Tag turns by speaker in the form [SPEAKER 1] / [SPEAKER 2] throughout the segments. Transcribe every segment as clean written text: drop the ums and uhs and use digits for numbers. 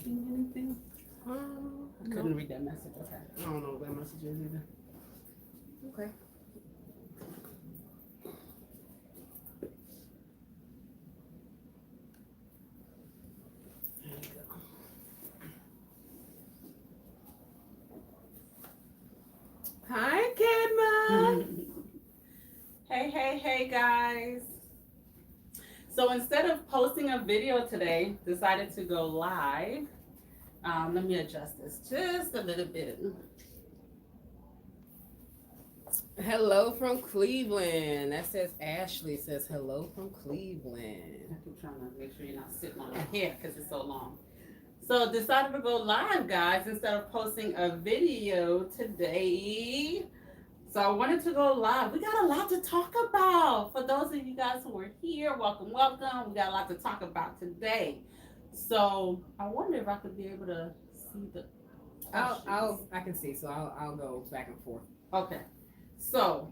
[SPEAKER 1] texting anything? I couldn't read that message. Okay.
[SPEAKER 2] I don't know what that message is either.
[SPEAKER 1] Okay.
[SPEAKER 2] There you go. Hi, Kidma.
[SPEAKER 1] Hey, guys. So instead of posting a video today, decided to go live. Let me adjust this just a little bit.
[SPEAKER 2] Hello from Cleveland. That says Ashley says hello from Cleveland.
[SPEAKER 1] I keep trying to make sure you're not sitting on your hair because it's so long. So decided to go live, guys, instead of posting a video today. So I wanted to go live. We got a lot to talk about. For those of you guys who are here, welcome. We got a lot to talk about today. So I wonder if I could be able to see the questions.
[SPEAKER 2] I can see, so I'll go back and forth.
[SPEAKER 1] Okay. So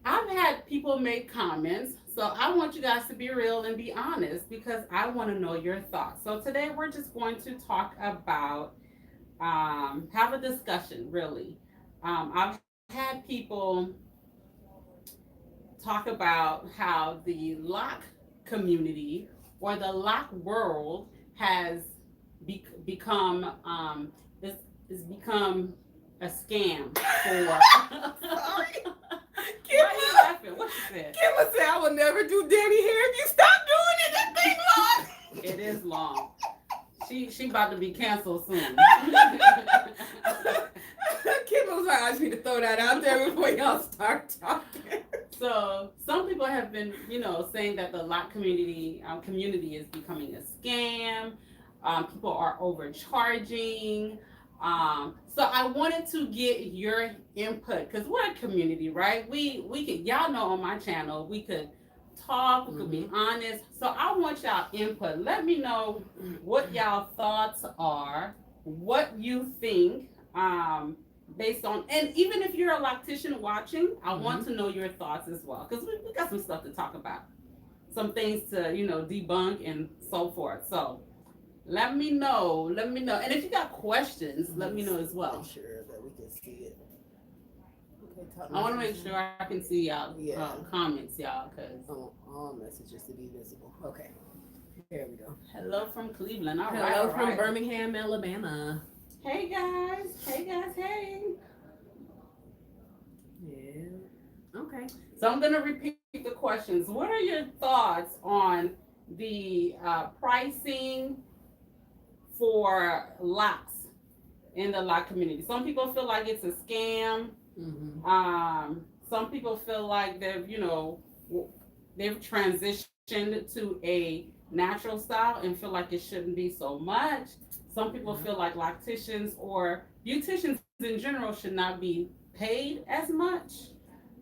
[SPEAKER 1] I've had people make comments. So I want you guys to be real and be honest because I want to know your thoughts. So today we're just going to talk about, have a discussion really. I've had people talk about how the lock community or the lock world has become is become a scam for.
[SPEAKER 2] Sorry.
[SPEAKER 1] Why are you laughing? What you said?
[SPEAKER 2] Kimma said I will never do daddy hair if you stop doing it. That thing long.
[SPEAKER 1] It is long. She about to be canceled soon.
[SPEAKER 2] Kimma was like, I just need to throw that out there before y'all start talking.
[SPEAKER 1] So some people have been, saying that the lock community is becoming a scam. People are overcharging. So I wanted to get your input because we're a community, right? We can, y'all know on my channel, we could talk, we could be honest. So I want y'all input. Let me know what y'all thoughts are, what you think, based on, and even if you're a loctician watching, I want to know your thoughts as well because we got some stuff to talk about, some things to, debunk and so forth. So let me know. And if you got questions, let me know as well.
[SPEAKER 2] Make sure that we can see it. Okay,
[SPEAKER 1] I want to make sure I can see y'all comments, y'all, because
[SPEAKER 2] all messages to be visible. Okay, there we go.
[SPEAKER 1] Hello from Cleveland.
[SPEAKER 2] Hello from Birmingham, Alabama.
[SPEAKER 1] Hey guys. Hey.
[SPEAKER 2] Yeah. Okay.
[SPEAKER 1] So I'm gonna repeat the questions. What are your thoughts on the pricing for locks in the lock community? Some people feel like it's a scam. Some people feel like they've transitioned to a natural style and feel like it shouldn't be so much. Some people feel like locticians or beauticians in general should not be paid as much,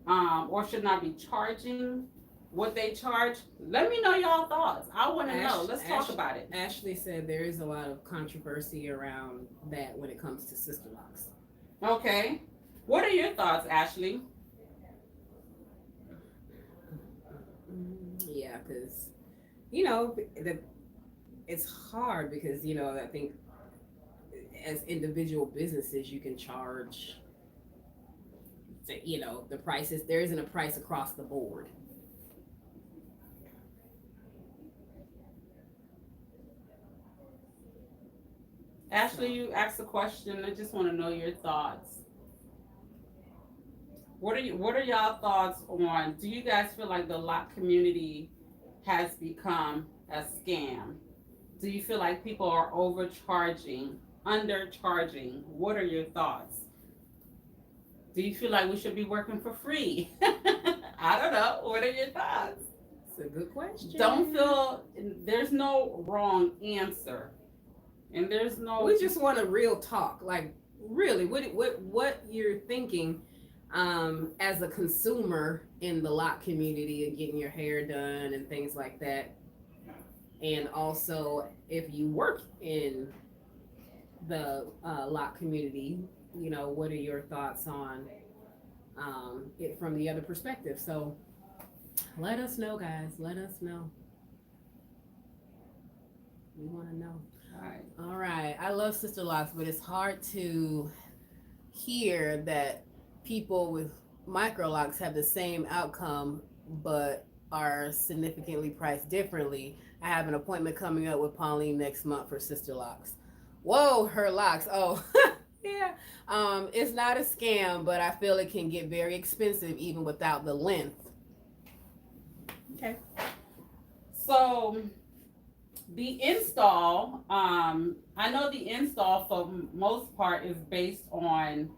[SPEAKER 1] or should not be charging what they charge. Let me know y'all thoughts. I want to know. Let's talk about it.
[SPEAKER 2] Ashley said there is a lot of controversy around that when it comes to Sisterlocks.
[SPEAKER 1] Okay. What are your thoughts, Ashley?
[SPEAKER 2] Yeah, because, it's hard because, I think as individual businesses, you can charge, the prices. There isn't a price across the board.
[SPEAKER 1] Ashley, you asked a question. I just want to know your thoughts. What are y'all thoughts on? Do you guys feel like the lock community has become a scam? Do you feel like people are overcharging, undercharging? What are your thoughts? Do you feel like we should be working for free? I don't know. What are your thoughts?
[SPEAKER 2] It's a good question.
[SPEAKER 1] Don't feel there's no wrong answer. And there's no.
[SPEAKER 2] We just want a real talk, like really, what you're thinking, as a consumer in the lock community and getting your hair done and things like that, and also if you work in the lock community, what are your thoughts on it from the other perspective? So let us know, guys. Let us know. We want to know.
[SPEAKER 1] All right.
[SPEAKER 2] All right. I love Sisterlocks, but it's hard to hear that people with microlocks have the same outcome, but are significantly priced differently. I have an appointment coming up with Pauline next month for Sisterlocks. Whoa, her locks. Oh, yeah. It's not a scam, but I feel it can get very expensive even without the length.
[SPEAKER 1] Okay. So the install, I know the install for most part is based on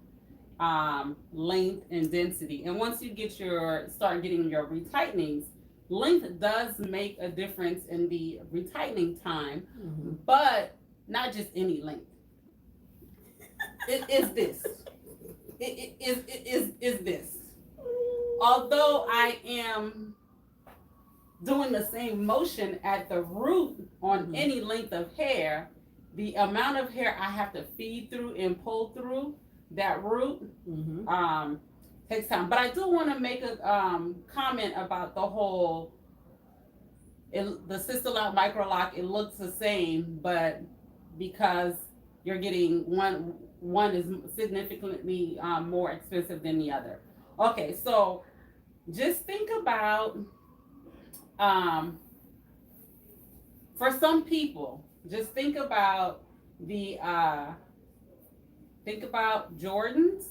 [SPEAKER 1] length and density. And once you start getting your retightnings, length does make a difference in the retightening time, but not just any length. It is this. It is this. Although I am doing the same motion at the root on any length of hair, the amount of hair I have to feed through and pull through that root takes time. But I do want to make a comment about the whole the Sisterlock Microlock. It looks the same, but because you're getting one is significantly more expensive than the other. Okay, so just think about for some people, just think about think about Jordans,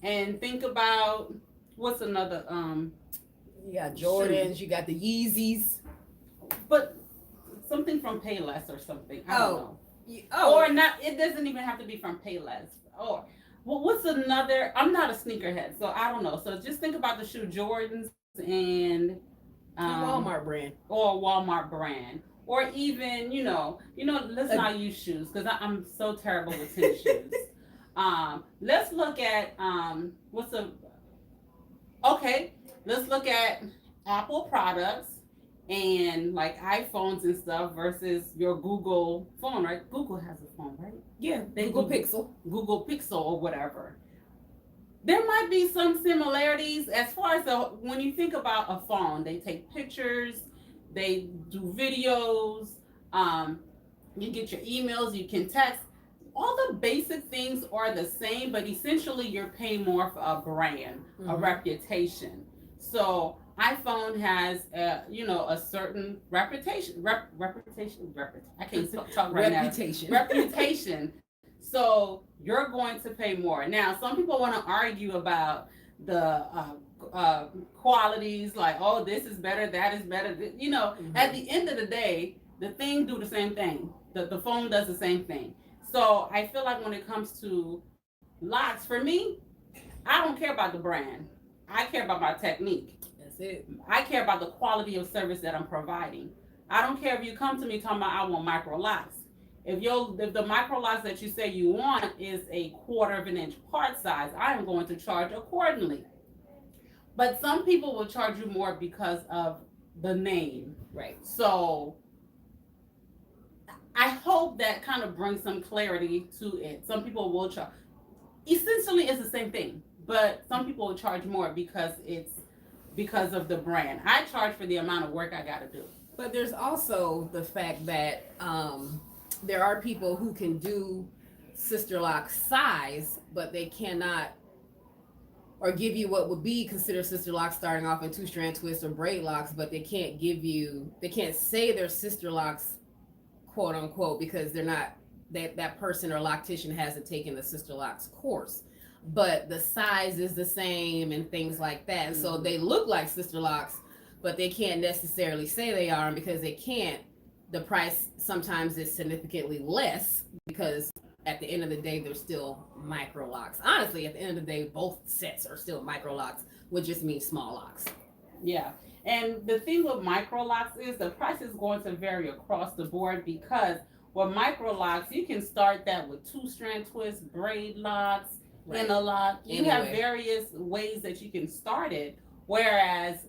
[SPEAKER 1] and think about what's another
[SPEAKER 2] You got Jordans, you got the Yeezys.
[SPEAKER 1] but something from Payless or something. I don't know.
[SPEAKER 2] Oh.
[SPEAKER 1] Or not, it doesn't even have to be from Payless. Or well, what's another? I'm not a sneakerhead, so I don't know. So just think about the shoe Jordans and
[SPEAKER 2] Walmart brand.
[SPEAKER 1] Or Walmart brand. Or even, let's not use shoes because I'm so terrible with tennis shoes. Let's look at let's look at Apple products and like iPhones and stuff versus your Google phone, right? Google has a phone, right?
[SPEAKER 2] Yeah, Google Pixel.
[SPEAKER 1] Google Pixel or whatever. There might be some similarities as far as when you think about a phone, they take pictures, they do videos, you get your emails, you can text. All the basic things are the same, but essentially you're paying more for a brand, a reputation. So iPhone has, a certain reputation. I can't talk right
[SPEAKER 2] Reputation.
[SPEAKER 1] now. Reputation. So you're going to pay more. Now, some people want to argue about the qualities, like, oh, this is better, that is better. At the end of the day, the thing do the same thing. The phone does the same thing. So I feel like when it comes to locks, for me, I don't care about the brand. I care about my technique.
[SPEAKER 2] That's it.
[SPEAKER 1] I care about the quality of service that I'm providing. I don't care if you come to me talking about I want micro locks. If the micro locks that you say you want is a 1/4 of an inch part size, I am going to charge accordingly. But some people will charge you more because of the name.
[SPEAKER 2] Right.
[SPEAKER 1] So I hope that kind of brings some clarity to it. Some people will charge. Essentially, it's the same thing, but some people will charge more because of the brand. I charge for the amount of work I got to do.
[SPEAKER 2] But there's also the fact that there are people who can do Sisterlock size, but they cannot, or give you what would be considered Sisterlocks starting off in 2-strand twist or braid locks, but they can't say they're Sisterlocks, quote unquote, because they're not, that person or loctician hasn't taken the Sisterlocks course. But the size is the same and things like that. Mm-hmm. So they look like Sisterlocks, but they can't necessarily say they are, and because they can't, the price sometimes is significantly less because at the end of the day, they're still micro locks. Honestly, at the end of the day, both sets are still micro locks, which just means small locks.
[SPEAKER 1] Yeah. And the thing with micro locks is the price is going to vary across the board because with micro locks, you can start that with 2-strand twists, braid locks, right, interlock. You have various ways that you can start it. Whereas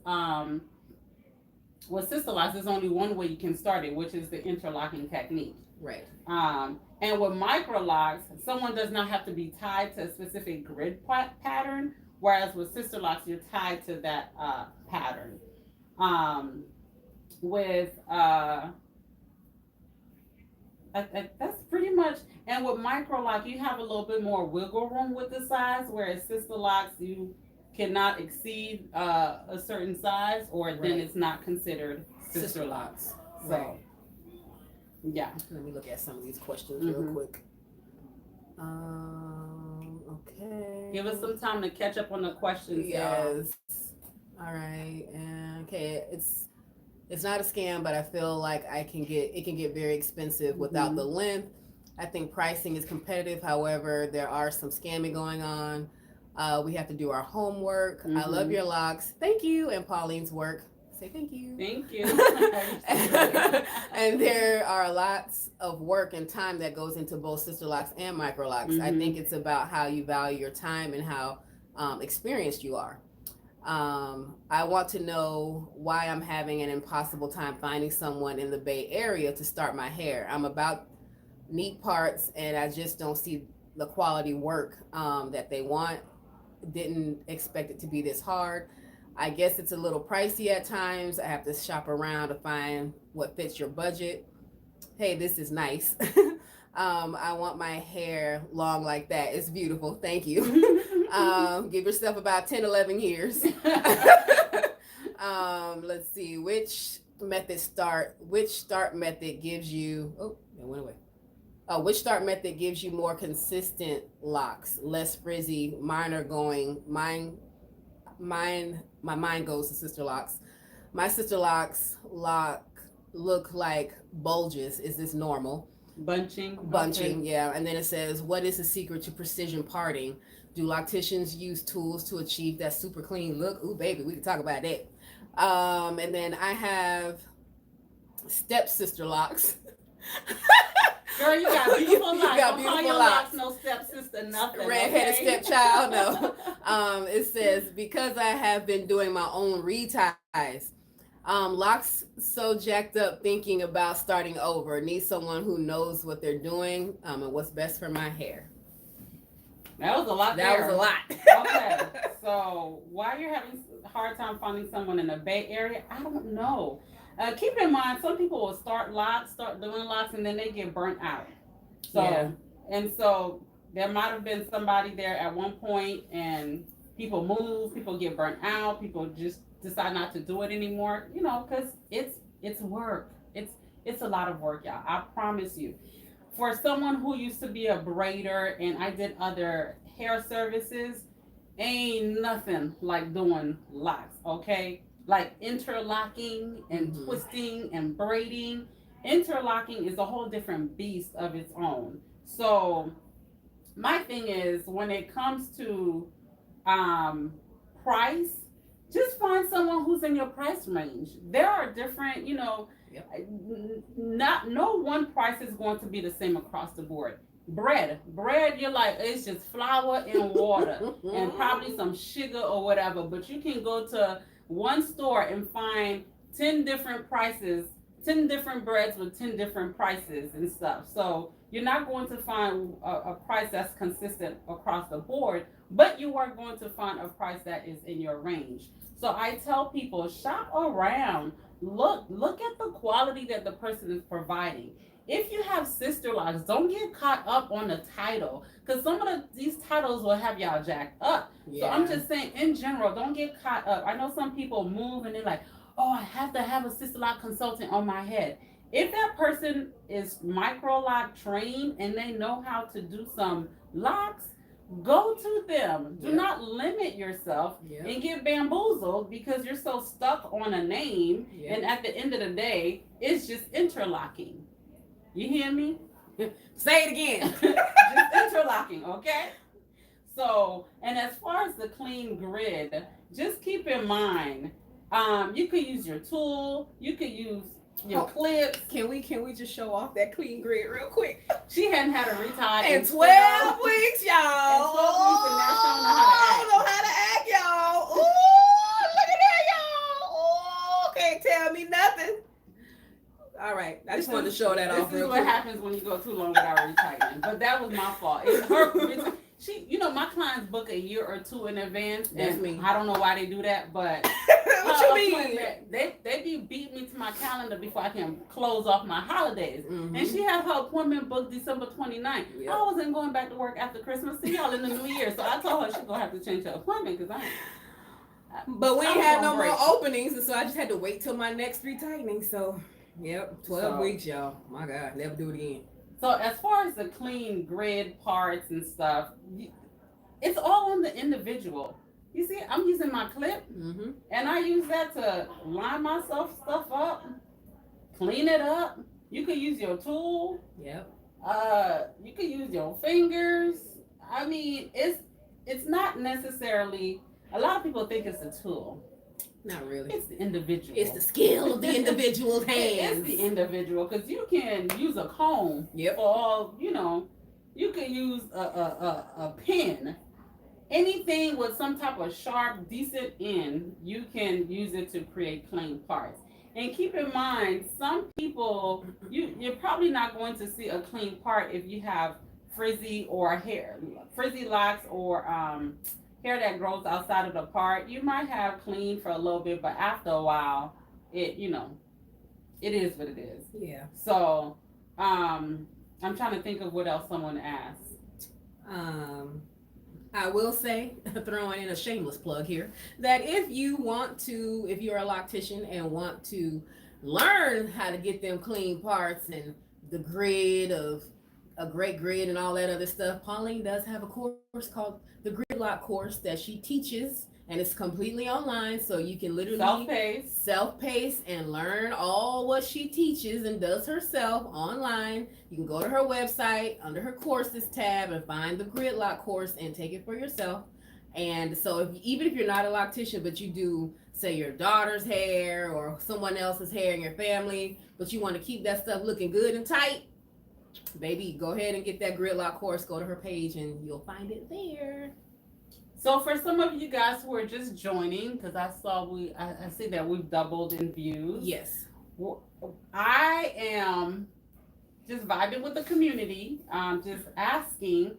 [SPEAKER 1] with Sisterlocks, there's only one way you can start it, which is the interlocking technique.
[SPEAKER 2] Right.
[SPEAKER 1] And with microlocks, someone does not have to be tied to a specific grid pattern, whereas with Sisterlocks, you're tied to that pattern. With That's pretty much. And with Microlock, you have a little bit more wiggle room with the size, whereas Sisterlocks, you cannot exceed a certain size, or then
[SPEAKER 2] Right.
[SPEAKER 1] it's not considered Sisterlocks. So,
[SPEAKER 2] Right.
[SPEAKER 1] yeah.
[SPEAKER 2] Let me look at some of these questions real
[SPEAKER 1] Mhm.
[SPEAKER 2] quick. Okay.
[SPEAKER 1] Give us some time to catch up on the questions, y'all.
[SPEAKER 2] Yes. All right. And okay, it's not a scam, but I feel like it can get very expensive without the length. I think pricing is competitive. However, there are some scamming going on. We have to do our homework. I love your locks. Thank you. And Pauline's work. Say thank you.
[SPEAKER 1] Thank you.
[SPEAKER 2] And there are lots of work and time that goes into both Sisterlocks and Microlocks. I think it's about how you value your time and how experienced you are. I want to know why I'm having an impossible time finding someone in the Bay Area to start my hair. I'm about neat parts and I just don't see the quality work that they want. Didn't expect it to be this hard. I guess it's a little pricey at times. I have to shop around to find what fits your budget. Hey, this is nice. I want my hair long like that. It's beautiful. Thank you. Give yourself about 10, 11 years. Let's see. Which start method gives you, oh, it went away. Which start method gives you more consistent locks, less frizzy, mine my mind goes to Sisterlocks. My Sisterlocks look like bulges. Is this normal?
[SPEAKER 1] Bunching.
[SPEAKER 2] Okay. Yeah. And then it says, what is the secret to precision parting? Do locticians use tools to achieve that super clean look? Ooh, baby, we can talk about that. And then I have step Sisterlocks.
[SPEAKER 1] Girl, you got beautiful locks.
[SPEAKER 2] You got
[SPEAKER 1] Don't
[SPEAKER 2] beautiful
[SPEAKER 1] call your
[SPEAKER 2] locks.
[SPEAKER 1] locks no stepsister, nothing.
[SPEAKER 2] Redheaded
[SPEAKER 1] Okay?
[SPEAKER 2] stepchild, no. It says, because I have been doing my own reties. Locks so jacked up thinking about starting over. Need someone who knows what they're doing and what's best for my hair.
[SPEAKER 1] That was a lot.
[SPEAKER 2] That was a lot.
[SPEAKER 1] Okay. So why you're having a hard time finding someone in the Bay Area, I don't know. Keep in mind, some people will start doing locks, and then they get burnt out. So,
[SPEAKER 2] Yeah.
[SPEAKER 1] And so there might have been somebody there at one point, and people move, people get burnt out, people just decide not to do it anymore. You know, because it's work. It's a lot of work, y'all. I promise you. For someone who used to be a braider, and I did other hair services, ain't nothing like doing locks. Okay. Like interlocking and twisting and braiding. Interlocking is a whole different beast of its own. So my thing is, when it comes to price, just find someone who's in your price range. There are different, no one price is going to be the same across the board. Bread, you're like, it's just flour and water and probably some sugar or whatever, but you can go to one store and find 10 different prices, 10 different breads with 10 different prices and stuff. So you're not going to find a price that's consistent across the board, but you are going to find a price that is in your range. So I tell people, shop around, look at the quality that the person is providing. If you have Sisterlocks, don't get caught up on the title, because some of these titles will have y'all jacked up. Yeah. So I'm just saying, in general, don't get caught up. I know some people move and they're like, oh, I have to have a Sisterlock consultant on my head. If that person is Microloc trained and they know how to do some locks, go to them. Do not limit yourself and get bamboozled because you're so stuck on a name. And at the end of the day, it's just interlocking. You hear me?
[SPEAKER 2] Say it again.
[SPEAKER 1] Just interlocking, okay? So, and as far as the clean grid, just keep in mind, you could use your tool, you could use your clips.
[SPEAKER 2] Can we just show off that clean grid real quick?
[SPEAKER 1] She hadn't had a retie
[SPEAKER 2] in 12 weeks, y'all.
[SPEAKER 1] In 12 weeks, and now she don't know how to act.
[SPEAKER 2] I don't know how to act, y'all. Ooh, look at that, y'all. Ooh, can't tell me nothing. All right, I just wanted to show that off real quick.
[SPEAKER 1] This is what happens when you go too long without retightening. But that was my fault. my clients book a year or two in advance,
[SPEAKER 2] That's
[SPEAKER 1] and
[SPEAKER 2] me.
[SPEAKER 1] I don't know why they do that, but
[SPEAKER 2] What you mean?
[SPEAKER 1] they be beating me to my calendar before I can close off my holidays.
[SPEAKER 2] Mm-hmm.
[SPEAKER 1] And she had her appointment booked December 29th.
[SPEAKER 2] Yep.
[SPEAKER 1] I wasn't going back to work after Christmas. See y'all in the new year. So I told her she's gonna have to change her appointment because
[SPEAKER 2] But we
[SPEAKER 1] I
[SPEAKER 2] ain't
[SPEAKER 1] was
[SPEAKER 2] had
[SPEAKER 1] on
[SPEAKER 2] no
[SPEAKER 1] break.
[SPEAKER 2] more openings, and so I just had to wait till my next retightening. So, yep, 12
[SPEAKER 1] So-
[SPEAKER 2] weeks, y'all. My God, never do it again.
[SPEAKER 1] So as far as the clean grid parts and stuff, it's all on the individual. You see, I'm using my clip,
[SPEAKER 2] Mm-hmm.
[SPEAKER 1] and I use that to line myself stuff up, clean it up. You can use your tool.
[SPEAKER 2] Yep.
[SPEAKER 1] You can use your fingers. I mean, it's not necessarily. A lot of people think it's a tool.
[SPEAKER 2] Not really.
[SPEAKER 1] It's the individual.
[SPEAKER 2] It's the skill of the individual's hands.
[SPEAKER 1] It's the individual, because you can use a comb.
[SPEAKER 2] Yep.
[SPEAKER 1] For all you can use a pen. Anything with some type of sharp, decent end, you can use it to create clean parts. And keep in mind, some people, you're probably not going to see a clean part if you have frizzy locks, or hair that grows outside of the part. You might have clean for a little bit, but after a while, it is what it is.
[SPEAKER 2] Yeah.
[SPEAKER 1] So, I'm trying to think of what else someone asked.
[SPEAKER 2] I will say, throwing in a shameless plug here, that if you're a loctician and want to learn how to get them clean parts and the grid of a great grid and all that other stuff, Pauline does have a course called the Gridlock course that she teaches, and it's completely online, so you can literally self-pace and learn all what she teaches and does herself online. You can go to her website under her courses tab and find the Gridlock course and take it for yourself. And so even if you're not a loctician, but you do, say, your daughter's hair or someone else's hair in your family, but you want to keep that stuff looking good and tight, baby, go ahead and get that Gridlock course. Go to her page and you'll find it there.
[SPEAKER 1] So for some of you guys who are just joining, because I see that we've doubled in views.
[SPEAKER 2] Yes.
[SPEAKER 1] I am just vibing with the community, just asking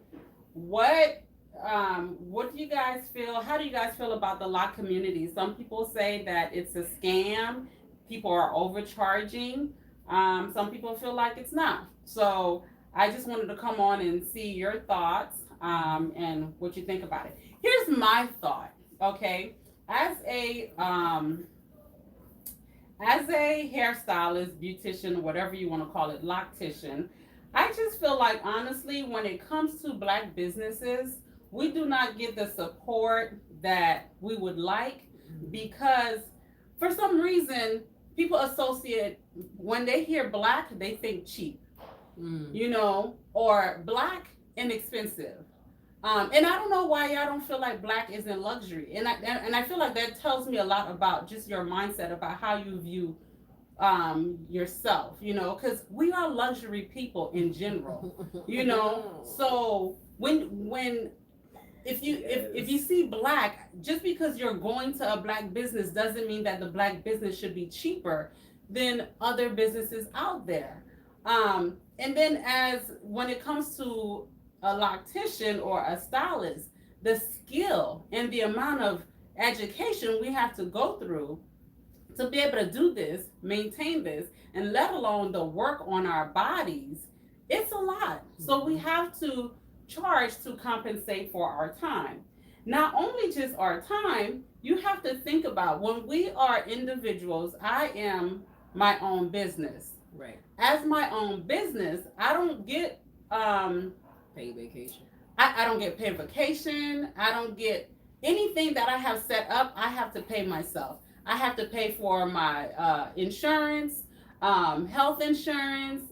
[SPEAKER 1] what do you guys feel? How do you guys feel about the lock community? Some people say that it's a scam. People are overcharging. Some people feel like it's not. So I just wanted to come on and see your thoughts and what you think about it. Here's my thought, okay? As a hairstylist, beautician, whatever you want to call it, loctician, I just feel like, honestly, when it comes to Black businesses, we do not get the support that we would like, because for some reason, people associate, when they hear Black, they think cheap, or Black, inexpensive. And I don't know why y'all don't feel like Black isn't luxury. And I feel like that tells me a lot about just your mindset, about how you view yourself, because we are luxury people in general, So if you see Black, just because you're going to a Black business doesn't mean that the Black business should be cheaper than other businesses out there. And then when it comes to a loctician or a stylist, the skill and the amount of education we have to go through to be able to do this, maintain this, and let alone the work on our bodies, it's a lot. So we have to charge to compensate for our time. Not only just our time, you have to think about, when we are individuals, I am my own business.
[SPEAKER 2] Right.
[SPEAKER 1] As my own business, I don't get
[SPEAKER 2] paid vacation.
[SPEAKER 1] I don't get paid vacation. I don't get anything that I have set up. I have to pay myself. I have to pay for my insurance, health insurance.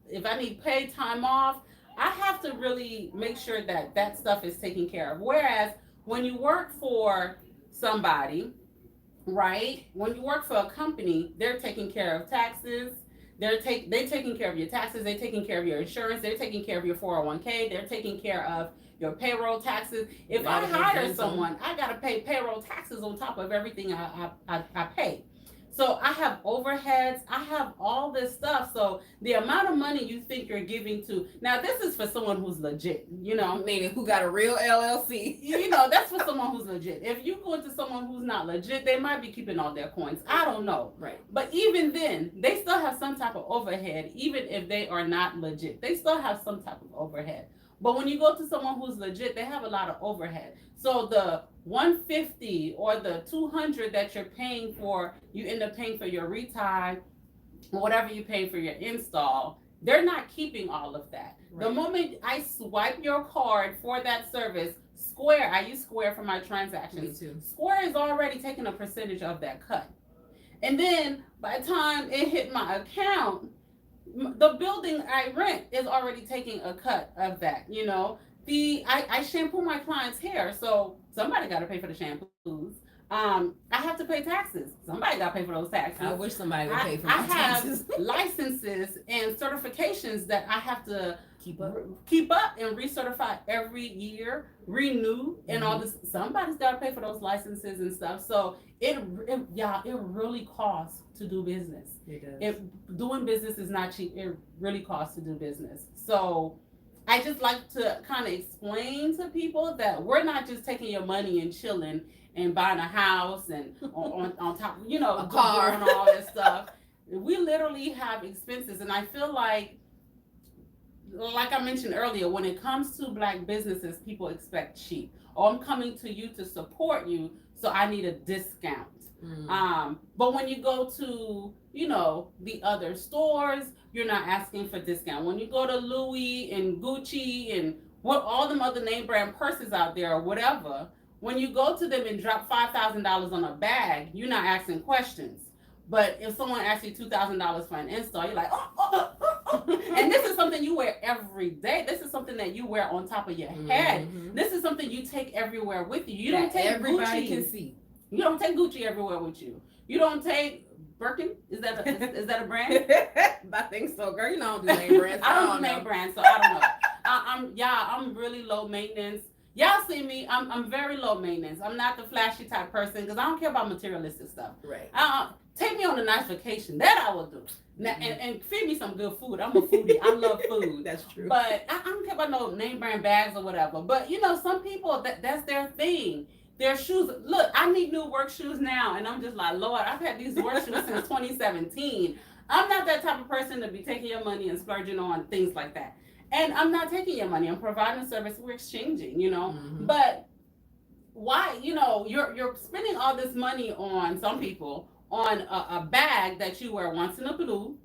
[SPEAKER 1] If I need paid time off, I have to really make sure that that stuff is taken care of. Whereas when you work for somebody, right? When you work for a company, they're taking care of taxes. They're taking care of your taxes. They're taking care of your insurance. They're taking care of your 401k. They're taking care of your payroll taxes. If I hire someone, I got to pay payroll taxes on top of everything I pay. So I have overheads, I have all this stuff. So the amount of money you think you're giving to, now this is for someone who's legit,
[SPEAKER 2] Meaning who got a real LLC.
[SPEAKER 1] That's for someone who's legit. If you go into someone who's not legit, they might be keeping all their coins. I don't know.
[SPEAKER 2] Right.
[SPEAKER 1] But even then, they still have some type of overhead, even if they are not legit. They still have some type of overhead. But when you go to someone who's legit, they have a lot of overhead. So the 150 or the 200 that you're paying for, you end up paying for your retie, whatever you pay for your install, they're not keeping all of that. Right. The moment I swipe your card for that service, Square, I use Square for my transactions.
[SPEAKER 2] Me too.
[SPEAKER 1] Square is already taking a percentage of that cut. And then by the time it hit my account, the building I rent is already taking a cut of that. I shampoo my clients' hair, so somebody got to pay for the shampoos. I have to pay taxes. Somebody got to pay for those taxes.
[SPEAKER 2] I wish somebody would pay for my taxes.
[SPEAKER 1] I have licenses and certifications that I have to
[SPEAKER 2] keep up
[SPEAKER 1] and recertify every year, renew, and all this. Somebody's got to pay for those licenses and stuff. So it really costs to do business.
[SPEAKER 2] It does.
[SPEAKER 1] If doing business is not cheap, it really costs to do business. So I just like to kind of explain to people that we're not just taking your money and chilling and buying a house and on top,
[SPEAKER 2] a car
[SPEAKER 1] and all that stuff. We literally have expenses, and I feel like I mentioned earlier, when it comes to Black businesses, people expect cheap. Oh, I'm coming to you to support you, so I need a discount. But when you go to, the other stores, you're not asking for discount. When you go to Louis and Gucci and what all them other name brand purses out there or whatever, when you go to them and drop $5,000 on a bag, you're not asking questions. But if someone asks you $2,000 for an install, you're like, oh. And this is something you wear every day. This is something that you wear on top of your head. This is something you take everywhere with you. You don't take
[SPEAKER 2] everybody
[SPEAKER 1] Gucci.
[SPEAKER 2] Can see.
[SPEAKER 1] You don't take Gucci everywhere with you. You don't take Birkin. Is that a brand?
[SPEAKER 2] I think so, girl. I don't do name brands.
[SPEAKER 1] I don't do name brands, so I don't know. I'm really low maintenance. Y'all see me, I'm very low maintenance. I'm not the flashy type person because I don't care about materialistic stuff.
[SPEAKER 2] Right.
[SPEAKER 1] Take me on a nice vacation. That I will do. Now, and feed me some good food. I'm a foodie. I love food.
[SPEAKER 2] That's true.
[SPEAKER 1] But I don't care about no name brand bags or whatever. But some people, that's their thing. Their shoes. Look, I need new work shoes now. And I'm just like, Lord, I've had these work shoes since 2017. I'm not that type of person to be taking your money and splurging on things like that. And I'm not taking your money. I'm providing a service. We're exchanging, But why, you're spending all this money on some people on a bag that you wear once in a blue,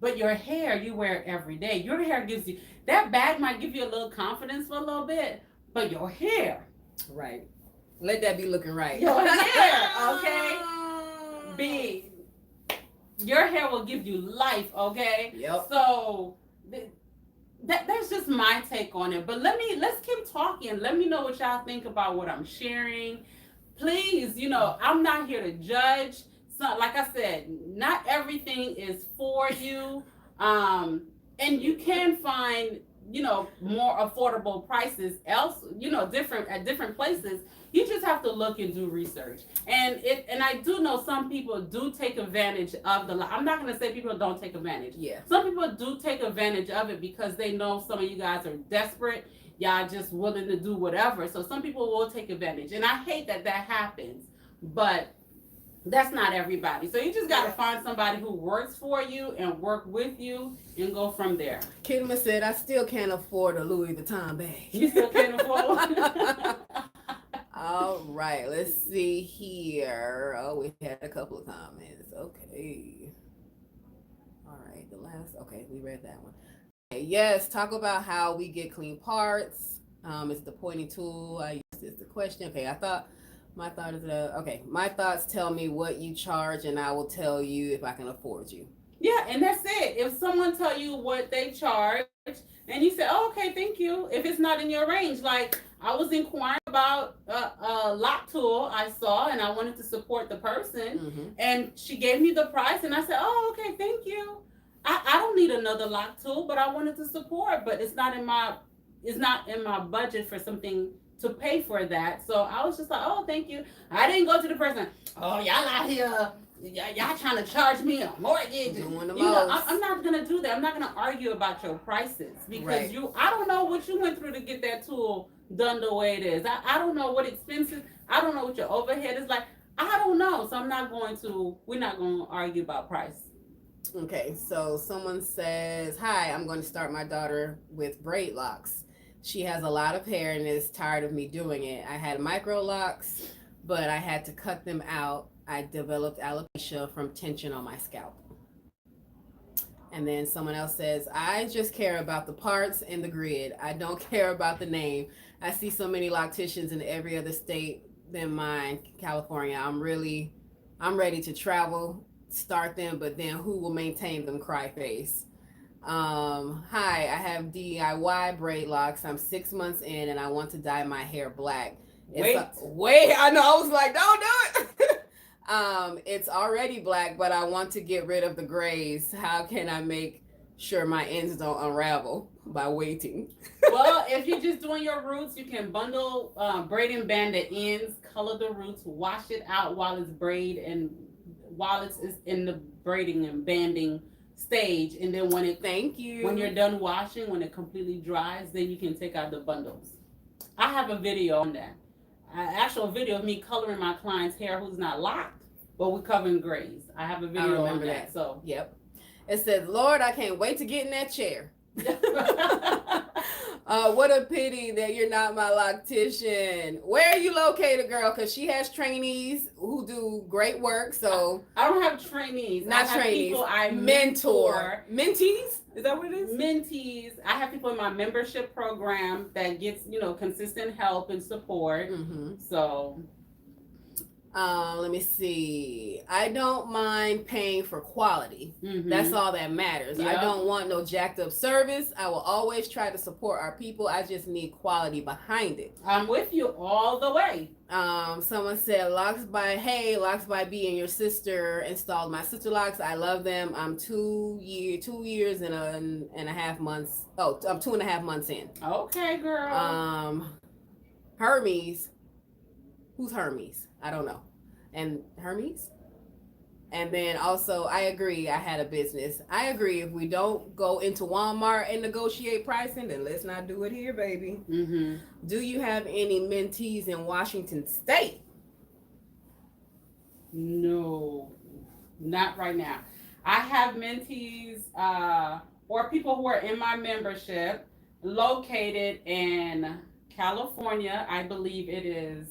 [SPEAKER 1] but your hair you wear every day. Your hair gives you, that bag might give you a little confidence for a little bit, but your hair.
[SPEAKER 2] Right. Let that be looking right.
[SPEAKER 1] Your hair, okay? Big. Your hair will give you life, okay?
[SPEAKER 2] Yep.
[SPEAKER 1] So that's just my take on it. But let's keep talking. Let me know what y'all think about what I'm sharing. Please, I'm not here to judge. So, like I said, not everything is for you. And you can find, more affordable prices at different places. You just have to look and do research. And I do know some people do take advantage of I'm not going to say people don't take advantage.
[SPEAKER 2] Yeah.
[SPEAKER 1] Some people do take advantage of it because they know some of you guys are desperate. Y'all just willing to do whatever. So some people will take advantage. And I hate that happens. But that's not everybody. So you just got to find somebody who works for you and work with you and go from there.
[SPEAKER 2] Kidma said, I still can't afford a Louis Vuitton bag.
[SPEAKER 1] You still can't afford one?
[SPEAKER 2] All right, let's see here. Oh, we had a couple of comments. Okay. All right, we read that one. Okay, yes, talk about how we get clean parts. It's the pointing tool. I use this the question. Okay, my thoughts tell me what you charge and I will tell you if I can afford you.
[SPEAKER 1] Yeah, and that's it. If someone tell you what they charge and you say, oh, okay, thank you. If it's not in your range, like I was inquiring about a lock tool I saw and I wanted to support the person and she gave me the price and I said, oh, okay, thank you. I don't need another lock tool, but I wanted to support, but it's not in my budget for something to pay for that. So I was just like, oh, thank you. I didn't go to the person, oh, y'all out here y'all trying to charge me a mortgage.
[SPEAKER 2] Doing the
[SPEAKER 1] You know,
[SPEAKER 2] most.
[SPEAKER 1] I'm not gonna do that. I'm not gonna argue about your prices because
[SPEAKER 2] Right.
[SPEAKER 1] I don't know what you went through to get that tool done the way it is. I don't know what expenses. I don't know what your overhead is like. I don't know, so we're not going to argue about price.
[SPEAKER 2] Okay, so someone says, "Hi, I'm going to start my daughter with braid locks. She has a lot of hair and is tired of me doing it. I had microlocks, but I had to cut them out. I developed alopecia from tension on my scalp." And then someone else says, "I just care about the parts and the grid. I don't care about the name. I see so many locticians in every other state than mine, California. I'm ready to travel, start them, but then who will maintain them? Cry face." Hi, I have DIY braid locks. I'm 6 months in and I want to dye my hair black. Wait, I know. I was like, don't do it. It's already black, but I want to get rid of the grays. How can I make sure my ends don't unravel by waiting?
[SPEAKER 1] Well, if you're just doing your roots, you can bundle, braid and band the ends, color the roots, wash it out while it's while it's in the braiding and banding stage, and then when you're done washing, when it completely dries, then you can take out the bundles. I have a video on that. Actual video of me coloring my client's hair who's not locked, but we're covering grays. I have a video on that. So
[SPEAKER 2] yep. It says, "Lord, I can't wait to get in that chair." What a pity that you're not my loctician. Where are you located, girl? Because she has trainees who do great work. So
[SPEAKER 1] I don't have trainees.
[SPEAKER 2] Not
[SPEAKER 1] I have
[SPEAKER 2] trainees.
[SPEAKER 1] People I
[SPEAKER 2] mentor. Mentees? Is that what it is?
[SPEAKER 1] Mentees. I have people in my membership program that gets, consistent help and support.
[SPEAKER 2] Mm-hmm.
[SPEAKER 1] So
[SPEAKER 2] let me see. I don't mind paying for quality.
[SPEAKER 1] mm-hmm.
[SPEAKER 2] That's all that matters.
[SPEAKER 1] Yep.
[SPEAKER 2] I don't want no jacked up service. I will always try to support our people. I just need quality behind it.
[SPEAKER 1] I'm with you all the way.
[SPEAKER 2] Someone said, "Locks by B and your sister installed my Sisterlocks. I love them. I'm 2 years and a half months. Oh, I'm 2.5 months in."
[SPEAKER 1] Okay, girl.
[SPEAKER 2] Hermes. Who's Hermes? I don't know. And Hermes? And then also, I agree, I had a business. I agree, if we don't go into Walmart and negotiate pricing, then let's not do it here, baby.
[SPEAKER 1] Mm-hmm.
[SPEAKER 2] Do you have any mentees in Washington State?
[SPEAKER 1] No, not right now. I have mentees or people who are in my membership located in California. I believe it is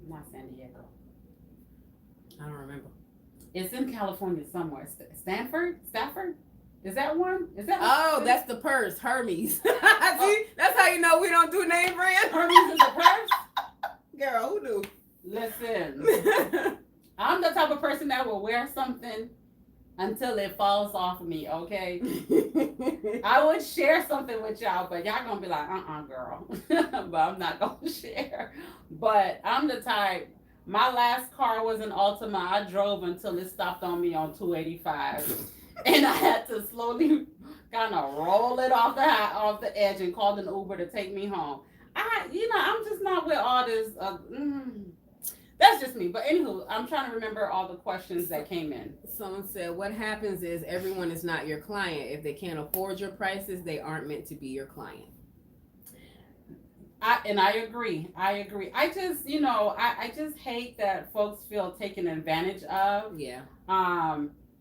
[SPEAKER 1] not San Diego.
[SPEAKER 2] I don't remember.
[SPEAKER 1] It's in California somewhere. Stafford? Is that one?
[SPEAKER 2] That's the purse, Hermes. See, that's how you know we don't do name brand.
[SPEAKER 1] Hermes is the purse?
[SPEAKER 2] Girl, who do?
[SPEAKER 1] Listen, I'm the type of person that will wear something until it falls off of me, okay? I would share something with y'all, but y'all gonna be like, girl. But I'm not gonna share. But I'm the type, my last car was an Altima. I drove until it stopped on me on 285. And I had to slowly kind of roll it off the edge and called an Uber to take me home. I'm just not with all this. That's just me. But anywho, I'm trying to remember all the questions that came in.
[SPEAKER 2] Someone said, "What happens is everyone is not your client. If they can't afford your prices, they aren't meant to be your client."
[SPEAKER 1] I agree. I just, I just hate that folks feel taken advantage of.
[SPEAKER 2] Yeah.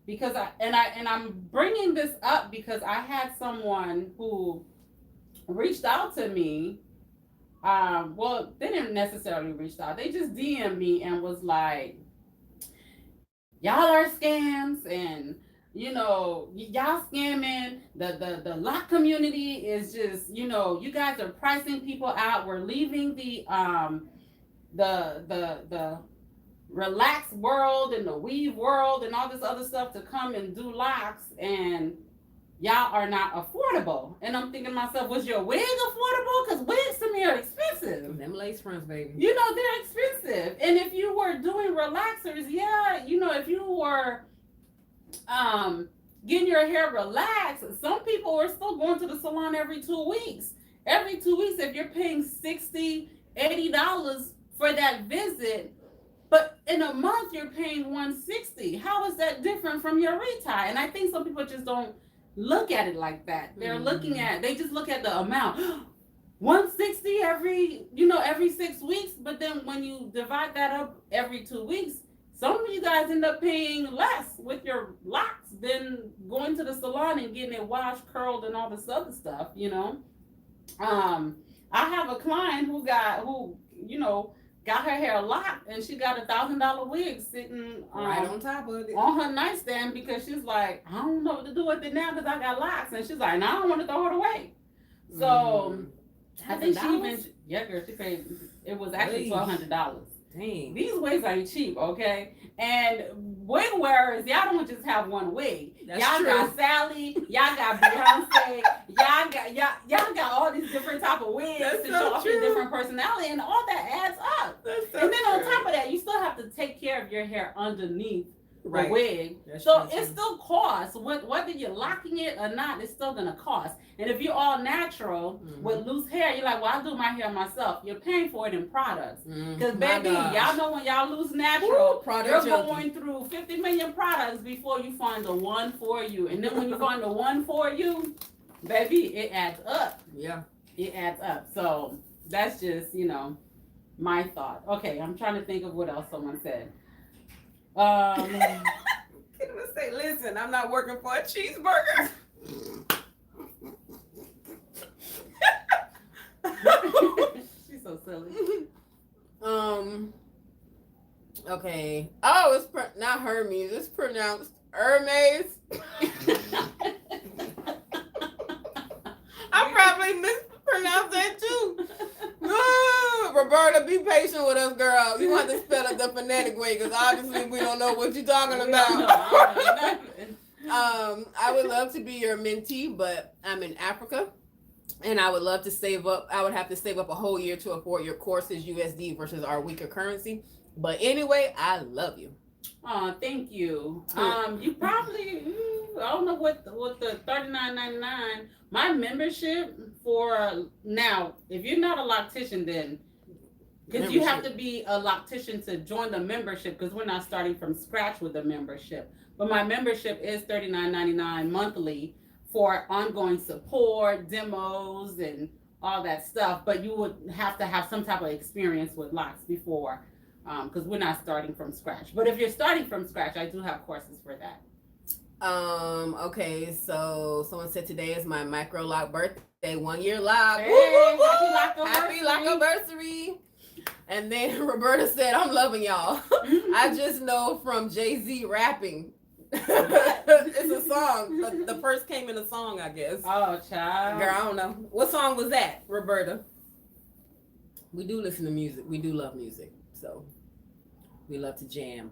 [SPEAKER 1] Because I'm bringing this up because I had someone who reached out to me. Well, they didn't necessarily reach out. They just DM'd me and was like, "Y'all are scams, and y'all scamming. The lock community is just, you guys are pricing people out. We're leaving the relaxed world and the weave world and all this other stuff to come and do locks, and y'all are not affordable." And I'm thinking to myself, was your wig affordable? Because wigs to me are expensive.
[SPEAKER 2] Them lace fronts, baby.
[SPEAKER 1] They're expensive. And if you were doing relaxers, if you were getting your hair relaxed, some people are still going to the salon every 2 weeks. Every 2 weeks, if you're paying $60, $80 for that visit, But in a month you're paying 160. How is that different from your retie? And I think some people just don't look at it like that. They're looking at, they just look at the amount. 160 every 6 weeks, but then when you divide that up every 2 weeks, some of you guys end up paying less with your locks than going to the salon and getting it washed, curled, and all this other stuff. I have a client who got her hair locked, and she got $1,000 wig sitting
[SPEAKER 2] right on top of it
[SPEAKER 1] on her nightstand because she's like, I don't know what to do with it now because I got locks, and she's like, no, I don't want to throw it away. So I think she even girl, she paid. It was actually $1,200.
[SPEAKER 2] Dang.
[SPEAKER 1] These wigs ain't cheap, okay? And wig wearers, y'all don't just have one wig.
[SPEAKER 2] That's
[SPEAKER 1] y'all
[SPEAKER 2] true.
[SPEAKER 1] got Sally, y'all got Beyonce, y'all got all these different type of wigs to show off your different personality, and all that adds up.
[SPEAKER 2] That's so
[SPEAKER 1] and then on
[SPEAKER 2] true.
[SPEAKER 1] top of that, you still have to take care of your hair underneath
[SPEAKER 2] Right.
[SPEAKER 1] the wig.
[SPEAKER 2] That's
[SPEAKER 1] So
[SPEAKER 2] true,
[SPEAKER 1] it
[SPEAKER 2] too.
[SPEAKER 1] still costs. Whether you're locking it or not, it's still gonna cost. And if you're all natural with loose hair, you're like, well, I do my hair myself. You're paying for it in products. Because baby, y'all know when y'all lose natural, you're going through 50 million products before you find the one for you. And then when you find the one for you, baby, it adds up.
[SPEAKER 2] Yeah.
[SPEAKER 1] It adds up. So that's just, my thought. Okay, I'm trying to think of what else someone said.
[SPEAKER 2] Say, listen, I'm not working for a cheeseburger.
[SPEAKER 1] She's so silly.
[SPEAKER 2] Okay. Oh, it's not Hermes. It's pronounced Hermes. I probably mispronounced that too. Roberta, be patient with us, girl. You want to spell it the phonetic way because obviously we don't know what you're talking about. I would love to be your mentee, but I'm in Africa, and I would love to save up. I would have to save up a whole year to afford your courses, USD versus our weaker currency. But anyway, I love you.
[SPEAKER 1] Oh, thank you. You probably I don't know what the $39.99. My membership for now, if you're not a loctician, then because you have to be a loctician to join the membership because we're not starting from scratch with the membership. But my membership is $39.99 monthly for ongoing support, demos, and all that stuff. But you would have to have some type of experience with locks before, because we're not starting from scratch. But if you're starting from scratch, I do have courses for that.
[SPEAKER 2] Okay, so someone said today is my Microloc birthday, 1 year lock.
[SPEAKER 1] Hey,
[SPEAKER 2] woo, woo, woo.
[SPEAKER 1] happy
[SPEAKER 2] Happy anniversary. And then Roberta said, I'm loving y'all. I just know from Jay-Z rapping. It's a song. The first came in a song, I guess.
[SPEAKER 1] Oh, child.
[SPEAKER 2] Girl, I don't know. What song was that, Roberta? We do listen to music. We do love music. So we love to jam.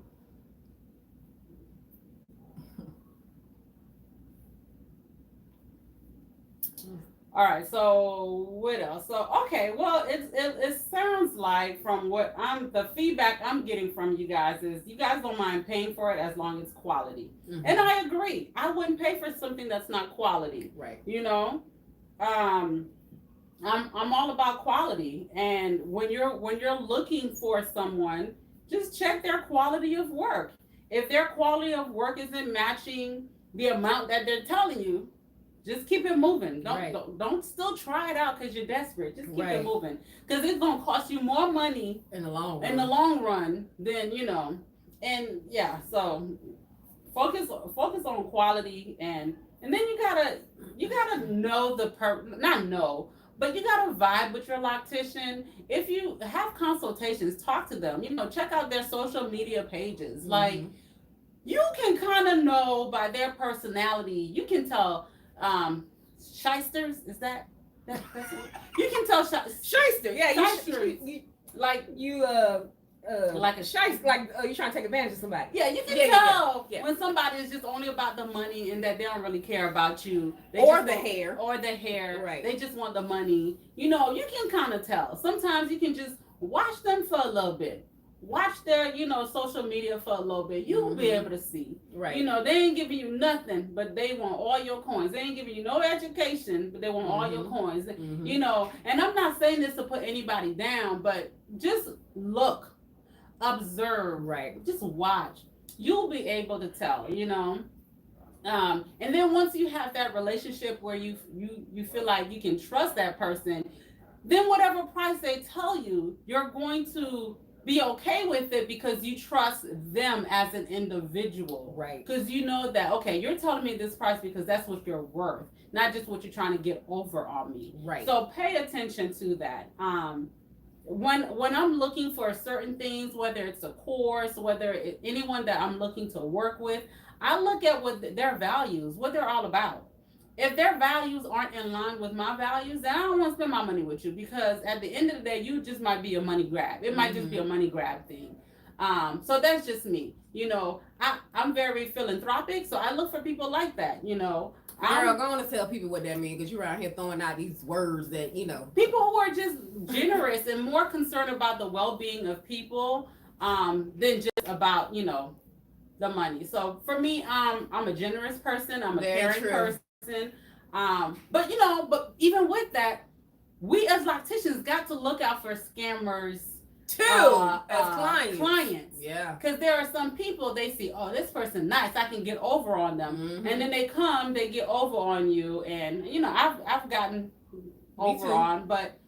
[SPEAKER 1] All right, so what else? So okay, well, it sounds like from what the feedback I'm getting from you guys is you guys don't mind paying for it as long as quality, and I agree. I wouldn't pay for something that's not quality,
[SPEAKER 2] right?
[SPEAKER 1] I'm all about quality, and when you're looking for someone, just check their quality of work. If their quality of work isn't matching the amount that they're telling you, just keep it moving. Don't still try it out because you're desperate. Just keep it moving because it's gonna cost you more money
[SPEAKER 2] in the long
[SPEAKER 1] run than And yeah, so focus on quality and then you gotta know but you gotta vibe with your loctician. If you have consultations, talk to them. Check out their social media pages. Like you can kind of know by their personality. You can tell. Shysters, is that you can tell shyster, like a shyster, like you're trying to take advantage of somebody. Yeah, you can tell when somebody is just only about the money and that they don't really care about you, or the hair. Right. They just want the money. You can kind of tell. Sometimes you can just watch them for a little bit. Watch their, social media for a little bit. You'll be able to see. Right. They ain't giving you nothing, but they want all your coins. They ain't giving you no education, but they want all your coins. And I'm not saying this to put anybody down, but just look. observe,
[SPEAKER 2] Right.
[SPEAKER 1] just watch. You'll be able to tell, you know. And then once you have that relationship where you feel like you can trust that person, then whatever price they tell you, you're going to be okay with it because you trust them as an individual.
[SPEAKER 2] Right.
[SPEAKER 1] Because you know that, okay, you're telling me this price because that's what you're worth, not just what you're trying to get over on me.
[SPEAKER 2] Right.
[SPEAKER 1] So pay attention to that. When I'm looking for certain things, whether it's a course, whether it's anyone that I'm looking to work with, I look at what their values, what they're all about. If their values aren't in line with my values, then I don't want to spend my money with you, because at the end of the day, you just might be a money grab. It might just be a money grab thing. So that's just me. You know, I'm very philanthropic, so I look for people like that. You know,
[SPEAKER 2] Girl, go on and tell people what that means, because you're around here throwing out these words that, you know.
[SPEAKER 1] People who are just generous and more concerned about the well-being of people than just about, you know, the money. So for me, I'm a generous person. I'm a caring person. But you know, but even with that, we as locticians got to look out for scammers
[SPEAKER 2] too, as clients. Yeah.
[SPEAKER 1] Because there are some people, they see, oh, this person nice, I can get over on them. Mm-hmm. And then they come, they get over on you. And you know, I've gotten over on, but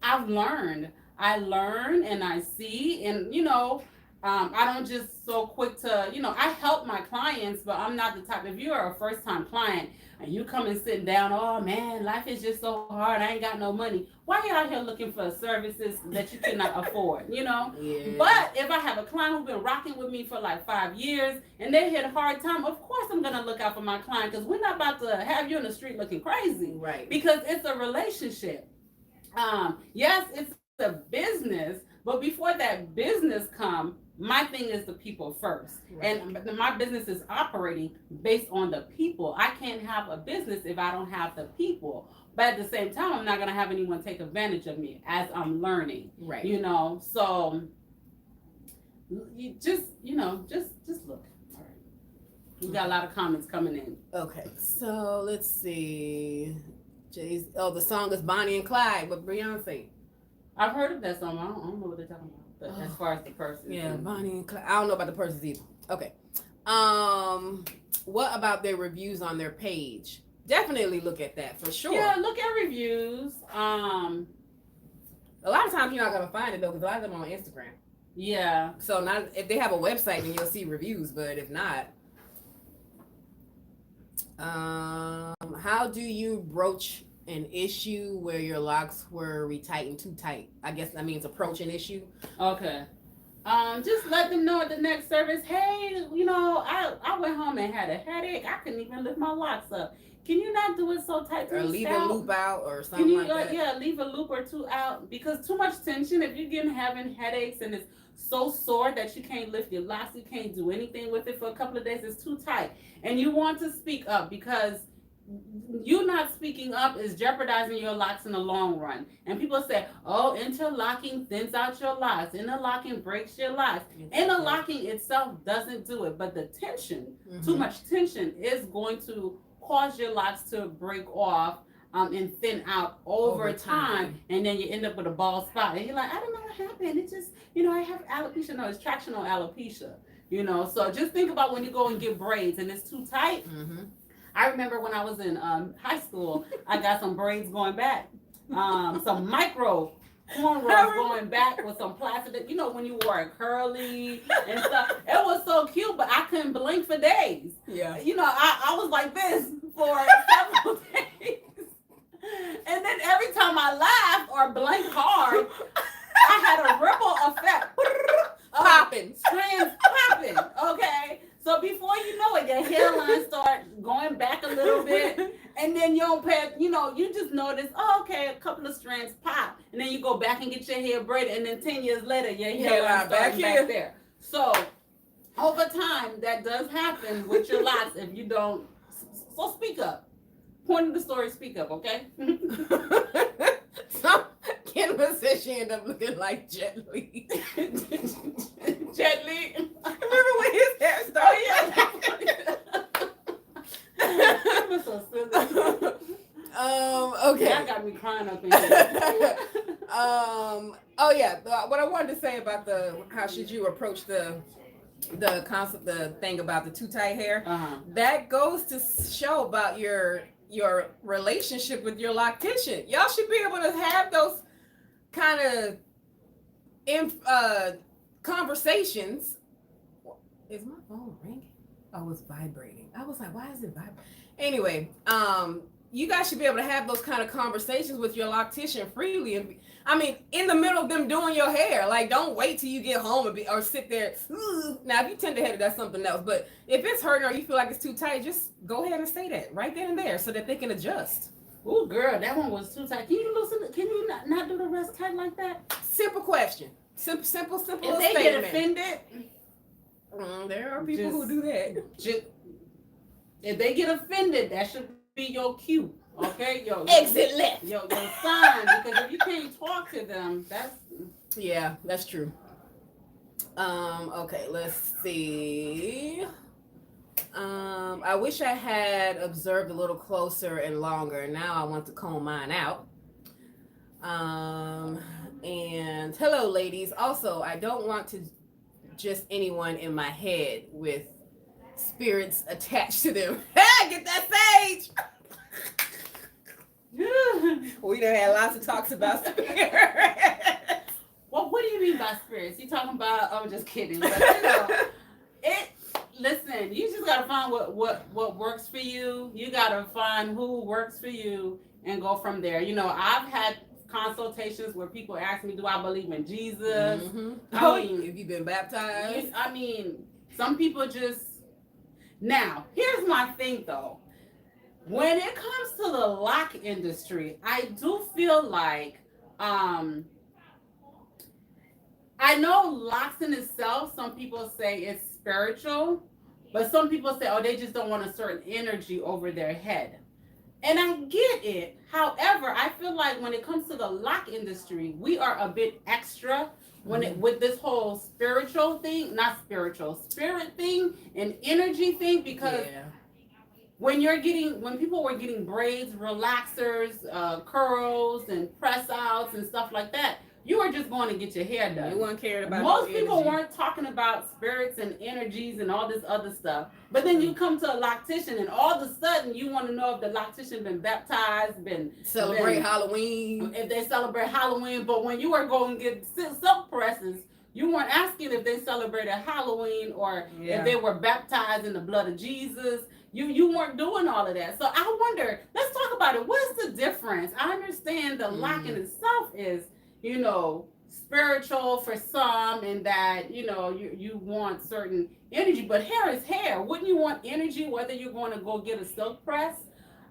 [SPEAKER 1] I've learned. I learn and I see, and you know, I don't just so quick to, you know, I help my clients, but I'm not the type, if you're a first time client and you come and sitting down, oh man, life is just so hard, I ain't got no money. Why are you out here looking for services that you cannot afford, you know?
[SPEAKER 2] Yeah.
[SPEAKER 1] But if I have a client who's been rocking with me for like 5 years and they hit a hard time, of course I'm going to look out for my client, because we're not about to have you in the street looking crazy.
[SPEAKER 2] Right.
[SPEAKER 1] Because it's a relationship. Yes, it's a business, but before that business come, my thing is the people first. Right. And my business is operating based on the people. I can't have a business if I don't have the people. But at the same time, I'm not going to have anyone take advantage of me as I'm learning.
[SPEAKER 2] Right.
[SPEAKER 1] You know, so you just, you know, just look. All right. We got a lot of comments coming in.
[SPEAKER 2] Okay. So let's see. The song is Bonnie and Clyde with Beyonce.
[SPEAKER 1] I've heard of that song. I don't know what they're talking about. But as far as the person.
[SPEAKER 2] Yeah, Bonnie and Clyde. I don't know about the persons either. Okay. What about their reviews on their page? Definitely look at that for sure.
[SPEAKER 1] Yeah, look at reviews.
[SPEAKER 2] A lot of times you're not gonna find it though, because a lot of them are on Instagram.
[SPEAKER 1] Yeah.
[SPEAKER 2] So not if they have a website, then you'll see reviews. But if not, how do you broach an issue where your locks were retightened too tight? I guess that means approach an issue.
[SPEAKER 1] Okay. Just let them know at the next service, hey, you know, I went home and had a headache. I couldn't even lift my locks up. Can you not do it so tight?
[SPEAKER 2] Or leave a loop out or something like that.
[SPEAKER 1] Yeah, leave a loop or two out, because too much tension, if you're having headaches and it's so sore that you can't lift your locks, you can't do anything with it for a couple of days, it's too tight. And you want to speak up, because you not speaking up is jeopardizing your locks in the long run. And people say, oh, interlocking thins out your locks, interlocking breaks your locks. Interlocking itself doesn't do it, but the tension, too much tension, is going to cause your locks to break off and thin out over time, and then you end up with a bald spot, and you're like, I don't know what happened, it just, you know, I have alopecia. No, it's tractional alopecia, you know. So just think about when you go and get braids and it's too tight. I remember when I was in high school, I got some braids going back, some micro cornrows going back with some plastic, you know, when you wore a curly and stuff. It was so cute, but I couldn't blink for days.
[SPEAKER 2] Yeah.
[SPEAKER 1] You know, I was like this for several days. And then every time I laughed or blinked hard, I had a ripple effect.
[SPEAKER 2] Popping.
[SPEAKER 1] Strands popping, okay? So before you know it, your hairline start going back a little bit, and then you don't pay, you know, you just notice, oh, okay, a couple of strands pop, and then you go back and get your hair braided, and then 10 years later, your hairline starts back there. So over time, that does happen with your locks if you don't. So speak up. Point of the story, speak up, okay?
[SPEAKER 2] So Kenma said she ended up looking like Jet Li.
[SPEAKER 1] Jet Li.
[SPEAKER 2] Remember when his hair started?
[SPEAKER 1] That was so silly.
[SPEAKER 2] Okay.
[SPEAKER 1] That got me crying up in here.
[SPEAKER 2] Oh yeah, what I wanted to say about how should you approach the concept, the thing about the too tight hair, that goes to show about your relationship with your loctician. Y'all should be able to have those kind of conversations. Is my phone ringing? Oh, it's vibrating. I was like, why is it vibrating? Anyway, you guys should be able to have those kind of conversations with your loctician freely. And I mean, in the middle of them doing your hair, like, don't wait till you get home or sit there. Now, if you tender-headed, that's something else. But if it's hurting or you feel like it's too tight, just go ahead and say that right then and there so that they can adjust.
[SPEAKER 1] Ooh, girl, that one was too tight. Can you loosen? Can you not do the rest tight like that?
[SPEAKER 2] Simple question. Simple.
[SPEAKER 1] If they
[SPEAKER 2] statement.
[SPEAKER 1] get offended,
[SPEAKER 2] there are people who do that.
[SPEAKER 1] If they get offended, that should be your cue. Okay,
[SPEAKER 2] exit left.
[SPEAKER 1] Your sign, because if you can't talk to them,
[SPEAKER 2] that's true. Okay, let's see. I wish I had observed a little closer and longer. Now I want to comb mine out. And hello, ladies. Also, I don't want to just anyone in my head with spirits attached to them. Get that sage. We done had lots of talks about spirits.
[SPEAKER 1] Well, what do you mean by spirits? You talking about? I'm just kidding. But, listen, you just gotta find what works for you. You gotta find who works for you and go from there. I've had consultations where people ask me, do I believe in Jesus?
[SPEAKER 2] I mean, have you been baptized?
[SPEAKER 1] Some people just. Now, here's my thing though. When it comes to the lock industry, I do feel like I know locks in itself, some people say it's spiritual, but some people say, they just don't want a certain energy over their head. And I get it. However, I feel like when it comes to the lock industry, we are a bit extra with this whole spirit thing and energy thing, because when people were getting braids, relaxers, curls and press outs and stuff like that, you were just going to get your hair done.
[SPEAKER 2] You weren't caring about
[SPEAKER 1] most people weren't talking about spirits and energies and all this other stuff. But then you come to a loctician and all of a sudden you want to know if the loctician been baptized,
[SPEAKER 2] celebrate Halloween.
[SPEAKER 1] If they celebrate Halloween. But when you were going to get silk presses, you weren't asking if they celebrated Halloween or if they were baptized in the blood of Jesus. You weren't doing all of that. So I wonder, let's talk about it. What's the difference? I understand the lock in itself is, spiritual for some, and that, you want certain energy, but hair is hair. Wouldn't you want energy whether you're going to go get a silk press,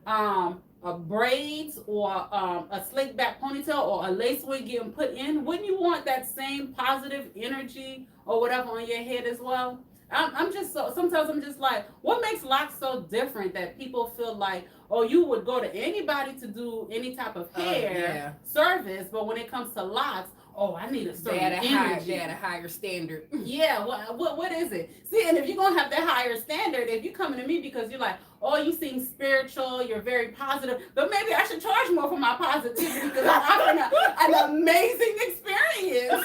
[SPEAKER 1] a braids, or a slick back ponytail, or a lace wig getting put in? Wouldn't you want that same positive energy or whatever on your head as well? Sometimes I'm just like, what makes locks so different that people feel like, you would go to anybody to do any type of hair service, but when it comes to locks, I need a certain energy.
[SPEAKER 2] They had a higher standard.
[SPEAKER 1] Yeah, what is it? See, and if you're going to have that higher standard, if you're coming to me because you're like, you seem spiritual, you're very positive, but maybe I should charge more for my positivity because I'm having an amazing experience.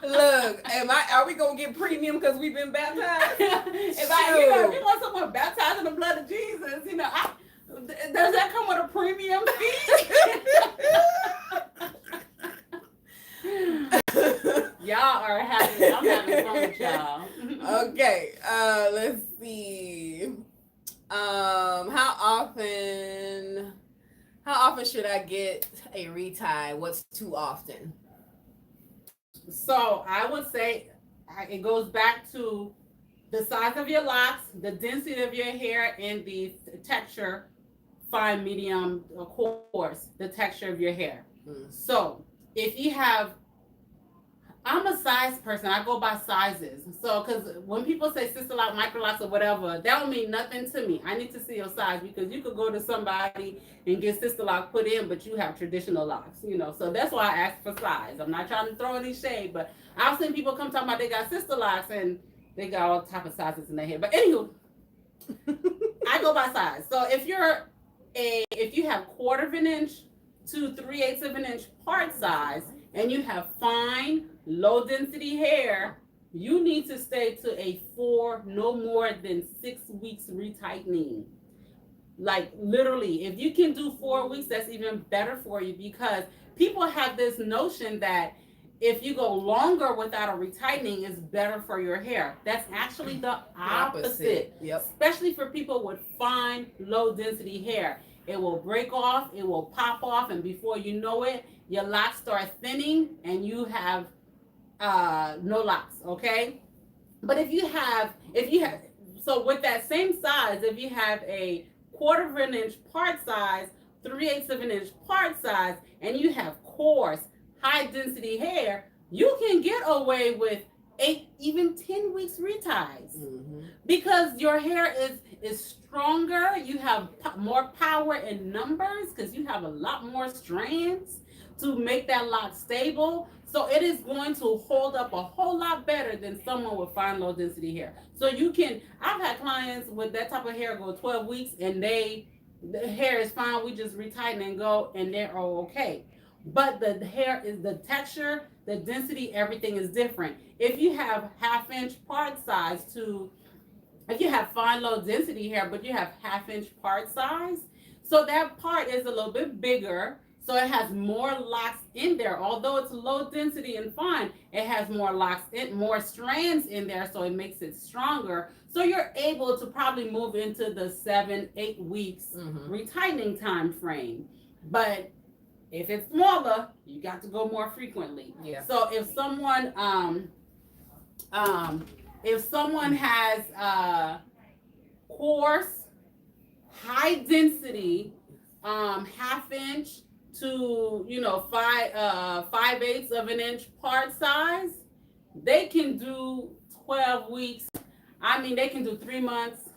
[SPEAKER 2] Look, are we gonna get premium because we've been baptized?
[SPEAKER 1] if you want someone baptized in the blood of Jesus, does that come with a premium fee? I'm having fun with y'all.
[SPEAKER 2] Okay, let's see. How often should I get a retie? What's too often?
[SPEAKER 1] So I would say it goes back to the size of your locks, the density of your hair, and the texture, fine, medium, coarse, the texture of your hair. So if you have, I'm a size person. I go by sizes. So, because when people say Sisterlocks, Microlocks, or whatever, that don't mean nothing to me. I need to see your size, because you could go to somebody and get Sisterlocks put in, but you have traditional locks, So that's why I ask for size. I'm not trying to throw any shade, but I've seen people come talking about they got Sisterlocks and they got all type of sizes in their hair. But anywho, I go by size. So if you have 1/4 of an inch to 3/8 of an inch part size, and you have fine, low density hair, you need to stay to a 4, no more than 6 weeks retightening. Like literally, if you can do 4 weeks, that's even better for you, because people have this notion that if you go longer without a retightening, it's better for your hair. That's actually the opposite.
[SPEAKER 2] Yep.
[SPEAKER 1] Especially for people with fine, low density hair. It will break off, it will pop off, and before you know it, your locks start thinning and you have no locks, okay? But if you have, so with that same size, if you have a 1/4 of an inch part size, 3/8 of an inch part size, and you have coarse, high density hair, you can get away with 8, even 10 weeks reties, because your hair is stronger. You have more power in numbers because you have a lot more strands to make that lock stable. So it is going to hold up a whole lot better than someone with fine low density hair. So I've had clients with that type of hair go 12 weeks and the hair is fine. We just retighten and go and they're all okay. But the hair is the texture, the density, everything is different. If you have 1/2 inch part size if you have fine low density hair, but you have 1/2 inch part size, so that part is a little bit bigger. So it has more locks in there. Although it's low density and fine, it has more locks more strands in there, so it makes it stronger. So you're able to probably move into the 7-8 weeks retightening time frame. But if it's smaller, you got to go more frequently.
[SPEAKER 2] Yeah.
[SPEAKER 1] So if someone has coarse, high density, 1/2 inch to 5/8 of an inch part size, they can do 12 weeks. I mean, they can do 3 months,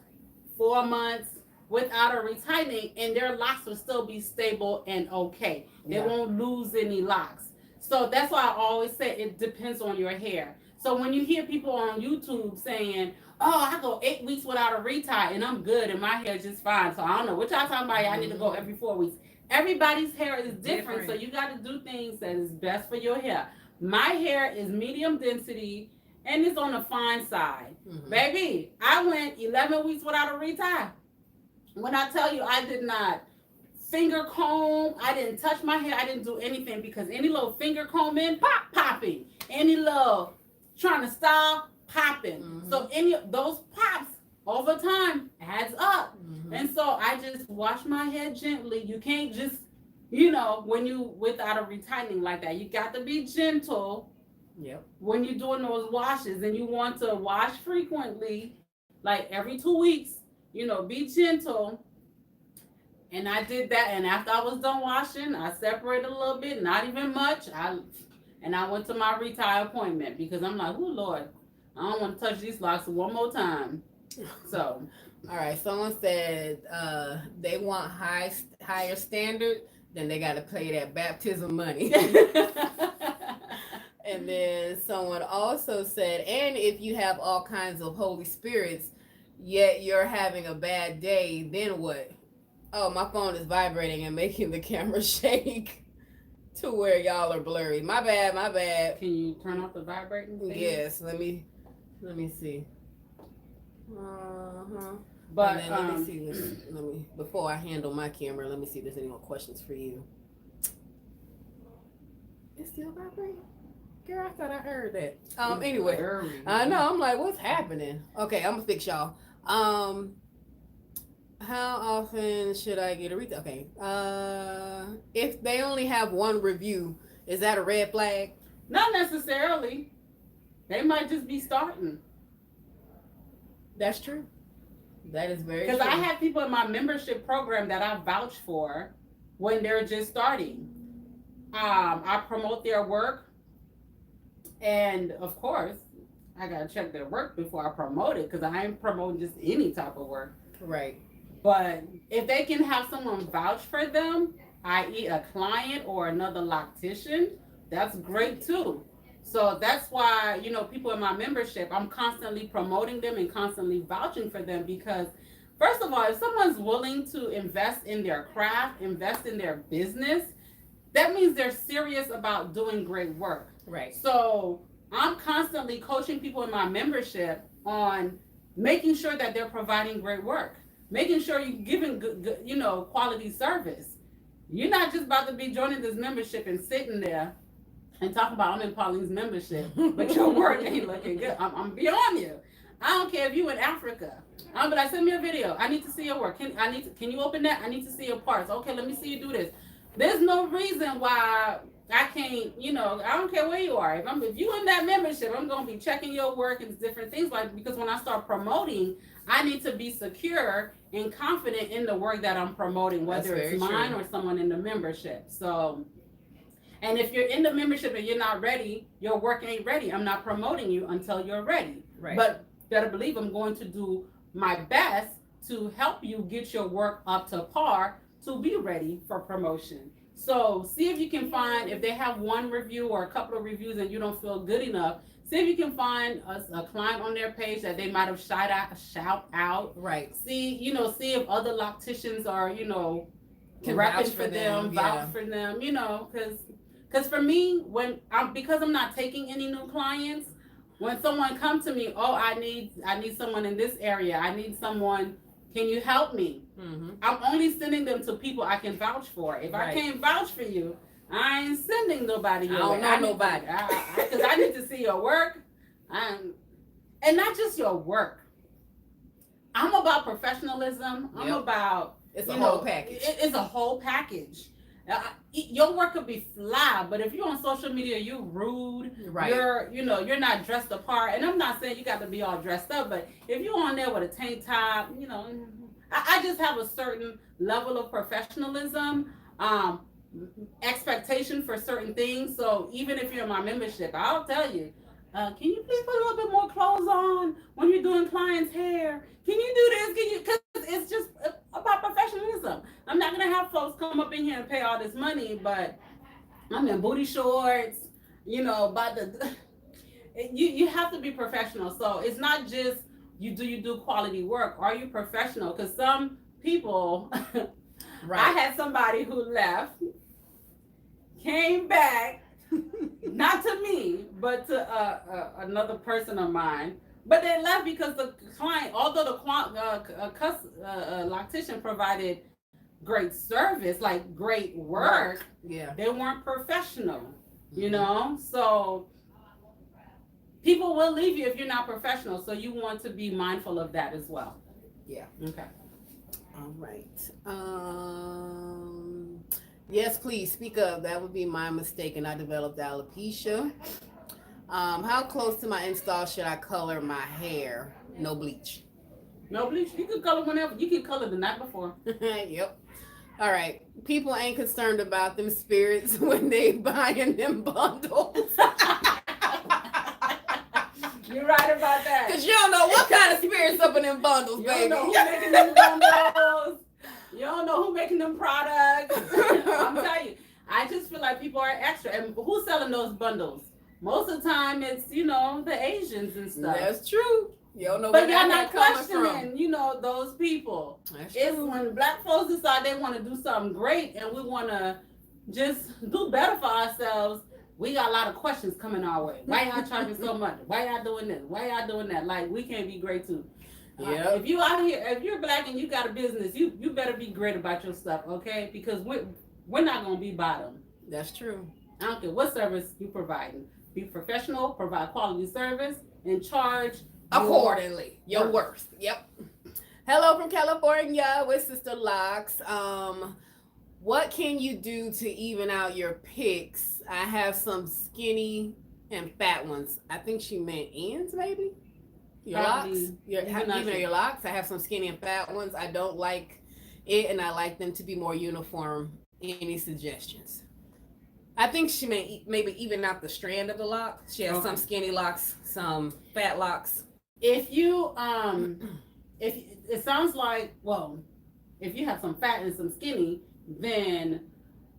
[SPEAKER 1] 4 months without a retightening, and their locks will still be stable and okay. They won't lose any locks. So that's why I always say it depends on your hair. So when you hear people on YouTube saying, "Oh, I go 8 weeks without a retie and I'm good and my hair is just fine," so I don't know what y'all talking about. I need to go every 4 weeks. Everybody's hair is different, so you got to do things that is best for your hair. My hair is medium density and it's on the fine side. Baby, I went 11 weeks without a retie. When I tell you, I did not finger comb, I didn't touch my hair, I didn't do anything, because any little finger combing, popping. Any little trying to style, popping. So any of those pops over time adds up. And so I just wash my hair gently. You can't just, when you without a retightening like that, you got to be gentle.
[SPEAKER 2] Yep.
[SPEAKER 1] When you're doing those washes, and you want to wash frequently, like every 2 weeks, be gentle. And I did that, and after I was done washing, I separated a little bit, not even much. I went to my retie appointment, because I'm like, oh Lord, I don't want to touch these locks one more time. So,
[SPEAKER 2] all right. Someone said they want higher standard, then they got to pay that baptism money. And then someone also said, and if you have all kinds of Holy Spirits, yet you're having a bad day, then what? Oh, my phone is vibrating and making the camera shake to where y'all are blurry. My bad.
[SPEAKER 1] Can you turn off the vibrating thing?
[SPEAKER 2] Yes, let me see.
[SPEAKER 1] But
[SPEAKER 2] then let me see. Before I handle my camera, let me see if there's any more questions for you. It's still vibrating? Girl, I thought I heard that. Anyway, I know. I'm like, what's happening? Okay, I'm gonna fix y'all. How often should I get a read? Okay. If they only have one review, is that a red flag?
[SPEAKER 1] Not necessarily. They might just be starting.
[SPEAKER 2] That's true. That is very true.
[SPEAKER 1] Because I have people in my membership program that I vouch for when they're just starting. I promote their work. And of course, I gotta check their work before I promote it, because I ain't promoting just any type of work.
[SPEAKER 2] Right.
[SPEAKER 1] But if they can have someone vouch for them, i.e. a client or another loctician, that's great too. So that's why, people in my membership, I'm constantly promoting them and constantly vouching for them, because first of all, if someone's willing to invest in their craft, invest in their business, that means they're serious about doing great work.
[SPEAKER 2] Right.
[SPEAKER 1] So I'm constantly coaching people in my membership on making sure that they're providing great work, making sure you're giving good, quality service. You're not just about to be joining this membership and sitting there and talking about I'm in Pauline's membership, but your work ain't looking good. I'm beyond you. I don't care if you in Africa. I'm be like, send me a video. I need to see your work. Can you open that? I need to see your parts. Okay, let me see you do this. There's no reason why I can't, I don't care where you are. If you in that membership, I'm gonna be checking your work and different things because when I start promoting, I need to be secure and confident in the work that I'm promoting, whether it's mine or someone in the membership. So, and if you're in the membership and you're not ready, your work ain't ready. I'm not promoting you until you're ready.
[SPEAKER 2] Right.
[SPEAKER 1] But better believe I'm going to do my best to help you get your work up to par to be ready for promotion. So see if you can find, if they have one review or a couple of reviews and you don't feel good enough, see if you can find a client on their page that they might have shout out.
[SPEAKER 2] Right.
[SPEAKER 1] See if other locticians are,
[SPEAKER 2] Can
[SPEAKER 1] repping
[SPEAKER 2] vouch
[SPEAKER 1] for them, vouch for them, because for me, because I'm not taking any new clients, when someone comes to me, oh, I need someone in this area, I need someone, can you help me?
[SPEAKER 2] Mm-hmm.
[SPEAKER 1] I'm only sending them to people I can vouch for. If I can't vouch for you, I ain't sending nobody your way.
[SPEAKER 2] I don't know nobody.
[SPEAKER 1] Because I need to see your work. And not just your work. I'm about professionalism. I'm about...
[SPEAKER 2] It's a whole package.
[SPEAKER 1] It's a whole package. Your work could be fly, but if you're on social media, you're rude.
[SPEAKER 2] Right.
[SPEAKER 1] You're not dressed apart. And I'm not saying you got to be all dressed up, but if you're on there with a tank top, I just have a certain level of professionalism, expectation for certain things. So even if you're in my membership, I'll tell you, can you please put a little bit more clothes on when you're doing clients' hair? Can you do this? Because it's just about professionalism. I'm not going to have folks come up in here and pay all this money, but I'm in booty shorts, you have to be professional. So it's not just you do quality work. Are you professional? Because some people,
[SPEAKER 2] right.
[SPEAKER 1] I had somebody who left, came back, not to me, but to another person of mine. But they left because the client, although the loctician provided great service, like great work, they weren't professional, So people will leave you if you're not professional. So you want to be mindful of that as well.
[SPEAKER 2] Yeah.
[SPEAKER 1] Okay.
[SPEAKER 2] All right. Yes, please speak up. That would be my mistake, and I developed alopecia. How close to my install should I color my hair? No bleach.
[SPEAKER 1] No bleach. You can color whenever. You can color the night before.
[SPEAKER 2] Yep. All right. People ain't concerned about them spirits when they buying them bundles.
[SPEAKER 1] You're right about that.
[SPEAKER 2] Because you don't know what kind of spirits up in them bundles, baby.
[SPEAKER 1] You don't know who's making them bundles. You don't know who's making them products. I'm telling you. I just feel like people are extra. And who's selling those bundles? Most of the time, it's, the Asians and stuff.
[SPEAKER 2] That's true. You don't know
[SPEAKER 1] but
[SPEAKER 2] where
[SPEAKER 1] y'all not
[SPEAKER 2] questioning,
[SPEAKER 1] those people.
[SPEAKER 2] That's
[SPEAKER 1] it's
[SPEAKER 2] true.
[SPEAKER 1] When black folks decide they want to do something great and we want to just do better for ourselves, we got a lot of questions coming our way. Why y'all charging so much? Why y'all doing this? Why y'all doing that? Like, we can't be great too.
[SPEAKER 2] Yeah.
[SPEAKER 1] If you out here, if you're black and you got a business, you better be great about your stuff, okay? Because we're not gonna be bottom.
[SPEAKER 2] That's true.
[SPEAKER 1] I don't care what service you providing. Be professional, provide quality service, and charge
[SPEAKER 2] accordingly. Your worth. Yep. Hello from California with Sisterlocks. What can you do to even out your pics? I have some skinny and fat ones. I think she meant ends, maybe. Your locks. Your locks. I have some skinny and fat ones. I don't like it, and I like them to be more uniform. Any suggestions? I think she may maybe even out the strand of the lock. She has some skinny locks, some fat locks.
[SPEAKER 1] If you if it sounds like, if you have some fat and some skinny, then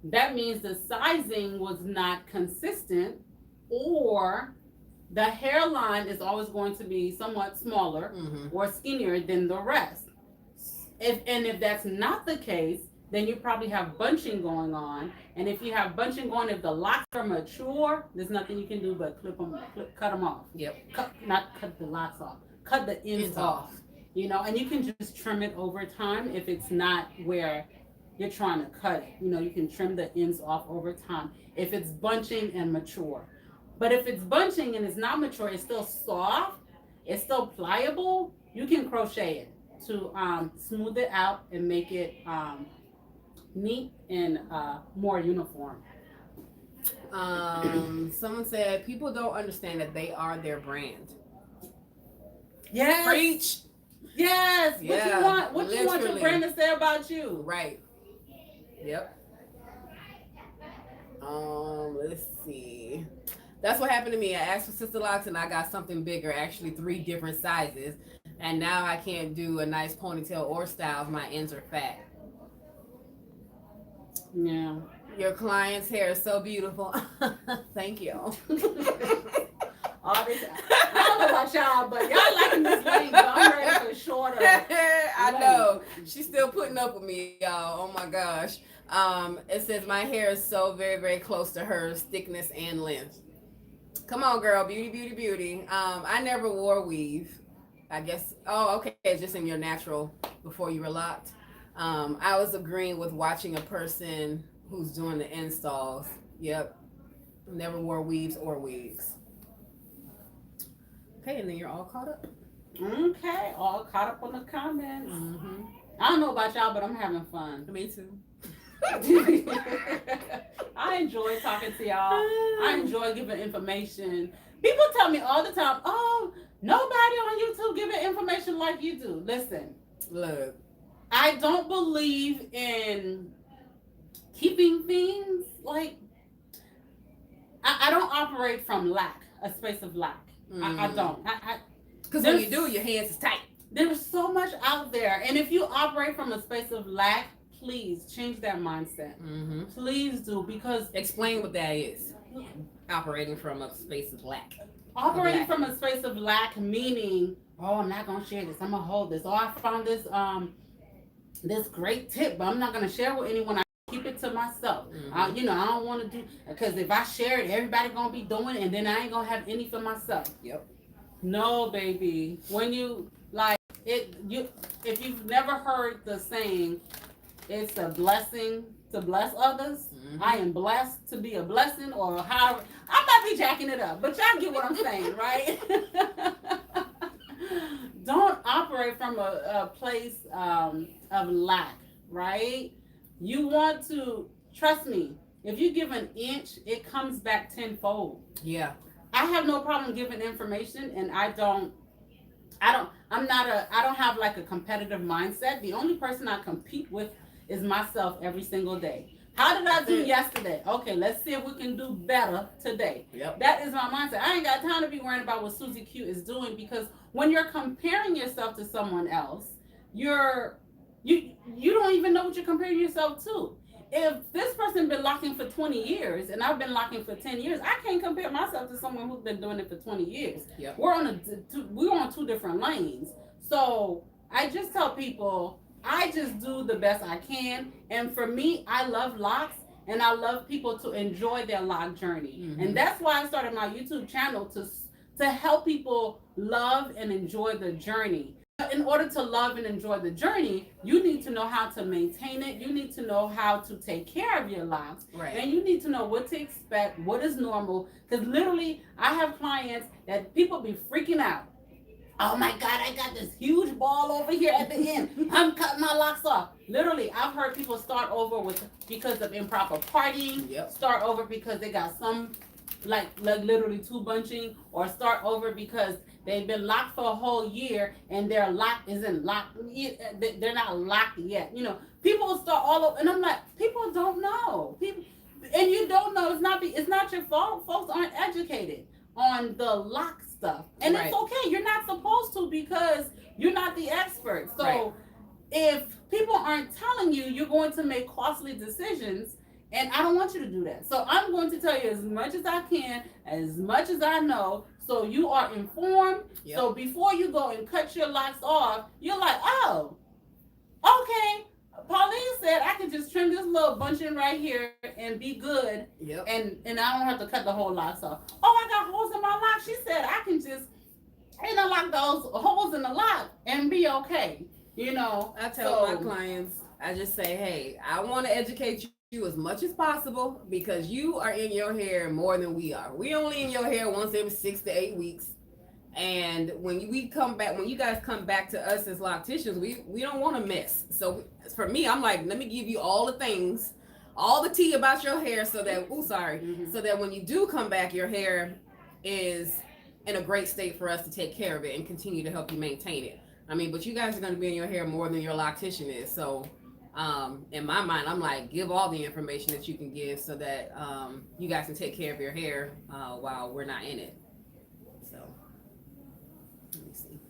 [SPEAKER 1] that means the sizing was not consistent, or the hairline is always going to be somewhat smaller or skinnier than the rest. If that's not the case, then you probably have bunching going on. And if you have bunching going, if the locks are mature, there's nothing you can do but cut them off.
[SPEAKER 2] Yep.
[SPEAKER 1] Not cut the locks off, cut the ends off. You know, and you can just trim it over time if it's not where you're trying to cut it. You know, you can trim the ends off over time if it's bunching and mature. But if it's bunching and it's not mature, it's still soft, it's still pliable, you can crochet it to smooth it out and make it neat and more uniform.
[SPEAKER 2] Someone said people don't understand that they are their brand.
[SPEAKER 1] Yes.
[SPEAKER 2] Preach.
[SPEAKER 1] Yes.
[SPEAKER 2] Yeah,
[SPEAKER 1] what you want your brand to say about you?
[SPEAKER 2] Right. Yep. Let's see. That's what happened to me. I asked for Sisterlocks and I got something bigger, actually 3 different sizes. And now I can't do a nice ponytail or styles. My ends are fat.
[SPEAKER 1] Yeah.
[SPEAKER 2] Your client's hair is so beautiful. Thank you.
[SPEAKER 1] All this, I don't know about y'all, but y'all liking this lane, but I'm ready for shorter.
[SPEAKER 2] I know. She's still putting up with me, y'all. Oh my gosh. It says my hair is so very, very close to hers, thickness and length. Come on, girl. Beauty, beauty, beauty. I never wore weave. I guess. Oh, okay. Just in your natural before you were locked. I was agreeing with watching a person who's doing the installs. Yep. Never wore weaves or wigs. Okay, and then you're all caught up.
[SPEAKER 1] Okay, all caught up on the comments.
[SPEAKER 2] Mm-hmm.
[SPEAKER 1] I don't know about y'all, but I'm having fun.
[SPEAKER 2] Me too.
[SPEAKER 1] I enjoy talking to y'all. I enjoy giving information. People tell me all the time, oh, nobody on YouTube giving information like you do. Listen,
[SPEAKER 2] look,
[SPEAKER 1] I don't believe in keeping things like, I don't operate from lack, a space of lack. I don't.
[SPEAKER 2] Because when you do, your hands is tight.
[SPEAKER 1] There's so much out there. And if you operate from a space of lack, please change that mindset.
[SPEAKER 2] Mm-hmm.
[SPEAKER 1] Please do, because
[SPEAKER 2] explain what that is. Operating from a space of lack.
[SPEAKER 1] Operating from a space of lack, meaning, oh, I'm not gonna share this. I'm gonna hold this. Oh, I found this this great tip, but I'm not gonna share with anyone. I keep it to myself.
[SPEAKER 2] Mm-hmm.
[SPEAKER 1] I don't want to do, because if I share it, everybody gonna be doing it, and then I ain't gonna have any for myself.
[SPEAKER 2] Yep.
[SPEAKER 1] No, baby. When you like it, if you've never heard the saying, it's a blessing to bless others. Mm-hmm. I am blessed to be a blessing, or however. I might be jacking it up, but y'all get what I'm saying, right? Don't operate from a place of lack, right? You want to, trust me, if you give an inch, it comes back tenfold.
[SPEAKER 2] Yeah.
[SPEAKER 1] I have no problem giving information, and I don't have like a competitive mindset. The only person I compete with is myself every single day. How did I do yesterday? Okay, let's see if we can do better today.
[SPEAKER 2] Yep.
[SPEAKER 1] That is my mindset. I ain't got time to be worrying about what Susie Q is doing, because when you're comparing yourself to someone else, you don't even know what you're comparing yourself to. If this person been locking for 20 years and I've been locking for 10 years, I can't compare myself to someone who's been doing it for 20 years.
[SPEAKER 2] Yep.
[SPEAKER 1] We're on 2 different lanes. So I just tell people, I just do the best I can. And for me, I love locks, and I love people to enjoy their lock journey. Mm-hmm. And that's why I started my YouTube channel, to help people love and enjoy the journey. In order to love and enjoy the journey, you need to know how to maintain it. You need to know how to take care of your locks.
[SPEAKER 2] Right.
[SPEAKER 1] And you need to know what to expect, what is normal. Because literally, I have clients that people be freaking out. Oh my God, I got this huge ball over here at the end. I'm cutting my locks off. Literally, I've heard people start over because of improper partying. Yep. Start over because they got some, like literally 2 bunching, or start over because they've been locked for a whole year and their lock isn't locked. They're not locked yet. People start all over, and I'm like, people don't know. And you don't know. It's not your fault. Folks aren't educated on the lock stuff, and right. It's okay. You're not supposed to, because you're not the expert. So right. If people aren't telling you, you're going to make costly decisions, and I don't want you to do that. So I'm going to tell you as much as I can, as much as I know, so you are informed. Yep. So before you go and cut your locks off, you're like, oh, okay, Pauline said I could just trim this little bunching right here and be good.
[SPEAKER 2] Yep.
[SPEAKER 1] And I don't have to cut the whole locks off. Oh, I got holes in my lock. She said I can just interlock those holes in the lock and be okay.
[SPEAKER 2] I tell my clients, I just say, hey, I want to educate you as much as possible because you are in your hair more than we are. We only in your hair once every 6 to 8 weeks. And when you guys come back to us as locticians, we don't want to mess. So for me, I'm like, let me give you all the things, all the tea about your hair so that, so that when you do come back, your hair is in a great state for us to take care of it and continue to help you maintain it. I mean, but you guys are going to be in your hair more than your loctician is. So in my mind, I'm like, give all the information that you can give so that you guys can take care of your hair while we're not in it. So let me see.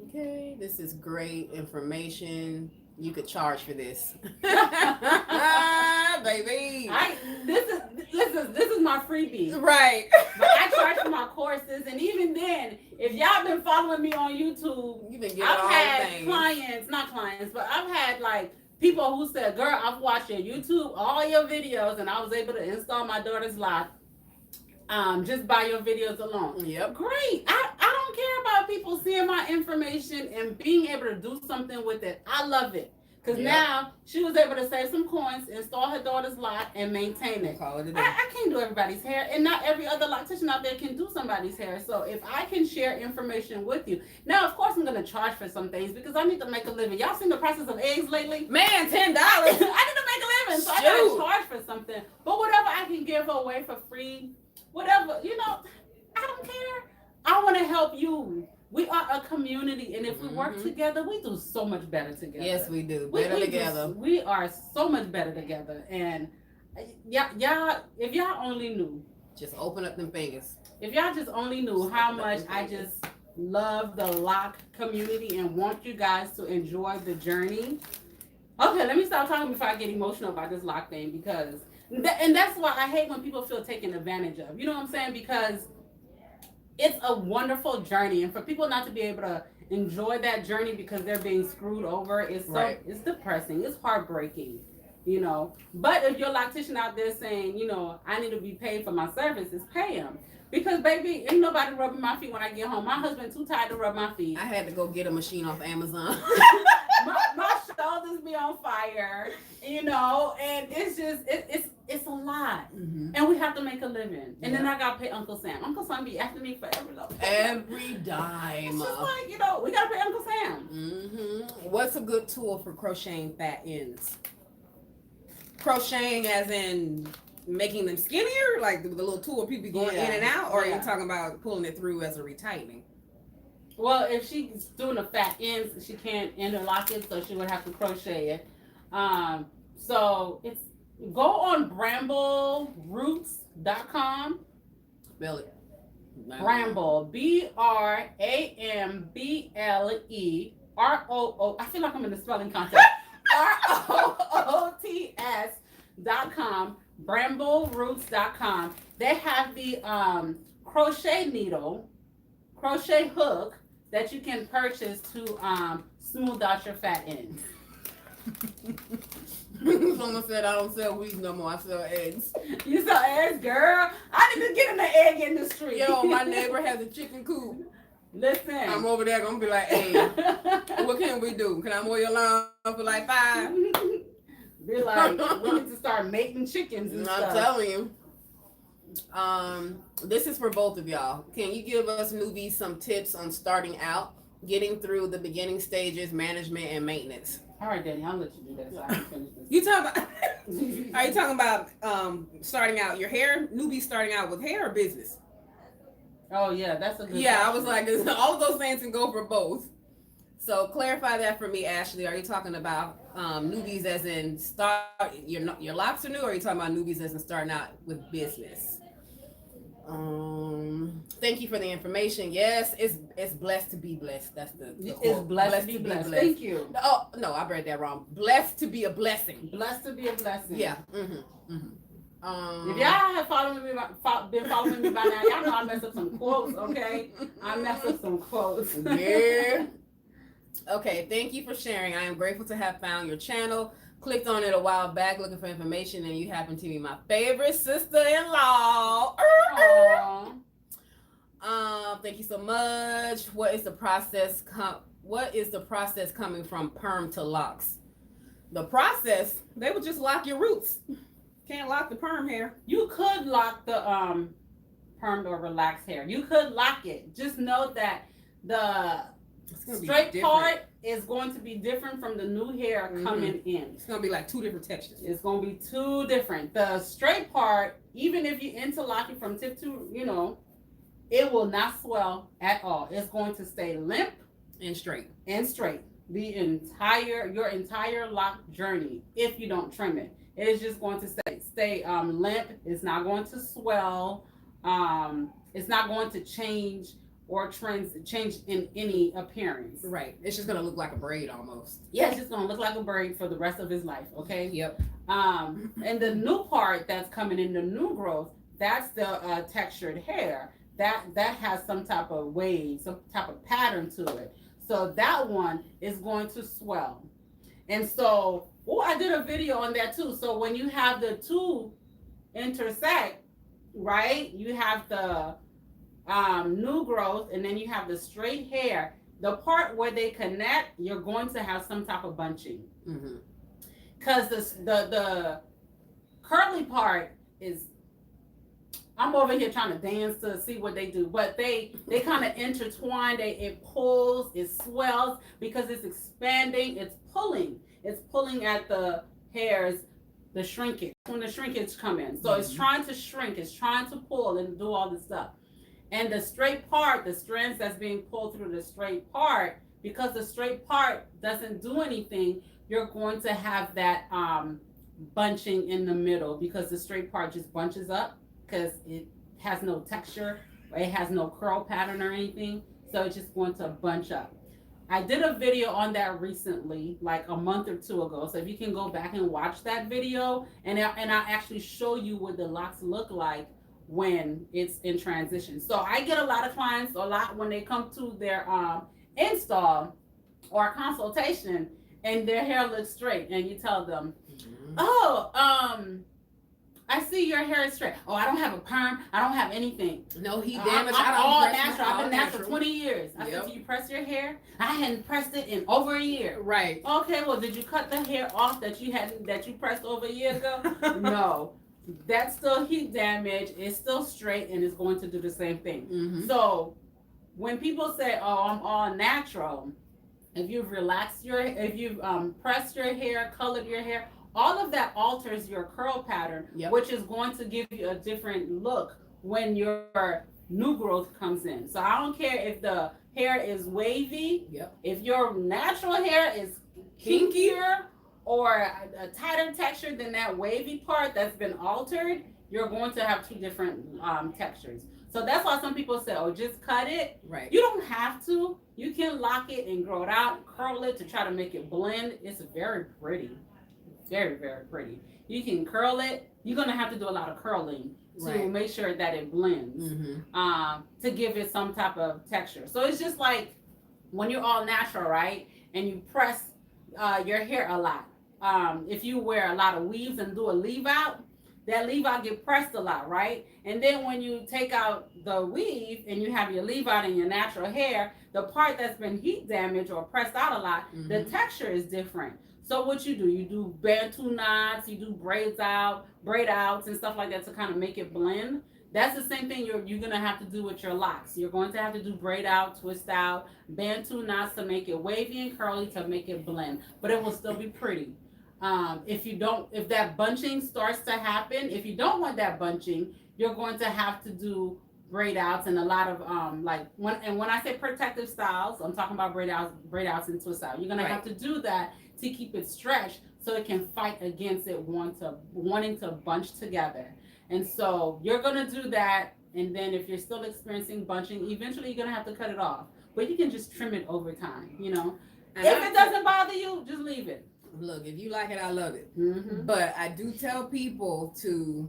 [SPEAKER 2] Okay, this is great information. You could charge for this. Baby.
[SPEAKER 1] This is my freebie.
[SPEAKER 2] Right.
[SPEAKER 1] But I charge for my courses, and even then, if y'all been following me on YouTube,
[SPEAKER 2] You've been getting
[SPEAKER 1] I've
[SPEAKER 2] all
[SPEAKER 1] had
[SPEAKER 2] things.
[SPEAKER 1] not clients, but I've had like people who said, girl, I've watched your YouTube, all your videos, and I was able to install my daughter's lock just by your videos alone.
[SPEAKER 2] Yep.
[SPEAKER 1] Great. I don't care about people seeing my information and being able to do something with it. I love it. Because now she was able to save some coins, install her daughter's lock, and maintain it.
[SPEAKER 2] Call it a day.
[SPEAKER 1] I can't do everybody's hair, and not every other loctician out there can do somebody's hair. So if I can share information with you, now of course I'm gonna charge for some things because I need to make a living. Y'all seen the prices of eggs lately?
[SPEAKER 2] Man, $10.
[SPEAKER 1] I need to make a living, so I gotta charge for something. But whatever I can give away for free, whatever, I don't care. I want to help you. We are a community, and if we work together, we do so much better together.
[SPEAKER 2] Yes, we do. Better together.
[SPEAKER 1] We are so much better together. And y'all, if y'all only knew.
[SPEAKER 2] Just open up them fingers.
[SPEAKER 1] If y'all just only knew how much I just love the lock community and want you guys to enjoy the journey. Okay, let me stop talking before I get emotional about this lock thing because, and that's why I hate when people feel taken advantage of. You know what I'm saying? Because it's a wonderful journey, and for people not to be able to enjoy that journey because they're being screwed over, it's it's depressing, it's heartbreaking, But if you're a loctician out there saying, I need to be paid for my services, pay them. Because baby, ain't nobody rubbing my feet when I get home. My husband too tired to rub my feet.
[SPEAKER 2] I had to go get a machine off Amazon.
[SPEAKER 1] my shoulders be on fire, and it's just it's a lot, and we have to make a living, and then I gotta pay Uncle Sam. Uncle Sam be after me for
[SPEAKER 2] every dime.
[SPEAKER 1] It's just like we gotta pay Uncle Sam.
[SPEAKER 2] What's a good tool for crocheting fat ends? Crocheting as in making them skinnier, like the little tool people going in and out, or are you talking about pulling it through as a retightening?
[SPEAKER 1] Well, if she's doing the fat ends, she can't interlock it, so she would have to crochet it. So it's go on BrambleRoots.com.
[SPEAKER 2] Spell it.
[SPEAKER 1] Bramble, BRAMBLE I feel like I'm in a spelling contest. ROOTS.com. BrambleRoots.com. They have the crochet needle, crochet hook that you can purchase to smooth out your fat ends.
[SPEAKER 2] Someone said I don't sell weeds no more, I sell eggs.
[SPEAKER 1] You sell eggs, girl? I need to get in the egg industry.
[SPEAKER 2] Yo, my neighbor has a chicken coop.
[SPEAKER 1] Listen.
[SPEAKER 2] I'm over there gonna be like, hey, what can we do? Can I mow your lawn for like 5?
[SPEAKER 1] Be like, we need to start mating chickens and stuff.
[SPEAKER 2] I'm telling you. This is for both of y'all. Can you give us newbies some tips on starting out, getting through the beginning stages, management, and maintenance?
[SPEAKER 1] All right, Danny, I'll let you do that so I can finish this.
[SPEAKER 2] You talking about? Are you talking about starting out your hair? Newbies starting out with hair or business?
[SPEAKER 1] Oh yeah, that's a good.
[SPEAKER 2] Yeah,
[SPEAKER 1] question.
[SPEAKER 2] I was like, all of those things can go for both. So clarify that for me, Ashley. Are you talking about newbies as in start your locks are new, or are you talking about newbies as in starting out with business? Thank you for the information. Yes, it's blessed to be blessed. That's the
[SPEAKER 1] it's blessed to be blessed. Thank you.
[SPEAKER 2] Oh no, I read that wrong. Blessed to be a blessing.
[SPEAKER 1] Blessed to be a blessing.
[SPEAKER 2] Yeah.
[SPEAKER 1] If y'all have been following me by now, y'all know I messed up some quotes, okay? I messed up some quotes.
[SPEAKER 2] Yeah. Okay, thank you for sharing. I am grateful to have found your channel. Clicked on it a while back looking for information, and you happen to be my favorite sister-in-law. Thank you so much. What is the process coming from perm to locks? The process, they would just lock your roots. Can't lock the perm hair.
[SPEAKER 1] You could lock the permed or relaxed hair. You could lock it. Just know that the straight part is going to be different from the new hair coming in.
[SPEAKER 2] It's going to be like two different textures.
[SPEAKER 1] It's going to be two different. The straight part, even if you interlock it from tip to, it will not swell at all. It's going to stay limp
[SPEAKER 2] and straight.
[SPEAKER 1] Your entire lock journey, if you don't trim it. It is just going to stay limp. It's not going to swell. It's not going to change or change in any appearance.
[SPEAKER 2] Right. It's just going to look like a braid almost.
[SPEAKER 1] Yeah, it's just going to look like a braid for the rest of his life, okay?
[SPEAKER 2] Yep.
[SPEAKER 1] And the new part that's coming in, the new growth, that's the textured hair. That has some type of wave, some type of pattern to it. So that one is going to swell. And so, I did a video on that too. So when you have the two intersect, right, you have the new growth, and then you have the straight hair. The part where they connect, you're going to have some type of bunching. Because the curly part is, I'm over here trying to dance to see what they do, but they kind of intertwine. It pulls, it swells because it's expanding, it's pulling at the hairs, the shrinkage. When the shrinkage come in, so it's trying to shrink, it's trying to pull and do all this stuff. And the straight part, the strands that's being pulled through the straight part, because the straight part doesn't do anything, you're going to have that bunching in the middle because the straight part just bunches up because it has no texture, it has no curl pattern or anything, so it's just going to bunch up. I did a video on that recently, like a month or two ago, so if you can go back and watch that video, and I'll actually show you what the locks look like when it's in transition. So I get a lot of clients when they come to their install or consultation and their hair looks straight, and you tell them, I see your hair is straight. Oh, I don't have a perm. I don't have anything.
[SPEAKER 2] No heat damage.
[SPEAKER 1] I'm all natural. I've been natural 20 years. I said, do you press your hair? I hadn't pressed it in over a year.
[SPEAKER 2] Right.
[SPEAKER 1] Okay, well, did you cut the hair off that you pressed over a year ago? No. That's still heat damage. It's still straight, and it's going to do the same thing. So when people say, oh, I'm all natural, if you've pressed your hair, colored your hair, all of that alters your curl pattern, which is going to give you a different look when your new growth comes in. So I don't care if the hair is wavy, if your natural hair is kinkier or a tighter texture than that wavy part that's been altered, you're going to have two different textures. So that's why some people say, oh, just cut it.
[SPEAKER 2] Right.
[SPEAKER 1] You don't have to. You can lock it and grow it out, curl it to try to make it blend. It's very pretty. Very, very pretty. You can curl it. You're going to have to do a lot of curling to make sure that it blends to give it some type of texture. So it's just like when you're all natural, right? And you press your hair a lot. If you wear a lot of weaves and do a leave out, that leave out get pressed a lot, right? And then when you take out the weave and you have your leave out in your natural hair, the part that's been heat damaged or pressed out a lot, the texture is different. So what you do bantu knots, you do braid outs and stuff like that to kind of make it blend. That's the same thing you're going to have to do with your locks. You're going to have to do braid out, twist out, bantu knots to make it wavy and curly to make it blend, but it will still be pretty. If that bunching starts to happen, if you don't want that bunching, you're going to have to do braid outs and a lot of when I say protective styles, I'm talking about braid outs and twist out. You're going to have to do that to keep it stretched so it can fight against it wanting to bunch together. And so you're going to do that, and then if you're still experiencing bunching, eventually you're going to have to cut it off. But you can just trim it over time, And if it doesn't bother you, just leave it.
[SPEAKER 2] Look, if you like it, I love it. But I do tell people to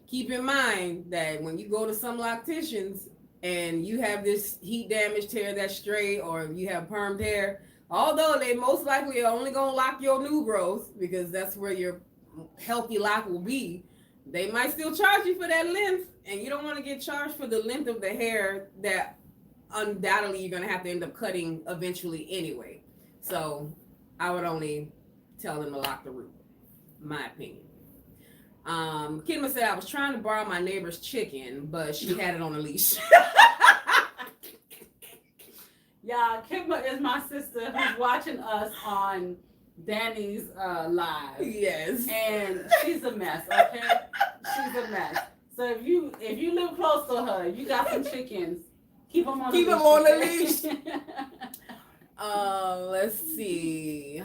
[SPEAKER 2] keep in mind that when you go to some locticians and you have this heat damaged hair that's straight, or you have permed hair, although they most likely are only going to lock your new growth because that's where your healthy lock will be, they might still charge you for that length, and you don't want to get charged for the length of the hair that undoubtedly you're going to have to end up cutting eventually anyway. So I would only tell them to lock the root, my opinion. Kidma said, I was trying to borrow my neighbor's chicken, but she had it on a leash.
[SPEAKER 1] Yeah, Kidma is my sister who's watching us on Danny's live.
[SPEAKER 2] Yes.
[SPEAKER 1] And she's a mess, okay? She's a mess. So if you live close to her, you got some chickens, keep them on
[SPEAKER 2] the leash. Let's see.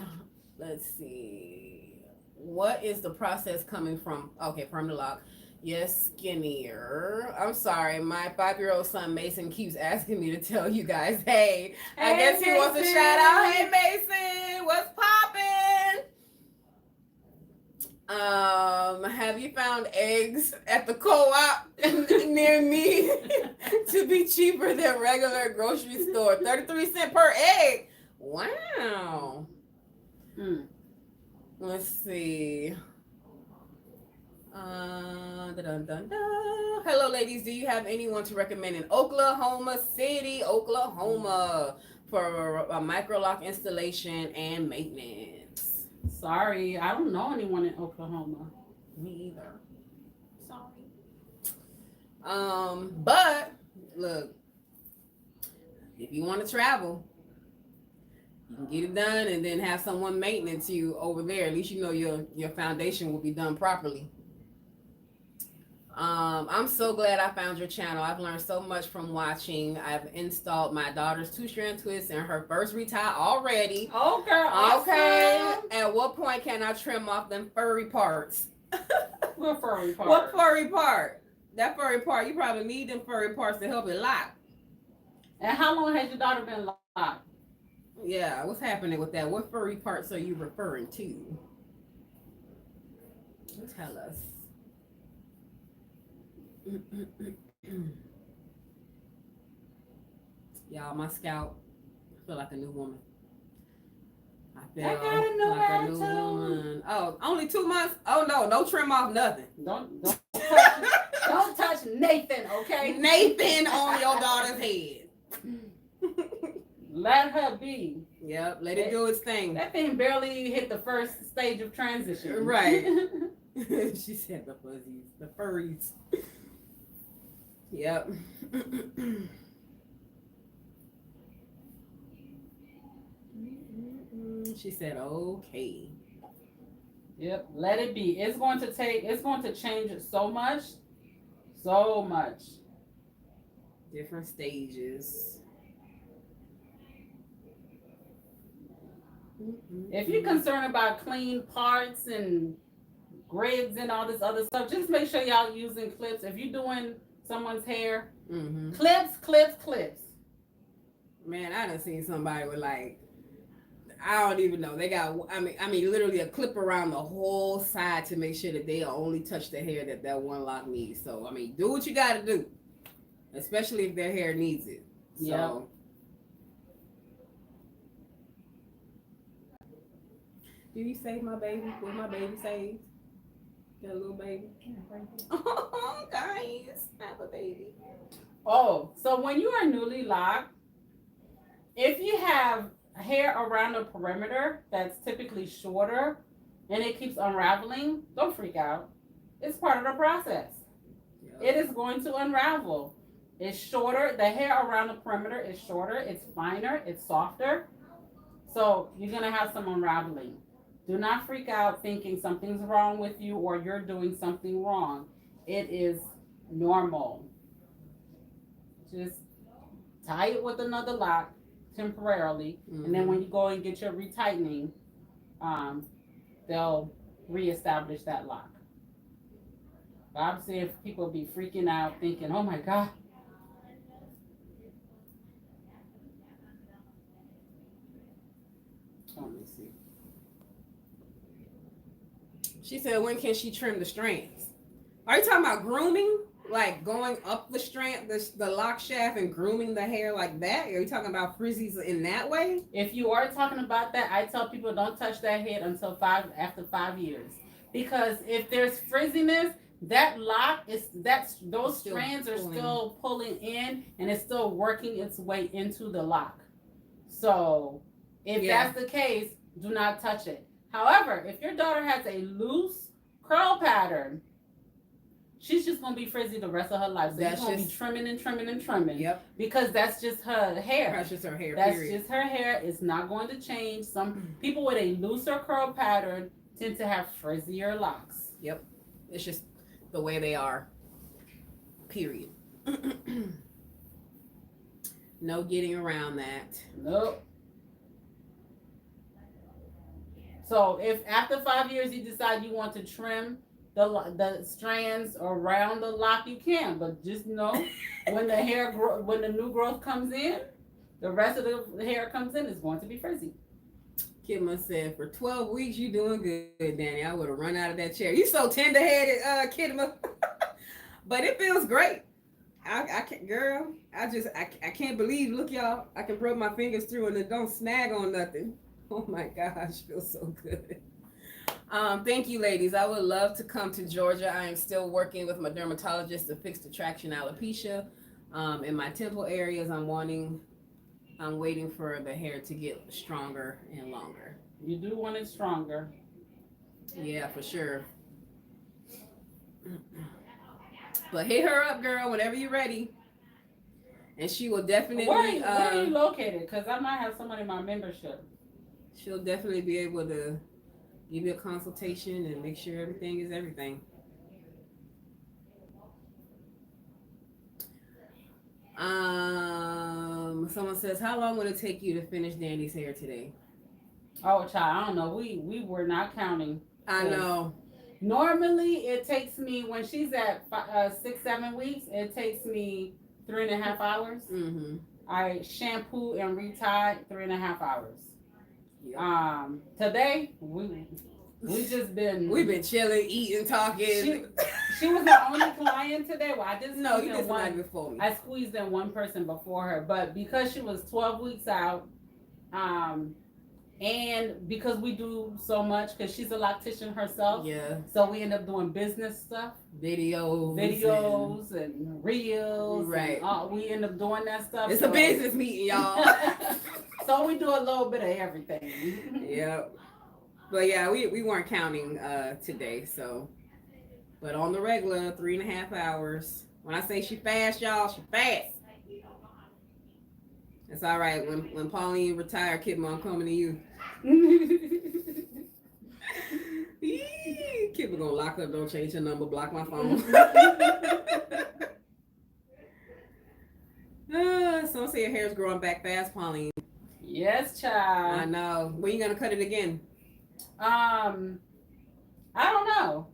[SPEAKER 2] What is the process coming from? Okay, from the lock. Yes, skinnier. I'm sorry, my 5-year-old son Mason keeps asking me to tell you guys, hey, I guess he wants a shout out. Hey Mason, what's poppin'? Have you found eggs at the co-op near me to be cheaper than regular grocery store? 33 cents per egg. Wow. Let's see. Hello, ladies. Do you have anyone to recommend in Oklahoma City, Oklahoma, for a microlock installation and maintenance?
[SPEAKER 1] Sorry, I don't know anyone in Oklahoma.
[SPEAKER 2] Me either. Sorry. But look, if you want to travel, you can get it done and then have someone maintenance you over there. At least you know your foundation will be done properly. I'm so glad I found your channel. I've learned so much from watching. I've installed my daughter's 2-strand twist and her first retie already.
[SPEAKER 1] Oh, girl.
[SPEAKER 2] Okay. At what point can I trim off them furry parts?
[SPEAKER 1] What furry part?
[SPEAKER 2] What furry part? That furry part, you probably need them furry parts to help it lock.
[SPEAKER 1] And how long has your daughter been locked?
[SPEAKER 2] Yeah, what's happening with that? What furry parts are you referring to? Tell us. Y'all, my scalp, I feel like a new woman. I feel like a new woman. Oh, only 2 months? Oh no trim off nothing.
[SPEAKER 1] Don't touch Nathan, okay?
[SPEAKER 2] Nathan on your daughter's head.
[SPEAKER 1] Let her be.
[SPEAKER 2] Yep, let it do its thing.
[SPEAKER 1] That thing barely hit the first stage of transition.
[SPEAKER 2] Right. She said the fuzzies, the furries. Yep. She said, okay.
[SPEAKER 1] Yep, let it be. It's going to change so much. So much.
[SPEAKER 2] Different stages.
[SPEAKER 1] If you're concerned about clean parts and grids and all this other stuff, just make sure y'all using clips. If you're doing someone's hair, clips.
[SPEAKER 2] Man, I done seen somebody with like, I don't even know. They got, I mean, literally a clip around the whole side to make sure that they only touch the hair that one lock needs. So, I mean, do what you got to do, especially if their hair needs it.
[SPEAKER 1] Yeah.
[SPEAKER 2] So, did you save my baby? Was my baby saved? Got a little baby? Oh, guys, I have a baby.
[SPEAKER 1] Oh, so when you are newly locked, if you have hair around the perimeter that's typically shorter and it keeps unraveling, don't freak out. It's part of the process. Yep. It is going to unravel. It's shorter. The hair around the perimeter is shorter. It's finer. It's softer. So you're going to have some unraveling. Do not freak out thinking something's wrong with you or you're doing something wrong. It is normal. Just tie it with another lock temporarily, and then when you go and get your retightening, they'll reestablish that lock. But obviously, if people be freaking out thinking, oh my God. Let me see.
[SPEAKER 2] She said, when can she trim the strands? Are you talking about grooming? Like going up the strand, the lock shaft and grooming the hair like that? Are you talking about frizzies in that way?
[SPEAKER 1] If you are talking about that, I tell people don't touch that head until after 5 years, because if there's frizziness, that lock is
[SPEAKER 2] It's
[SPEAKER 1] those
[SPEAKER 2] still
[SPEAKER 1] strands are
[SPEAKER 2] pulling.
[SPEAKER 1] still pulling in and it's still working its way into the lock. So if
[SPEAKER 2] Yeah.
[SPEAKER 1] that's the case, do not touch it. However, if your daughter has a loose curl pattern, she's just gonna be frizzy the rest of her life. So
[SPEAKER 2] That's
[SPEAKER 1] you're gonna be
[SPEAKER 2] just-
[SPEAKER 1] trimming and trimming and trimming.
[SPEAKER 2] Yep.
[SPEAKER 1] Because that's just her hair.
[SPEAKER 2] That's just her hair.
[SPEAKER 1] That's
[SPEAKER 2] period.
[SPEAKER 1] just her hair. It's not going to change. Some people with a looser curl pattern tend to have frizzier locks.
[SPEAKER 2] Yep. It's just the way they are. Period. No getting around that.
[SPEAKER 1] Nope. So if after 5 years you decide you want to trim the strands around the lock, you can. But just know when when the new growth comes in, the rest of the hair comes in, it's going to be frizzy.
[SPEAKER 2] Kidma said, for 12 weeks, you doing good, Danny. I would have run out of that chair. You so tender-headed, Kidma. But it feels great. I can't, girl, I can't believe, look, y'all, I can rub my fingers through and it don't snag on nothing. Oh my gosh, feels so good. Thank you, ladies. I would love to come to Georgia. I am still working with my dermatologist to fix the traction alopecia. In my temple areas, I'm waiting for the hair to get stronger and longer.
[SPEAKER 1] You do want it stronger.
[SPEAKER 2] Yeah, for sure. But hit her up, girl, whenever you're ready. And she will definitely...
[SPEAKER 1] Where are you located? Because I might have someone in my membership.
[SPEAKER 2] She'll definitely be able to give you a consultation and make sure everything is everything. Someone says, how long would it take you to finish Danny's hair today?
[SPEAKER 1] Oh, child, I don't know. We were not counting.
[SPEAKER 2] I know.
[SPEAKER 1] Normally, it takes me, when she's at 6, 7 weeks, it takes me 3.5 hours.
[SPEAKER 2] Mm-hmm.
[SPEAKER 1] I shampoo and retie 3.5 hours.
[SPEAKER 2] Yep.
[SPEAKER 1] Today we just been
[SPEAKER 2] we've been chilling, eating, talking.
[SPEAKER 1] She was the only client today. Well, I just
[SPEAKER 2] no, you did one before me.
[SPEAKER 1] I squeezed in one person before her, but because she was 12 weeks out, and because we do so much, because she's a loctician herself,
[SPEAKER 2] yeah.
[SPEAKER 1] So we end up doing business stuff, videos and reels,
[SPEAKER 2] right?
[SPEAKER 1] And, we end up doing that stuff.
[SPEAKER 2] It's a business meeting, y'all.
[SPEAKER 1] So we do a little bit of everything.
[SPEAKER 2] Yeah, but yeah, we weren't counting today, so. But on the regular, 3.5 hours. When I say she fast, y'all, she fast. It's all right. When Pauline retire, Kidma, I'm coming to you. Kidma gonna lock up, don't change her number, block my phone. Some say your hair's growing back fast, Pauline.
[SPEAKER 1] Yes, child.
[SPEAKER 2] I know. When you gonna cut it again?
[SPEAKER 1] I don't know.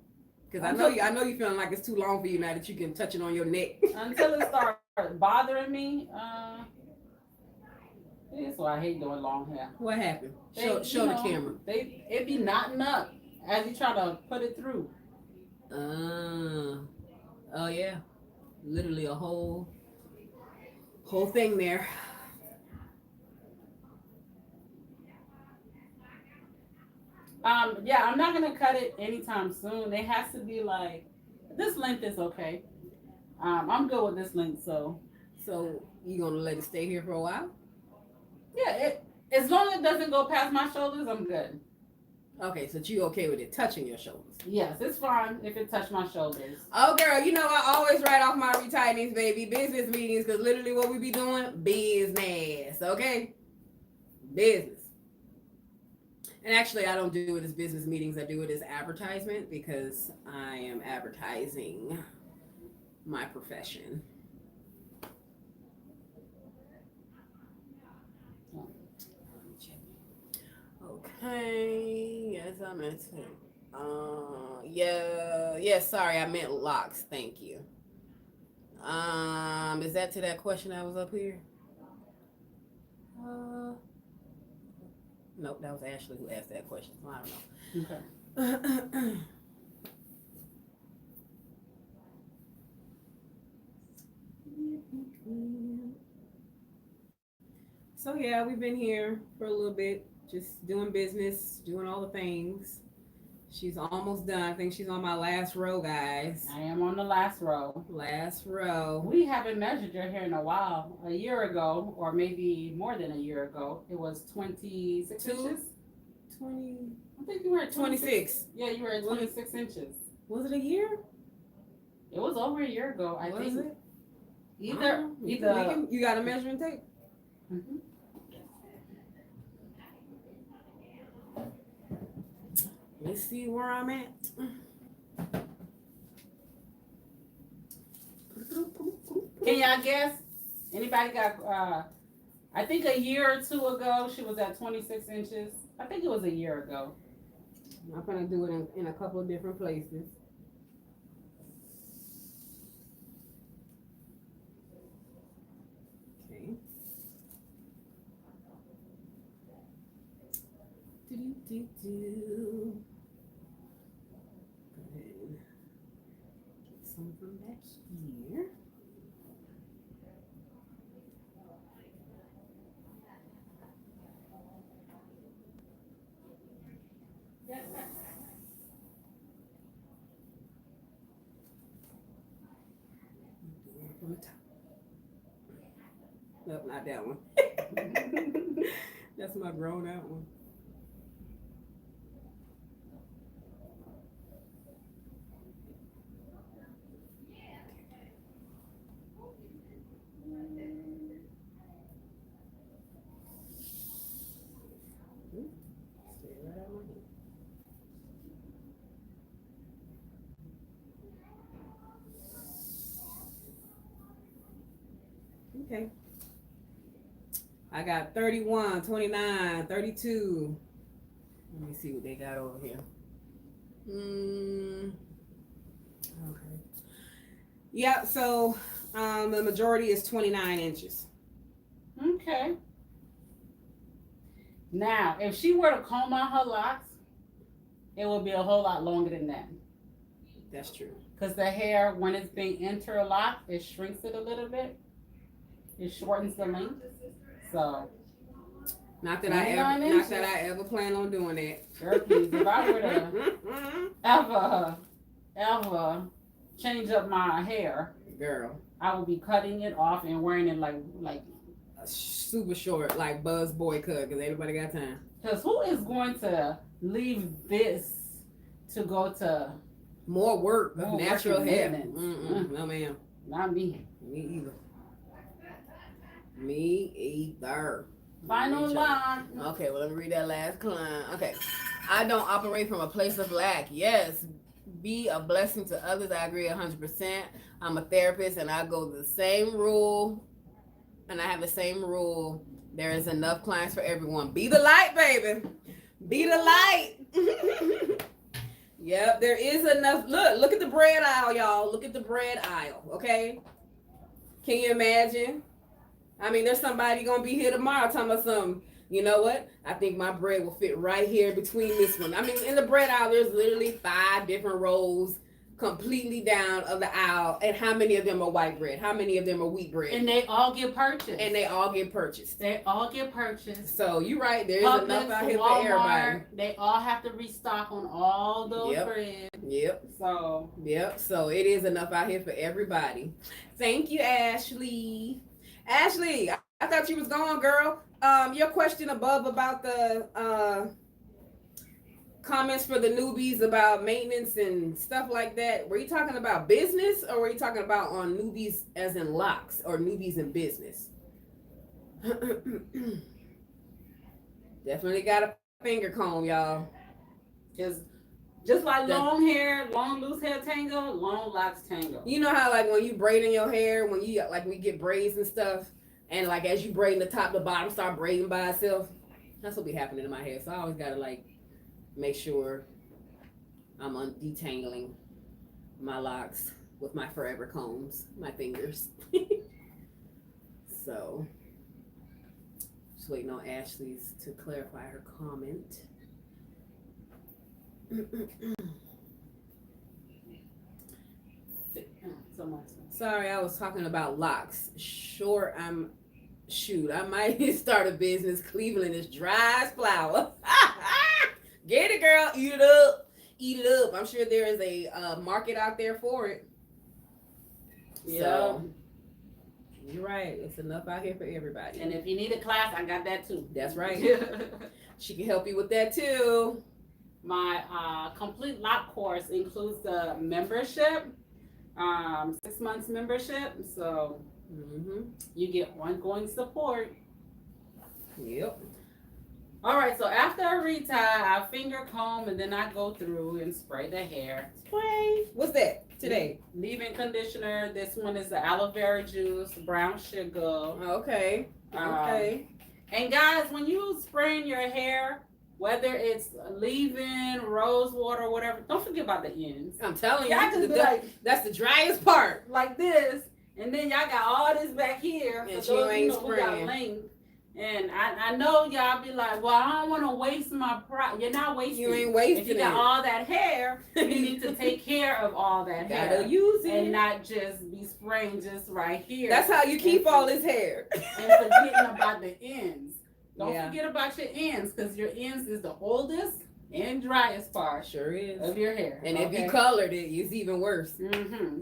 [SPEAKER 2] Because I know you feeling like it's too long for you now that you can touch it on your neck.
[SPEAKER 1] Until it starts bothering me. That's why I hate doing long hair.
[SPEAKER 2] What happened? Show the camera.
[SPEAKER 1] It be knotting up as you try to put it through.
[SPEAKER 2] Oh yeah, literally a whole thing there.
[SPEAKER 1] Yeah, I'm not gonna cut it anytime soon. It has to be like this length is okay. I'm good with this length, so
[SPEAKER 2] you gonna let it stay here for a while?
[SPEAKER 1] Yeah, as long as it doesn't go past my shoulders, I'm good.
[SPEAKER 2] Okay, so you okay with it touching your shoulders?
[SPEAKER 1] Yes, it's fine if it touch my shoulders.
[SPEAKER 2] Oh, girl, you know I always write off my retightings, baby. Business meetings, because literally what we be doing, business, okay? Business. And actually, I don't do it as business meetings. I do it as advertisement because I am advertising my profession. Okay. Yes, I meant to. Yes, sorry, I meant locks. Thank you. Is that to that question I was up here? Nope, that was Ashley who asked that question. I don't know.
[SPEAKER 1] Okay.
[SPEAKER 2] So yeah, we've been here for a little bit, just doing business, doing all the things. She's almost done. I think she's on my last row, guys.
[SPEAKER 1] I am on the last row.
[SPEAKER 2] Last row.
[SPEAKER 1] We haven't measured your hair in a while. A year ago, or maybe more than a year ago, it was 26 inches.
[SPEAKER 2] 20.
[SPEAKER 1] I think you were at
[SPEAKER 2] 26.
[SPEAKER 1] Yeah, you were at 26 inches.
[SPEAKER 2] Was it a year?
[SPEAKER 1] It was over a year ago, I
[SPEAKER 2] Was
[SPEAKER 1] think.
[SPEAKER 2] it?
[SPEAKER 1] Either.
[SPEAKER 2] You got a measuring tape?
[SPEAKER 1] Mm-hmm.
[SPEAKER 2] Let's see where I'm at.
[SPEAKER 1] Can y'all guess? Anybody got? I think a year or two ago she was at 26 inches. I think it was a year ago.
[SPEAKER 2] I'm gonna do it in a couple of different places. Okay. Do. Go ahead and get some from back here. From the top. Nope, not that one. That's my grown out one. Stay right out my head. Okay. I got 31, 29, 32. Let me see what they got over here. Okay. Yeah, so the majority is 29 inches.
[SPEAKER 1] Okay. Now, if she were to comb out her locks, it would be a whole lot longer than that.
[SPEAKER 2] That's true.
[SPEAKER 1] Because the hair, when it's being interlocked, it shrinks it a little bit. It shortens the length. So,
[SPEAKER 2] not that I ever plan on doing that.
[SPEAKER 1] Girl, please, if I were to ever change up my hair,
[SPEAKER 2] girl,
[SPEAKER 1] I would be cutting it off and wearing it like
[SPEAKER 2] super short, like Buzz Boy cut, because everybody got time.
[SPEAKER 1] Because who is going to leave this to go to
[SPEAKER 2] more work of natural hair? No, ma'am.
[SPEAKER 1] Not me.
[SPEAKER 2] Me either. Me either.
[SPEAKER 1] Final line.
[SPEAKER 2] Okay, well, let me read that last line. Okay. I don't operate from a place of lack. Yes. Be a blessing to others. I agree 100%. I'm a therapist and I go the same rule. And I have the same rule. There is enough clients for everyone. Be the light, baby. Be the light. Yep, there is enough. Look at the bread aisle, y'all. Look at the bread aisle, okay? Can you imagine? I mean, there's somebody gonna be here tomorrow talking about something. You know what? I think my bread will fit right here between this one. I mean, in the bread aisle, there's literally 5 different rows completely down of the aisle. And how many of them are white bread? How many of them are wheat bread?
[SPEAKER 1] And they all get purchased.
[SPEAKER 2] They all get purchased. So you're right. There's
[SPEAKER 1] Publix,
[SPEAKER 2] enough out here
[SPEAKER 1] Walmart,
[SPEAKER 2] for everybody.
[SPEAKER 1] They all have to restock on all those bread.
[SPEAKER 2] Yep. So it is enough out here for everybody. Thank you, Ashley. Ashley, I thought you was gone, girl. Your question above about the comments for the newbies about maintenance and stuff like that. Were you talking about business or were you talking about on newbies as in locks or newbies in business? Definitely got a finger comb, y'all.
[SPEAKER 1] Just like long hair, long loose hair tango, long locks tango.
[SPEAKER 2] You know how like when you braiding your hair, when you like we get braids and stuff, and like as you braiding the top, the bottom start braiding by itself. That's what be happening in my hair. So I always gotta like make sure I'm detangling my locks with my forever combs, my fingers. So just waiting on Ashley's to clarify her comment.
[SPEAKER 1] so much.
[SPEAKER 2] Sorry, I was talking about locks. I might start a business. Cleveland is dry as flour. Get it, girl. Eat it up. Eat it up. I'm sure there is a market out there for it.
[SPEAKER 1] Yeah.
[SPEAKER 2] So, you're right. It's enough out here for everybody.
[SPEAKER 1] And if you need a class, I got that too.
[SPEAKER 2] That's right. She can help you with that too.
[SPEAKER 1] My complete lock course includes the membership, 6 months membership. So you get ongoing support.
[SPEAKER 2] Yep.
[SPEAKER 1] All right, so after I retie, I finger comb and then I go through and spray the hair.
[SPEAKER 2] Spray. What's that today?
[SPEAKER 1] Leave-in conditioner. This one is the aloe vera juice, brown sugar.
[SPEAKER 2] Okay. Okay.
[SPEAKER 1] And guys, when you spraying your hair, whether it's leave-in, rose water, whatever, don't forget about the ends.
[SPEAKER 2] I'm telling you,
[SPEAKER 1] Y'all just be like,
[SPEAKER 2] that's the driest part.
[SPEAKER 1] like this, and then y'all got all this back here.
[SPEAKER 2] And
[SPEAKER 1] for those
[SPEAKER 2] ain't
[SPEAKER 1] who got
[SPEAKER 2] spraying.
[SPEAKER 1] length. And I know y'all be like, well, I don't want to waste my You're not wasting.
[SPEAKER 2] You ain't wasting
[SPEAKER 1] If you got all that hair, you need to take care of all that hair.
[SPEAKER 2] Gotta use it.
[SPEAKER 1] And not just be spraying just right here.
[SPEAKER 2] That's how you keep all this hair.
[SPEAKER 1] And forgetting about the ends. Don't
[SPEAKER 2] Yeah.
[SPEAKER 1] forget about your ends, because your ends is the oldest and driest part
[SPEAKER 2] Sure is.
[SPEAKER 1] of your hair.
[SPEAKER 2] And if you colored it, it's even worse.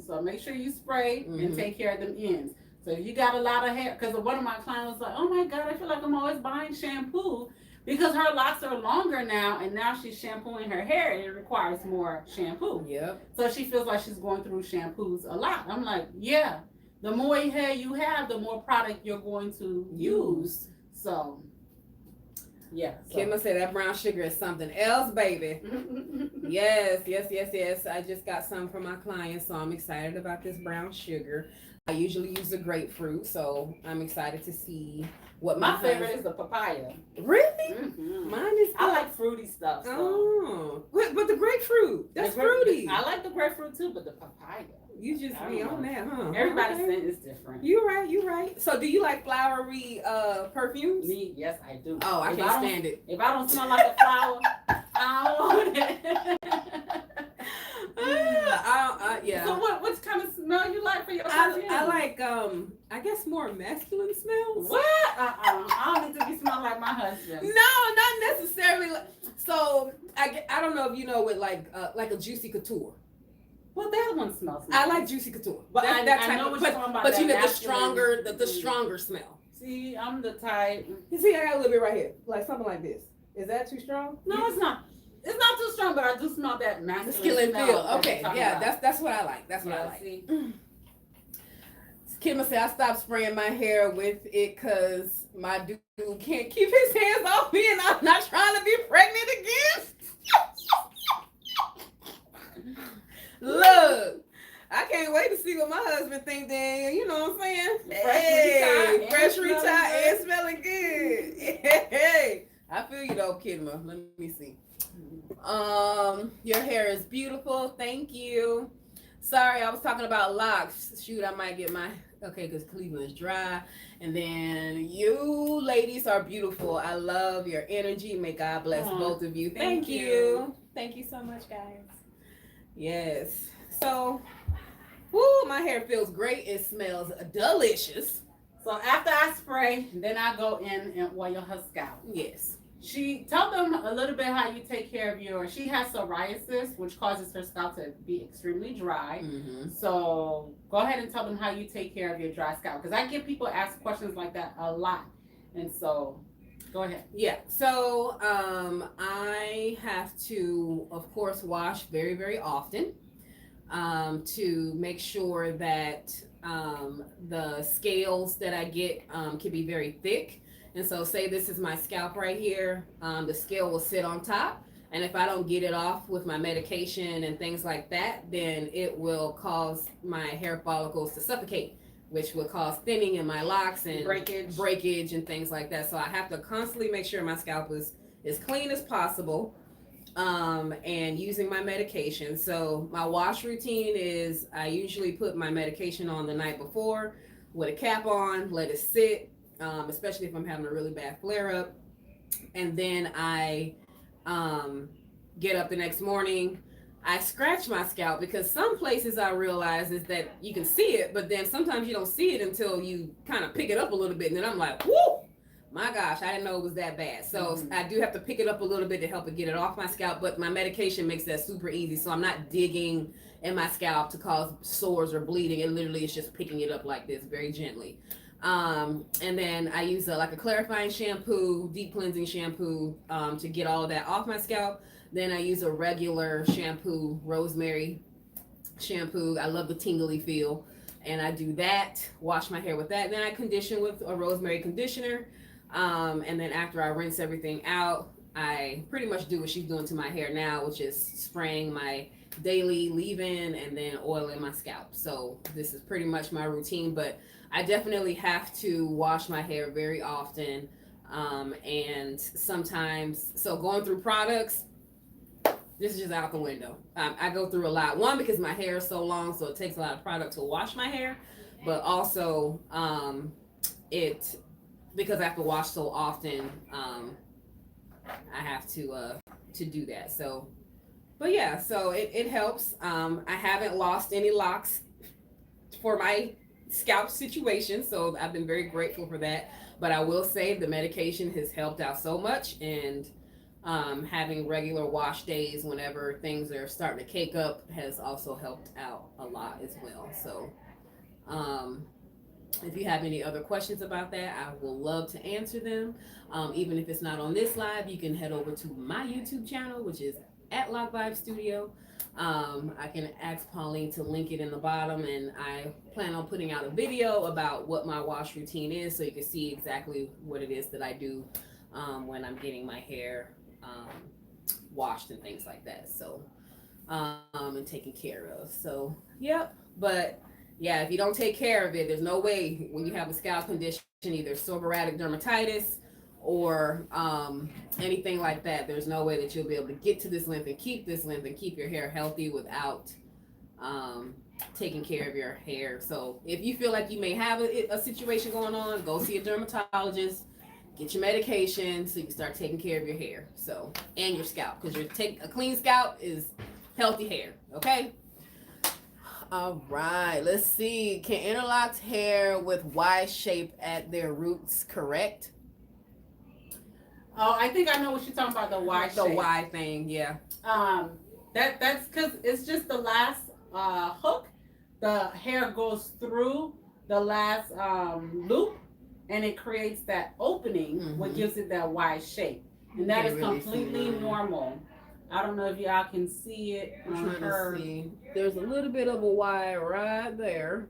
[SPEAKER 1] So make sure you spray and take care of them ends. So if you got a lot of hair, because one of my clients was like, oh my God, I feel like I'm always buying shampoo, because her locks are longer now, and now she's shampooing her hair and it requires more shampoo.
[SPEAKER 2] Yep.
[SPEAKER 1] So she feels like she's going through shampoos a lot. I'm like, yeah, the more hair you have, the more product you're going to use. So, yeah.
[SPEAKER 2] Kimma said that brown sugar is something else, baby. Yes. I just got some for my clients, so I'm excited about this brown sugar. I usually use the grapefruit, so I'm excited to see what
[SPEAKER 1] my favorite is the papaya.
[SPEAKER 2] Really?
[SPEAKER 1] Mm-hmm.
[SPEAKER 2] Mine is.
[SPEAKER 1] I like fruity stuff. So.
[SPEAKER 2] Oh, but the grapefruit, that's fruity.
[SPEAKER 1] I like the grapefruit too, but the papaya.
[SPEAKER 2] You just be on that, huh?
[SPEAKER 1] Everybody's scent is different.
[SPEAKER 2] You're right. So do you like flowery perfumes?
[SPEAKER 1] Me, yes, I do.
[SPEAKER 2] Oh, I can't stand it.
[SPEAKER 1] If I don't smell like a flower, I don't want it.
[SPEAKER 2] Yeah.
[SPEAKER 1] So what kind of smell you like for your perfume?
[SPEAKER 2] I like I guess more masculine smells.
[SPEAKER 1] What? I don't need to be smelling like my husband.
[SPEAKER 2] No, not necessarily. So I don't know if you know what like a Juicy Couture.
[SPEAKER 1] Well, that one smells nice.
[SPEAKER 2] I like Juicy Couture, but
[SPEAKER 1] I know what you're talking about.
[SPEAKER 2] But you know
[SPEAKER 1] masculine.
[SPEAKER 2] the stronger smell.
[SPEAKER 1] See, I'm the type.
[SPEAKER 2] You see, I got a little bit right here, like something like this. Is that too strong?
[SPEAKER 1] No, it's not. It's not too strong, but I do smell that masculine
[SPEAKER 2] Masculine
[SPEAKER 1] smell.
[SPEAKER 2] feel. Okay, yeah,
[SPEAKER 1] about.
[SPEAKER 2] that's what I like. That's what I like.
[SPEAKER 1] See?
[SPEAKER 2] Kimma said I stopped spraying my hair with it because my dude can't keep his hands off me, and I'm not trying to be pregnant again. Look, I can't wait to see what my husband thinks. Then you know what I'm saying? Fresh retired and smelling good. Hey, I feel you though, Kimma. Let me see. Your hair is beautiful. Thank you. Sorry, I was talking about locks. Shoot, I might get my because Cleveland is dry. And then you ladies are beautiful. I love your energy. May God bless both of you. Thank you. Thank you so much, guys. Yes. So, my hair feels great. It smells delicious.
[SPEAKER 1] So after I spray, then I go in and oil her scalp.
[SPEAKER 2] Yes.
[SPEAKER 1] Tell them a little bit how you take care of she has psoriasis, which causes her scalp to be extremely dry. Mm-hmm. So go ahead and tell them how you take care of your dry scalp. Because I get people ask questions like that a lot. And so go ahead. Yeah.
[SPEAKER 2] So I have to, of course, wash very, very often to make sure that the scales that I get can be very thick. And so say this is my scalp right here, the scale will sit on top. And if I don't get it off with my medication and things like that, then it will cause my hair follicles to suffocate, which will cause thinning in my locks and breakage and things like that. So I have to constantly make sure my scalp is as clean as possible and using my medication. So my wash routine is I usually put my medication on the night before with a cap on, let it sit. Especially if I'm having a really bad flare-up. And then I get up the next morning, I scratch my scalp, because some places I realize is that you can see it, but then sometimes you don't see it until you kind of pick it up a little bit, and then I'm like, whoo, my gosh, I didn't know it was that bad. So I do have to pick it up a little bit to help it get it off my scalp, but my medication makes that super easy, so I'm not digging in my scalp to cause sores or bleeding. It literally is just picking it up like this very gently. And then I use like a clarifying shampoo, deep cleansing shampoo, to get all of that off my scalp. Then I use a regular shampoo, rosemary shampoo. I love the tingly feel. And I do that, wash my hair with that. Then I condition with a rosemary conditioner. And then after I rinse everything out, I pretty much do what she's doing to my hair now, which is spraying my daily leave-in and then oiling my scalp. So this is pretty much my routine, but I definitely have to wash my hair very often. And sometimes, so going through products, this is just out the window. I go through a lot. One, because my hair is so long, so it takes a lot of product to wash my hair, but also because I have to wash so often, I have to do that. So, but yeah, so it helps. I haven't lost any locks for my scalp situation, so I've been very grateful for that. But I will say the medication has helped out so much, and having regular wash days whenever things are starting to cake up has also helped out a lot as well. So if you have any other questions about that, I will love to answer them. Even if it's not on this live, you can head over to my YouTube channel, which is at Loc Vibe Studio. I can ask Pauline to link it in the bottom, and I plan on putting out a video about what my wash routine is, so you can see exactly what it is that I do when I'm getting my hair washed and things like that. So and taken care of. So yep. But yeah, if you don't take care of it, there's no way when you have a scalp condition, either seborrheic dermatitis or anything like that, there's no way that you'll be able to get to this length and keep this length and keep your hair healthy without taking care of your hair. So if you feel like you may have a situation going on, go see a dermatologist, get your medication so you can start taking care of your hair, so, and your scalp, because a clean scalp is healthy hair. Okay. All right, let's see. Can interlocked hair with Y shape at their roots correct?
[SPEAKER 1] Oh, I think I know what you're talking about, the Y shape.
[SPEAKER 2] The Y thing, yeah.
[SPEAKER 1] That's because it's just the last hook. The hair goes through the last loop, and it creates that opening, what gives it that Y shape. And that is really completely normal. I don't know if y'all can see it on her. See.
[SPEAKER 2] There's a little bit of a Y right there.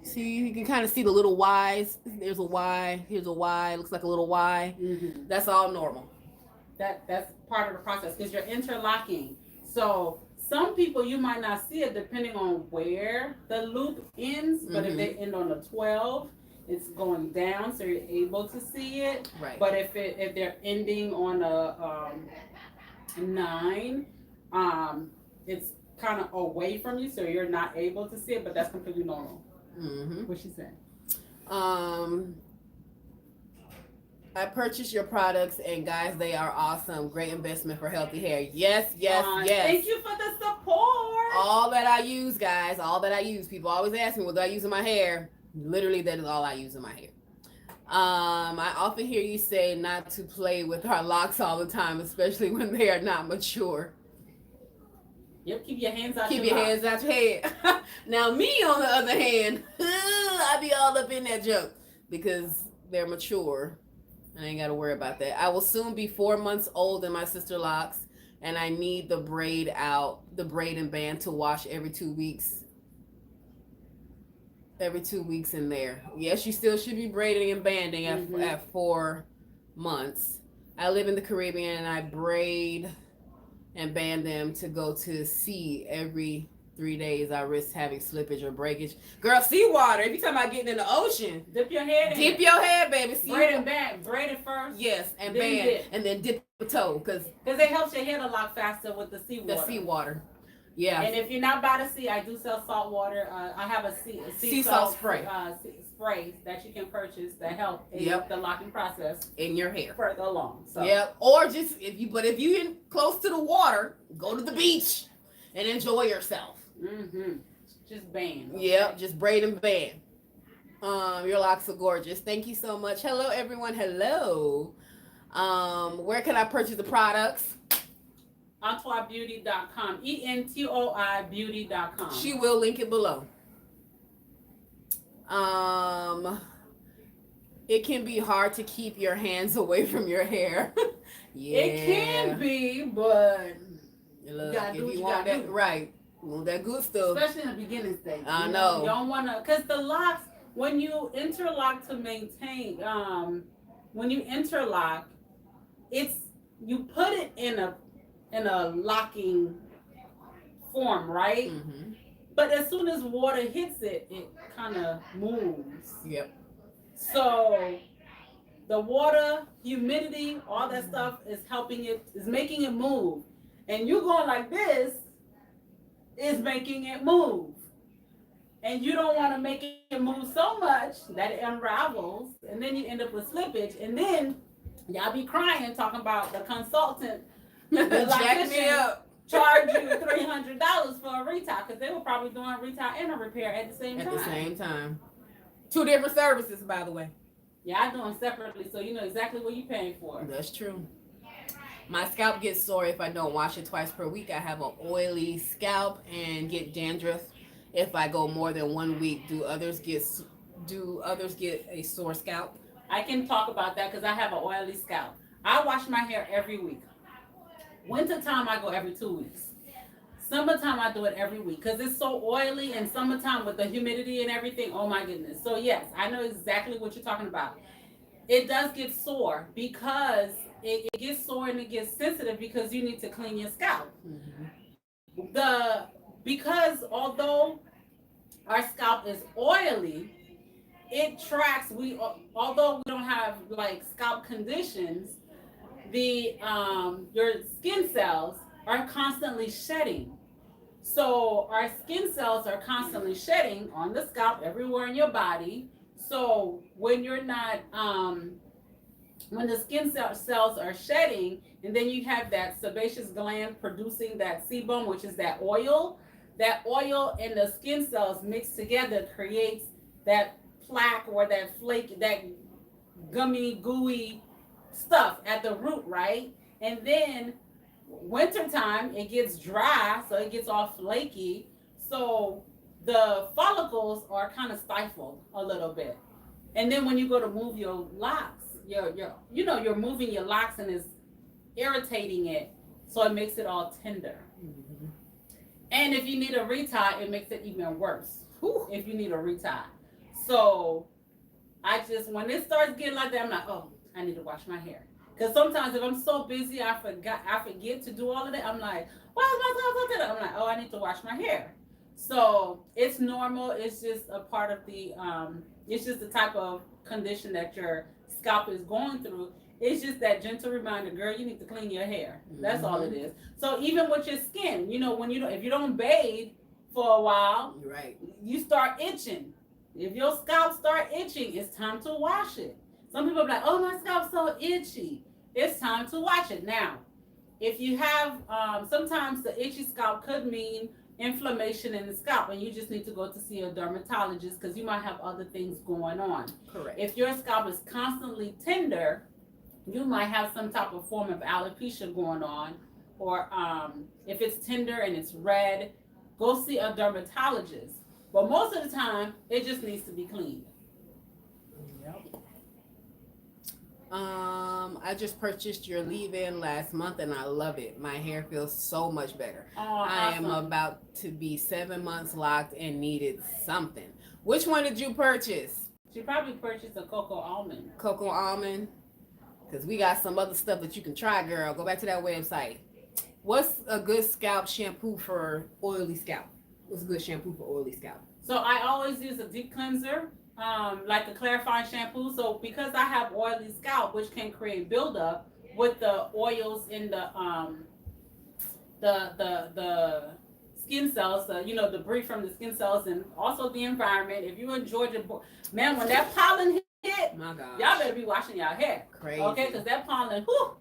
[SPEAKER 2] See, you can kind of see the little Y's. There's a Y. Here's a Y. It looks like a little Y. That's all normal.
[SPEAKER 1] That's part of the process, because you're interlocking. So some people, you might not see it depending on where the loop ends, but if they end on a 12, it's going down, so you're able to see it.
[SPEAKER 2] Right.
[SPEAKER 1] But if they're ending on a 9, it's kind of away from you, so you're not able to see it. But that's completely normal. What she said.
[SPEAKER 2] I purchased your products, and guys, they are awesome. Great investment for healthy hair. Yes, yes, yes.
[SPEAKER 1] Thank you for the support.
[SPEAKER 2] All that I use, guys, all that I use. People always ask me, what do I use in my hair? Literally, that is all I use in my hair. I often hear you say not to play with our locks all the time, especially when they are not mature.
[SPEAKER 1] Yep, keep your hands out
[SPEAKER 2] Keep your hands out your head. Now, me, on the other hand, I be all up in that junk because they're mature. I ain't got to worry about that. I will soon be 4 months old in my Sisterlocks, and I need the braid and band to wash every 2 weeks. Every 2 weeks in there. Yes, you still should be braiding and banding at 4 months. I live in the Caribbean, and I braid and band them to go to sea every 3 days. I risk having slippage or breakage. Girl, seawater. If you're talking about getting in the ocean,
[SPEAKER 1] dip your head in.
[SPEAKER 2] Dip your head, baby.
[SPEAKER 1] Braid and band. Braid it first.
[SPEAKER 2] Yes, and band. And then dip a toe. Because
[SPEAKER 1] it helps your hair to lock faster with the seawater.
[SPEAKER 2] The seawater. Yeah.
[SPEAKER 1] And if you're not by the sea, I do sell salt water. I have a sea
[SPEAKER 2] salt spray.
[SPEAKER 1] Spray that you can purchase that help
[SPEAKER 2] Yep.
[SPEAKER 1] the locking process
[SPEAKER 2] in your hair.
[SPEAKER 1] further along. So.
[SPEAKER 2] Yep. Or just if you in close to the water, go to the beach and enjoy yourself.
[SPEAKER 1] Mm-hmm. Just band. Okay?
[SPEAKER 2] Yep. Just braid and band. Your locks are gorgeous. Thank you so much. Hello, everyone. Hello. Where can I purchase the products?
[SPEAKER 1] EntoiBeauty.com. ENTOI Beauty.com.
[SPEAKER 2] She will link it below. It can be hard to keep your hands away from your hair. Yeah.
[SPEAKER 1] It can be, but
[SPEAKER 2] look, if you want that, right, you want that good stuff.
[SPEAKER 1] Especially in the beginning stage.
[SPEAKER 2] I know.
[SPEAKER 1] You don't want to, because the locks, when you interlock to maintain, when you interlock, you put it in a locking form, right?
[SPEAKER 2] Mm-hmm.
[SPEAKER 1] But as soon as water hits it, it kind of moves.
[SPEAKER 2] Yep.
[SPEAKER 1] So the water, humidity, all that stuff is making it move. And you going like this is making it move. And you don't want to make it move so much that it unravels. And then you end up with slippage. And then y'all be crying talking about the consultant.
[SPEAKER 2] Jack me up.
[SPEAKER 1] Charge you $300 for a retie because they were probably doing a retie and a repair at the same time.
[SPEAKER 2] At the same time. 2 different services, by the way.
[SPEAKER 1] Yeah, I do them separately, so you know exactly what you're paying for.
[SPEAKER 2] That's true. My scalp gets sore if I don't wash it twice per week. I have an oily scalp and get dandruff if I go more than 1 week. Do others get a sore scalp?
[SPEAKER 1] I can talk about that because I have an oily scalp. I wash my hair every week. Wintertime, I go every 2 weeks. Summertime, I do it every week because it's so oily, and summertime with the humidity and everything, oh my goodness. So yes, I know exactly what you're talking about. It does get sore because it gets sore and it gets sensitive because you need to clean your scalp. Mm-hmm. Because although our scalp is oily, it tracks, although we don't have like scalp conditions, your skin cells are constantly shedding. So our skin cells are constantly shedding on the scalp, everywhere in your body. So when you're not, when the skin cells are shedding, and then you have that sebaceous gland producing that sebum, which is that oil and the skin cells mixed together creates that plaque or that flake, that gummy, gooey stuff at the root, right? And then wintertime, it gets dry, so it gets all flaky. So the follicles are kind of stifled a little bit. And then when you go to move your locks, you're moving your locks and it's irritating it, so it makes it all tender. Mm-hmm. And if you need a retie, it makes it even worse. If you need a retie. So when it starts getting like that, I'm like, oh, I need to wash my hair. Because sometimes if I'm so busy, I forget to do all of that. I'm like, I'm like, oh, I need to wash my hair. So it's normal. It's just a part of it's just the type of condition that your scalp is going through. It's just that gentle reminder, girl, you need to clean your hair. That's mm-hmm. all it is. So even with your skin, if you don't bathe for a while,
[SPEAKER 2] right,
[SPEAKER 1] you start itching. If your scalp start itching, it's time to wash it. Some people are like, oh, my scalp's so itchy. It's time to wash it. Now, if you have, sometimes the itchy scalp could mean inflammation in the scalp, and you just need to go to see a dermatologist because you might have other things going on.
[SPEAKER 2] Correct.
[SPEAKER 1] If your scalp is constantly tender, you might have some type of form of alopecia going on, or if it's tender and it's red, go see a dermatologist. But most of the time, it just needs to be cleaned.
[SPEAKER 2] Yep. I just purchased your leave-in last month and I love it. My hair feels so much better.
[SPEAKER 1] Oh,
[SPEAKER 2] I
[SPEAKER 1] awesome.
[SPEAKER 2] am about to be 7 months locked and needed something. Which one did you purchase?
[SPEAKER 1] She probably purchased a cocoa almond.
[SPEAKER 2] Cocoa almond? Because we got some other stuff that you can try, girl. Go back to that website. What's a good scalp shampoo for oily scalp? What's a good shampoo for oily scalp?
[SPEAKER 1] So I always use a deep cleanser, like a clarifying shampoo. So because I have oily scalp, which can create buildup with the oils in the skin cells, debris from the skin cells, and also the environment. If you're in Georgia, man, when that pollen hit,
[SPEAKER 2] my God,
[SPEAKER 1] y'all better be washing y'all hair.
[SPEAKER 2] Crazy.
[SPEAKER 1] Okay, because that pollen, whew,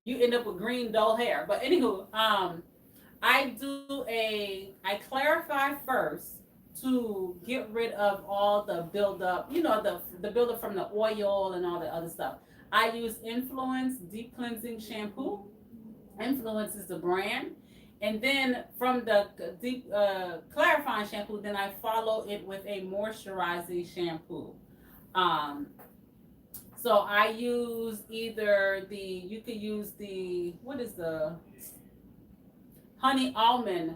[SPEAKER 1] you end up with green dull hair. But anywho, I clarify first to get rid of all the buildup, the buildup from the oil and all the other stuff. I use Influence Deep Cleansing Shampoo. Influence is the brand. And then from the deep clarifying shampoo, then I follow it with a moisturizing shampoo. So I use either you could use what is the honey almond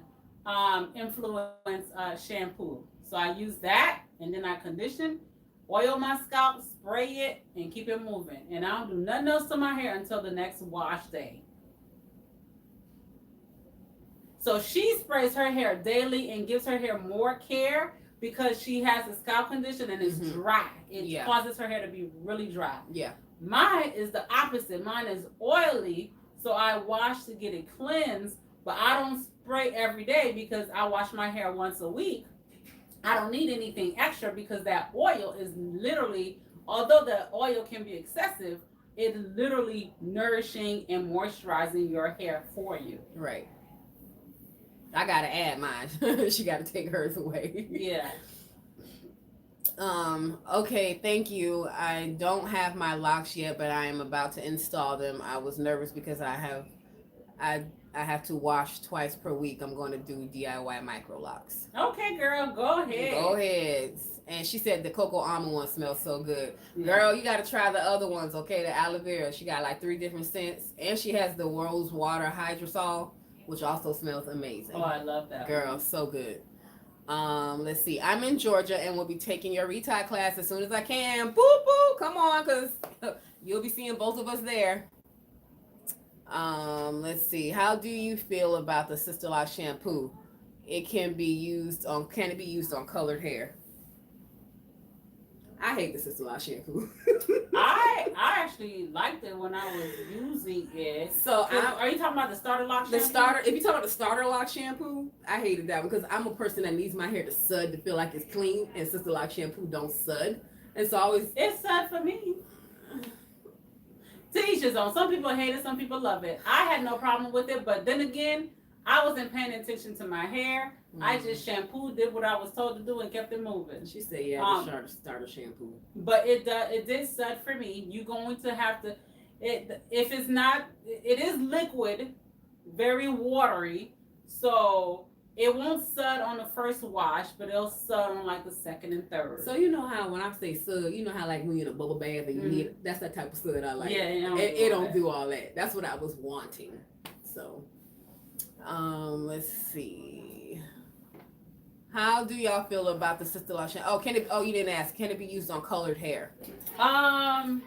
[SPEAKER 1] influence shampoo. So I use that, and then I condition, oil my scalp, spray it, and keep it moving. And I don't do nothing else to my hair until the next wash day. So she sprays her hair daily and gives her hair more care because she has a scalp condition and it's dry. It causes her hair to be really dry.
[SPEAKER 2] Yeah.
[SPEAKER 1] Mine is the opposite. Mine is oily, so I wash to get it cleansed, but I don't spray every day because I wash my hair once a week. I don't need anything extra because that oil is literally, although the oil can be excessive, it's literally nourishing and moisturizing your hair for you.
[SPEAKER 2] Right. I gotta add mine. She gotta take hers away.
[SPEAKER 1] Yeah.
[SPEAKER 2] Okay, thank you. I don't have my locks yet, but I am about to install them. I was nervous because I have to wash twice per week. I'm going to do DIY microlocks.
[SPEAKER 1] Okay, girl, go ahead.
[SPEAKER 2] Go ahead. And she said the cocoa almond one smells so good. Yeah. Girl, you got to try the other ones, okay? The aloe vera. She got like 3 different scents. And she has the rose water hydrosol, which also smells amazing.
[SPEAKER 1] Oh, I love that.
[SPEAKER 2] Girl, so good. Let's see. I'm in Georgia and will be taking your Retie class as soon as I can. Boo, boo. Come on, because you'll be seeing both of us there. Let's see. How do you feel about the Sisterlocks shampoo? Can it be used on colored hair? I hate the Sisterlocks shampoo.
[SPEAKER 1] I actually liked it when I was using it.
[SPEAKER 2] So
[SPEAKER 1] are you talking about the Sisterlocks shampoo?
[SPEAKER 2] If you talk about the Sisterlocks shampoo, I hated that one because I'm a person that needs my hair to sud to feel like it's clean, and Sisterlocks shampoo don't sud. And so
[SPEAKER 1] it's sud for me. To each his own. Some people hate it, some people love it. I had no problem with it, but then again, I wasn't paying attention to my hair. I just shampooed, did what I was told to do, and kept it moving.
[SPEAKER 2] She said, "Yeah, starter shampoo."
[SPEAKER 1] But it did sud for me. You're going to have to. If it's not, it is liquid, very watery, so it won't sud on the first wash, but it'll sud on like the second and third.
[SPEAKER 2] So you know how when I say sud, you know how like when you're in a bubble bath and you need that's that type of sud I like.
[SPEAKER 1] Yeah,
[SPEAKER 2] it don't do all that. That's what I was wanting. So, let's see. How do y'all feel about the Sisterlocks? Oh, you didn't ask. Can it be used on colored hair?
[SPEAKER 1] I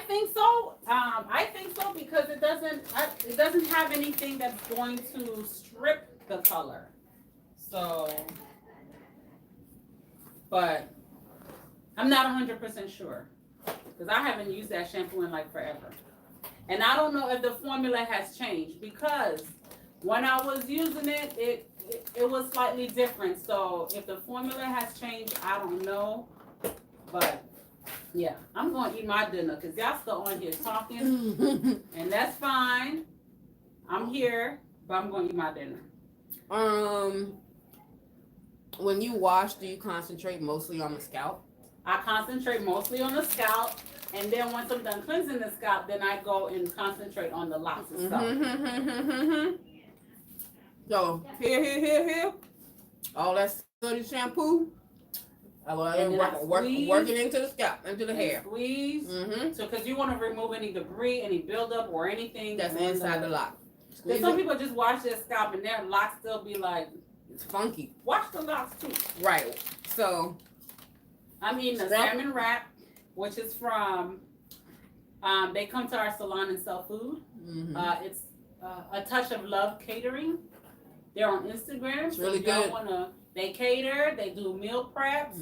[SPEAKER 1] think so. I think so because it doesn't have anything that's going to strip the color. So, but I'm not 100% sure because I haven't used that shampoo in like forever, and I don't know if the formula has changed because when I was using it, it was slightly different. So if the formula has changed, I don't know, but. Yeah, I'm going to eat my dinner because y'all still on here talking, and that's fine. I'm here, but I'm going to eat my dinner.
[SPEAKER 2] When you wash, do you concentrate mostly on the scalp?
[SPEAKER 1] I concentrate mostly on the scalp, and then once I'm done cleansing the scalp, then I go and concentrate on the locks and stuff.
[SPEAKER 2] So here, all that study shampoo. Working into the scalp, into the hair.
[SPEAKER 1] Squeeze. So, because you want to remove any debris, any buildup, or anything
[SPEAKER 2] that's inside the lock.
[SPEAKER 1] Some people just wash their scalp and their locks still be like,
[SPEAKER 2] it's funky.
[SPEAKER 1] Wash the locks too.
[SPEAKER 2] Right. So,
[SPEAKER 1] I'm eating a salmon wrap, which is from. They come to our salon and sell food. It's A Touch of Love Catering. They're on Instagram.
[SPEAKER 2] It's really good.
[SPEAKER 1] They cater. They do meal preps.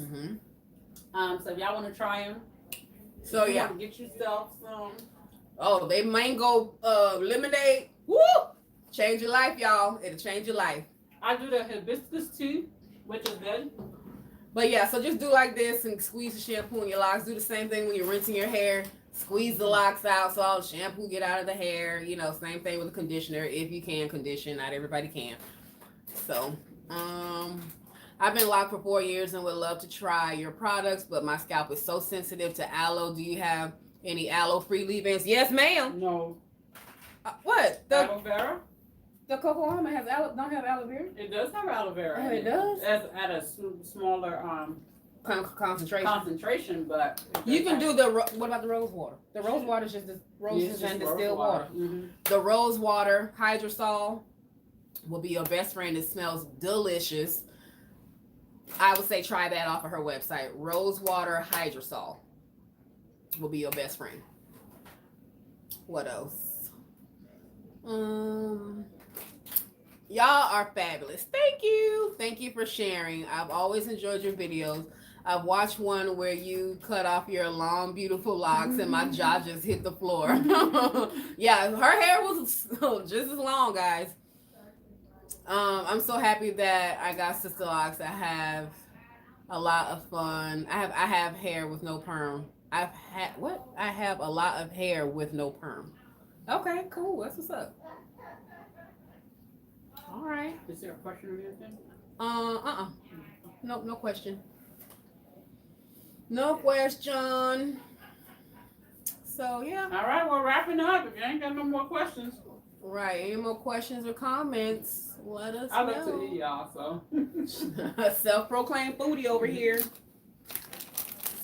[SPEAKER 1] So if y'all want to try them,
[SPEAKER 2] so yeah,
[SPEAKER 1] get yourself some.
[SPEAKER 2] Oh, they mango lemonade. Woo! Change your life, y'all. It'll change your life.
[SPEAKER 1] I do the hibiscus tea, which is good.
[SPEAKER 2] But yeah, so just do like this and squeeze the shampoo in your locks. Do the same thing when you're rinsing your hair. Squeeze the locks out so all the shampoo get out of the hair. You know, same thing with the conditioner. If you can condition, not everybody can. So, I've been locked for 4 years and would love to try your products, but my scalp is so sensitive to aloe. Do you have any aloe-free leave-ins? Yes, ma'am.
[SPEAKER 1] No.
[SPEAKER 2] What?
[SPEAKER 1] Aloe vera?
[SPEAKER 2] The cocoa almond has don't have aloe vera?
[SPEAKER 1] It does have aloe vera.
[SPEAKER 2] Oh, it does?
[SPEAKER 1] At a smaller concentration, but
[SPEAKER 2] you can do what about the rose water? The rose water is just the roses and distilled water.
[SPEAKER 1] Mm-hmm.
[SPEAKER 2] The rose water hydrosol will be your best friend. It smells delicious. I would say try that off of her website. Rose water hydrosol will be your best friend. What else? Y'all are fabulous. Thank you. Thank you for sharing. I've always enjoyed your videos. I've watched one where you cut off your long, beautiful locks and my jaw just hit the floor. Yeah, her hair was just as long, guys. I'm so happy that I got Sisterlocks. I have a lot of fun. I have hair with no perm. I have a lot of hair with no perm. Okay, cool. That's what's up. All right.
[SPEAKER 1] Is there a question or anything?
[SPEAKER 2] No question. No question. So yeah.
[SPEAKER 1] All right, we're wrapping up. If you ain't got no more questions.
[SPEAKER 2] Right. Any more questions or comments? Let us
[SPEAKER 1] I
[SPEAKER 2] know.
[SPEAKER 1] look to eat, y'all. So.
[SPEAKER 2] Self-proclaimed foodie over here.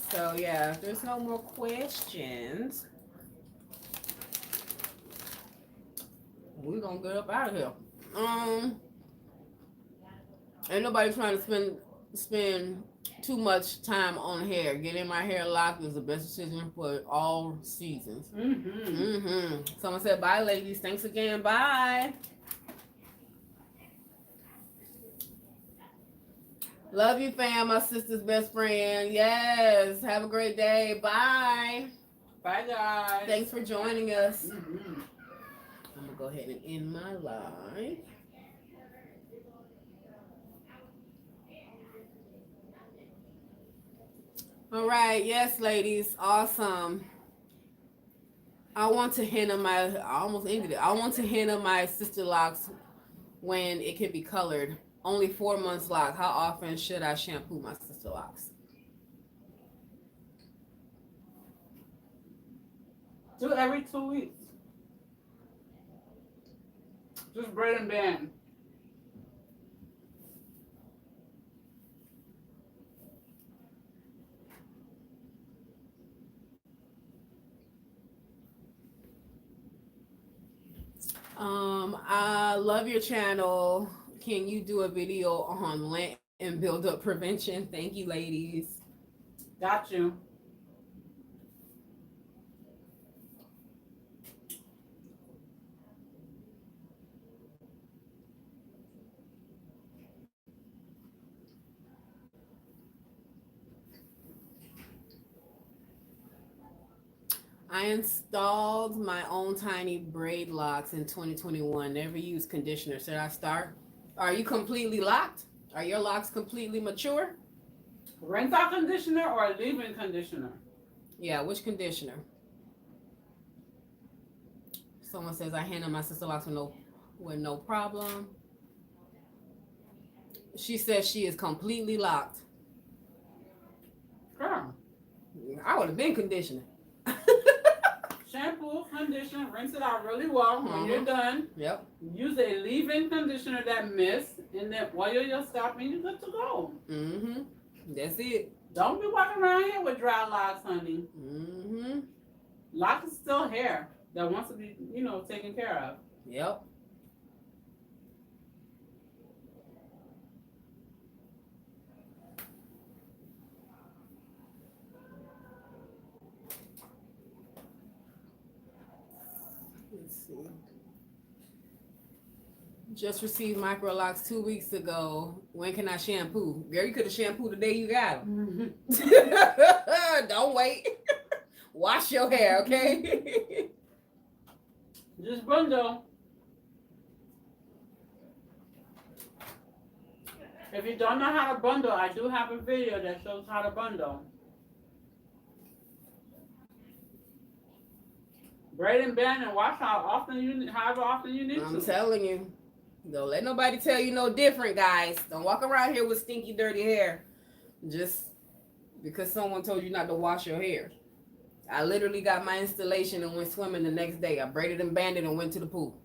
[SPEAKER 2] So yeah, if there's no more questions, we're gonna get up out of here. Ain't nobody trying to spend too much time on hair. Getting my hair locked is the best decision for all seasons. Someone said bye, ladies. Thanks again. Bye. Love you, fam. My sister's best friend. Yes. Have a great day. Bye.
[SPEAKER 1] Bye, guys.
[SPEAKER 2] Thanks for joining us. I'm gonna go ahead and end my live. All right, yes, ladies, awesome. I want to handle my Sisterlocks when it can be colored. Only 4 months lock. How often should I shampoo my Sisterlocks?
[SPEAKER 1] Do every 2 weeks. Just braid and band.
[SPEAKER 2] I love your channel. Can you do a video on lint and buildup prevention? Thank you, ladies.
[SPEAKER 1] Got you.
[SPEAKER 2] I installed my own tiny braid locks in 2021. Never used conditioner. Should I start? Are you completely locked? Are your locks completely mature?
[SPEAKER 1] Rinse out conditioner or leave-in conditioner?
[SPEAKER 2] Yeah, which conditioner? Someone says I handle my Sisterlocks with no problem. She says she is completely locked.
[SPEAKER 1] Girl.
[SPEAKER 2] I would have been conditioning.
[SPEAKER 1] Shampoo, conditioner, rinse it out really well. When you're done, use a leave-in conditioner that mist, and then oil your scalp, and you're good to go.
[SPEAKER 2] That's it.
[SPEAKER 1] Don't be walking around here with dry locks, honey. Lock is still hair that wants to be, taken care of.
[SPEAKER 2] Yep. Just received Microlocs 2 weeks ago. When can I shampoo? Girl, you could have shampooed the day you got them. Don't wait. Wash your hair, okay?
[SPEAKER 1] Just bundle. If you don't know how to bundle, I do have a video that shows how to bundle. Braid and bend and watch however often you need to.
[SPEAKER 2] I'm telling you. Don't let nobody tell you no different, guys. Don't walk around here with stinky, dirty hair just because someone told you not to wash your hair. I literally got my installation and went swimming the next day. I braided and banded and went to the pool.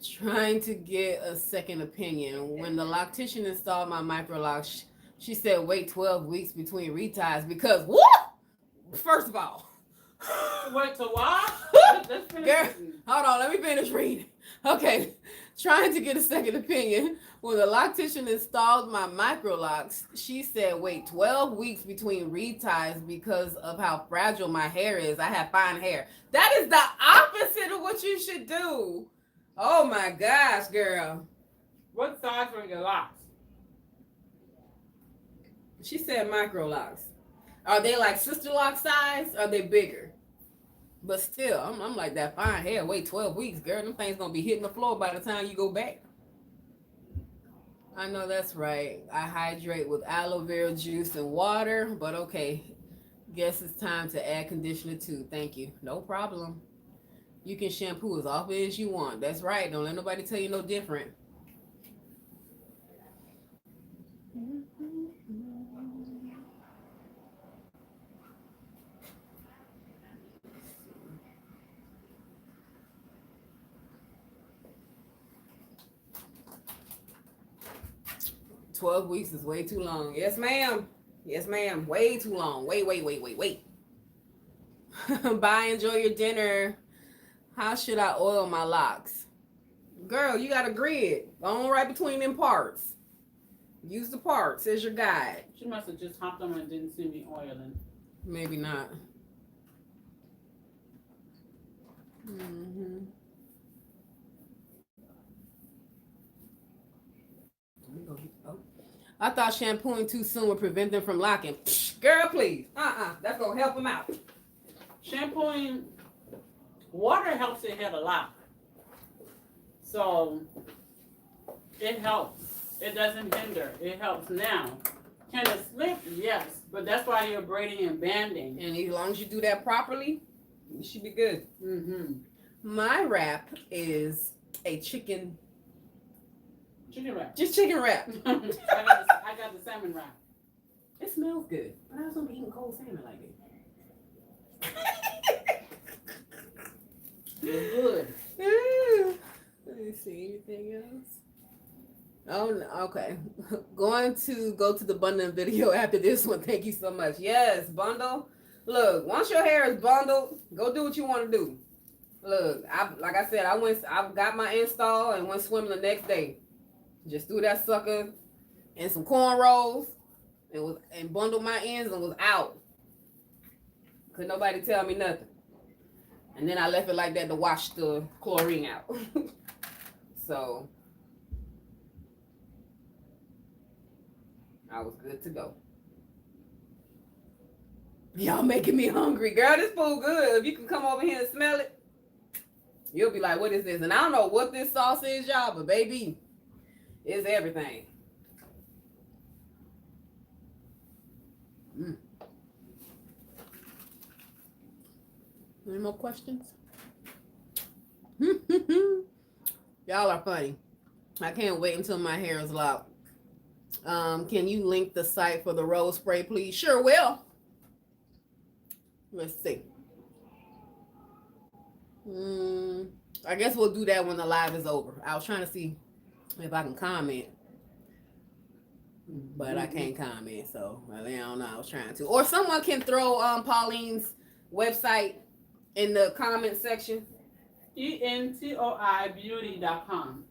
[SPEAKER 2] Trying to get a second opinion. When the loctician installed my Microlocs, she said wait 12 weeks between reties because what? First of all,
[SPEAKER 1] wait to wash?
[SPEAKER 2] Girl, hold on, let me finish reading. Okay, trying to get a second opinion. When the loctician installed my Microlocs, she said wait 12 weeks between reties because of how fragile my hair is. I have fine hair. That is the opposite of what you should do. Oh my gosh, girl.
[SPEAKER 1] What size were your locks?
[SPEAKER 2] She said Microlocs. Are they like Sisterlocs size? Or are they bigger? But still, I'm like that fine hair. Wait 12 weeks, girl. Them things gonna be hitting the floor by the time you go back. I know that's right. I hydrate with aloe vera juice and water, but okay. Guess it's time to add conditioner too. Thank you. No problem. You can shampoo as often as you want. That's right. Don't let nobody tell you no different. 12 weeks is way too long. Yes, ma'am. Yes, ma'am. Way too long. Wait. Bye. Enjoy your dinner. How should I oil my locks? Girl, you got a grid. Go on right between them parts. Use the parts as your guide.
[SPEAKER 1] She must have just hopped on and didn't see me oiling.
[SPEAKER 2] Maybe not. Mm-hmm. Oh. I thought shampooing too soon would prevent them from locking. Girl, please. That's going to help them out.
[SPEAKER 1] Shampooing, water helps it hit a lot. So, it helps. It doesn't hinder. It helps now. Can it slip? Yes. But that's why you're braiding and banding.
[SPEAKER 2] And as long as you do that properly, you should be good.
[SPEAKER 1] Mm-hmm.
[SPEAKER 2] My wrap is a chicken
[SPEAKER 1] wrap.
[SPEAKER 2] Just chicken wrap.
[SPEAKER 1] I got the salmon wrap.
[SPEAKER 2] It smells good. But I was gonna be eating cold salmon like this.
[SPEAKER 1] It's good.
[SPEAKER 2] Let me see anything else. Oh no, okay. Going to go to the bundling video after this one. Thank you so much. Yes, bundle. Look, once your hair is bundled, go do what you want to do. Look, like I said, I got my install and went swimming the next day. Just threw that sucker in some cornrows and bundled my ends and was out. Couldn't nobody tell me nothing. And then I left it like that to wash the chlorine out. So I was good to go. Y'all making me hungry. Girl, this food good. If you can come over here and smell it, you'll be like, what is this? And I don't know what this sauce is, y'all, but baby, it's everything. Any more questions? Y'all are funny. I can't wait until my hair is locked. Can you link the site for the rose spray, please? Sure will. Let's see. I guess we'll do that when the live is over. I was trying to see if I can comment, but I can't comment, so I don't know. I was trying to. Or someone can throw Pauline's website in the comment section.
[SPEAKER 1] ENTOIbeauty.com.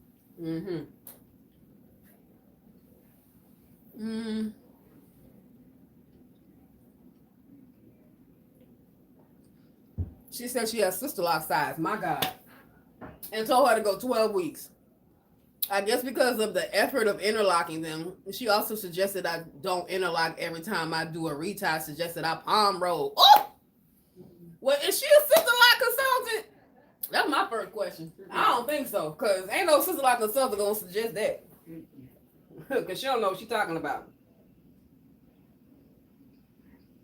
[SPEAKER 2] She said she has Sisterlock size. My God. And told her to go 12 weeks. I guess because of the effort of interlocking them. She also suggested I don't interlock every time I do a retie. Suggested I palm roll. Oh! Well, is she a Sisterlock consultant? That's my first question. I don't think so, because ain't no sister like herself gonna suggest that. Because she don't know what she's talking about.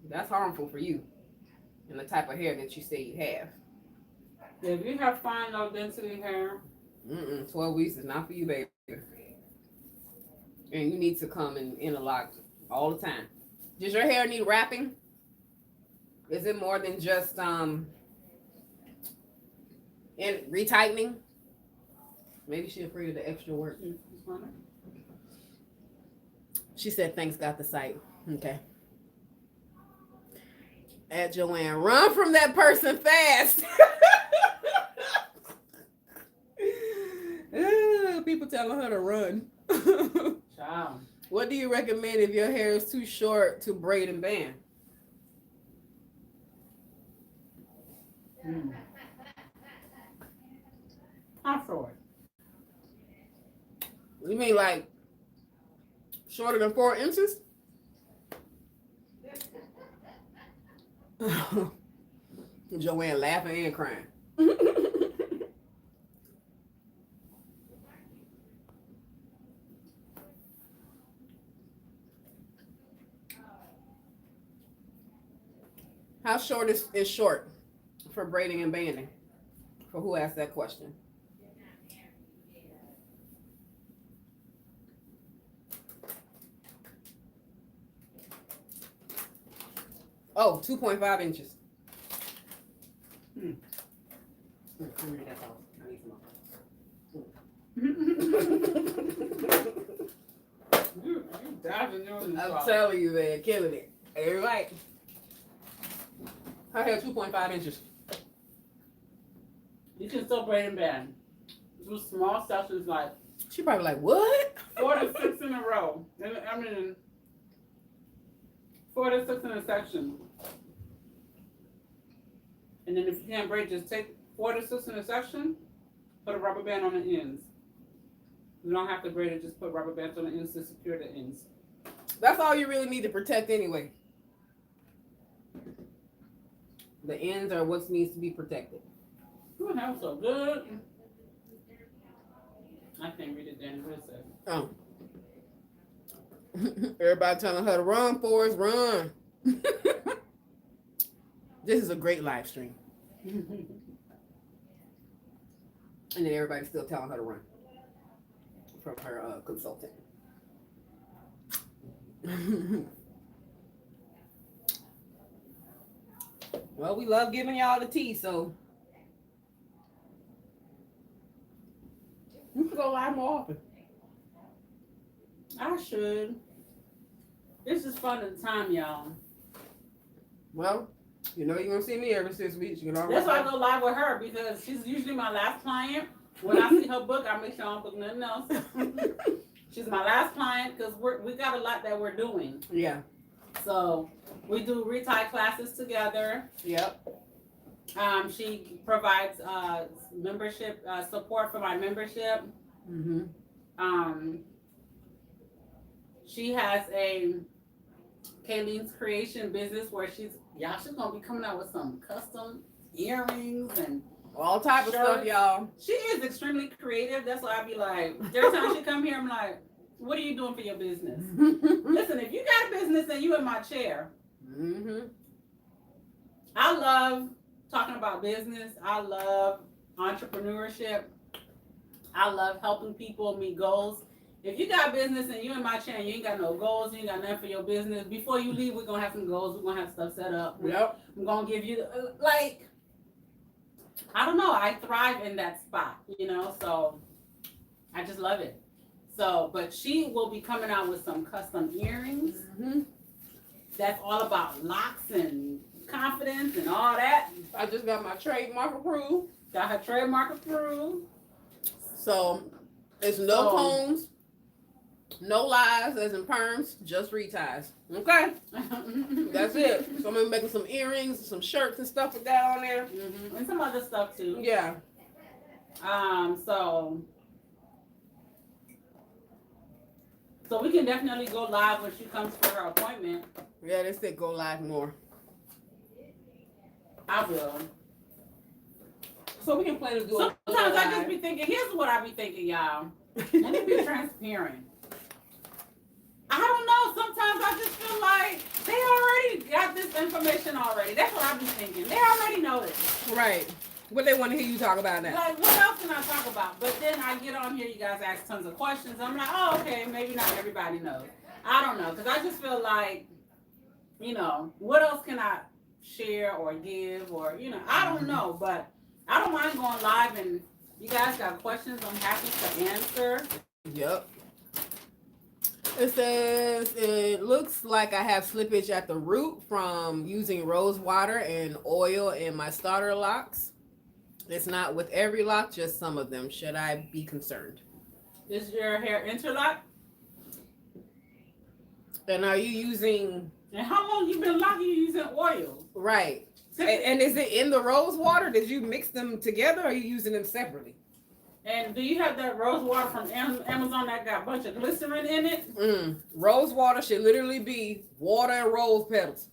[SPEAKER 2] That's harmful for you and the type of hair that you say you have.
[SPEAKER 1] If you have fine, low density hair,
[SPEAKER 2] 12 weeks is not for you, baby. And you need to come and interlock all the time. Does your hair need wrapping? Is it more than just retightening? Maybe she's afraid of the extra work. She said, thanks, got the site. Okay. At Joanne, run from that person fast. People telling her to run.
[SPEAKER 1] Child.
[SPEAKER 2] What do you recommend if your hair is too short to braid and band?
[SPEAKER 1] How short?
[SPEAKER 2] You mean like shorter than 4 inches? Joanne laughing and crying. How short is short for braiding and banding? For who asked that question? Oh, 2.5 inches. I'm telling you, man, killing it. You're right. Her hair 2.5 inches.
[SPEAKER 1] You can still braid and band. Do small sessions like
[SPEAKER 2] She probably like, what?
[SPEAKER 1] 4 to 6 in a row. I mean, 4 to 6 in a section. And then if you can't braid, just take 4 to 6 in a section, put a rubber band on the ends. You don't have to braid it, just put rubber bands on the ends to secure the ends.
[SPEAKER 2] That's all you really need to protect anyway. The ends are what needs to be protected.
[SPEAKER 1] Ooh, that was so good. I can't read it then. What it says.
[SPEAKER 2] Oh. Everybody telling her to run, Forrest, run. This is a great live stream. And then everybody's still telling her to run from her consultant. Well, we love giving y'all the tea, so you can go live more often.
[SPEAKER 1] I should. This is fun at the time, y'all.
[SPEAKER 2] Well, you know you're gonna see me every 6 weeks. You know.
[SPEAKER 1] That's why I go live with her, because she's usually my last client. When I see her book, I make sure I don't book nothing else. She's my last client because we got a lot that we're doing.
[SPEAKER 2] Yeah.
[SPEAKER 1] So we do retie classes together.
[SPEAKER 2] Yep.
[SPEAKER 1] She provides membership support for my membership. She has a Kayleen's Creation business where she's gonna be coming out with some custom earrings and
[SPEAKER 2] all type of stuff, y'all.
[SPEAKER 1] She is extremely creative. That's why I be like, every time she come here, I'm like, what are you doing for your business? Listen, if you got a business and you in my chair, I love talking about business. I love entrepreneurship. I love helping people meet goals. If you got business and you in my chair and you ain't got no goals, you ain't got nothing for your business, before you leave, we're going to have some goals. We're going to have stuff set up.
[SPEAKER 2] Yep.
[SPEAKER 1] I'm going to give you, like, I don't know. I thrive in that spot, you know, so I just love it. So, but she will be coming out with some custom earrings. That's all about locks and confidence and all that.
[SPEAKER 2] I just got my trademark approved.
[SPEAKER 1] Got her trademark approved.
[SPEAKER 2] So, it's no combs, no lies, as in perms, just reties. Okay? That's it. So, I'm going to be making some earrings, some shirts and stuff like that on there.
[SPEAKER 1] And some other stuff, too.
[SPEAKER 2] Yeah.
[SPEAKER 1] So we can definitely go live when she comes for her appointment.
[SPEAKER 2] Yeah, they said go live more.
[SPEAKER 1] I will.
[SPEAKER 2] So we can plan to do it.
[SPEAKER 1] Sometimes I just be thinking, here's what I be thinking, y'all. Let me be transparent. I don't know. Sometimes I just feel like they already got this information already. That's what I be thinking. They already know this.
[SPEAKER 2] Right. What they want to hear you talk about now.
[SPEAKER 1] Like, what else can I talk about? But then I get on here, you guys ask tons of questions. I'm like, oh, okay, maybe not everybody knows. I don't know. Because I just feel like, you know, what else can I share or give or, you know, I don't know. But I don't mind going live, and you guys got questions, I'm happy to answer.
[SPEAKER 2] Yep. It says, it looks like I have slippage at the root from using rose water and oil in my starter locks. It's not with every lock, just some of them. Should I be concerned?
[SPEAKER 1] Is your hair interlock?
[SPEAKER 2] And are you using...
[SPEAKER 1] And how long you been locking using oil?
[SPEAKER 2] Right. And is it in the rose water? Did you mix them together or are you using them separately?
[SPEAKER 1] And do you have that rose water from Amazon that got a bunch of glycerin in it?
[SPEAKER 2] Rose water should literally be water and rose petals.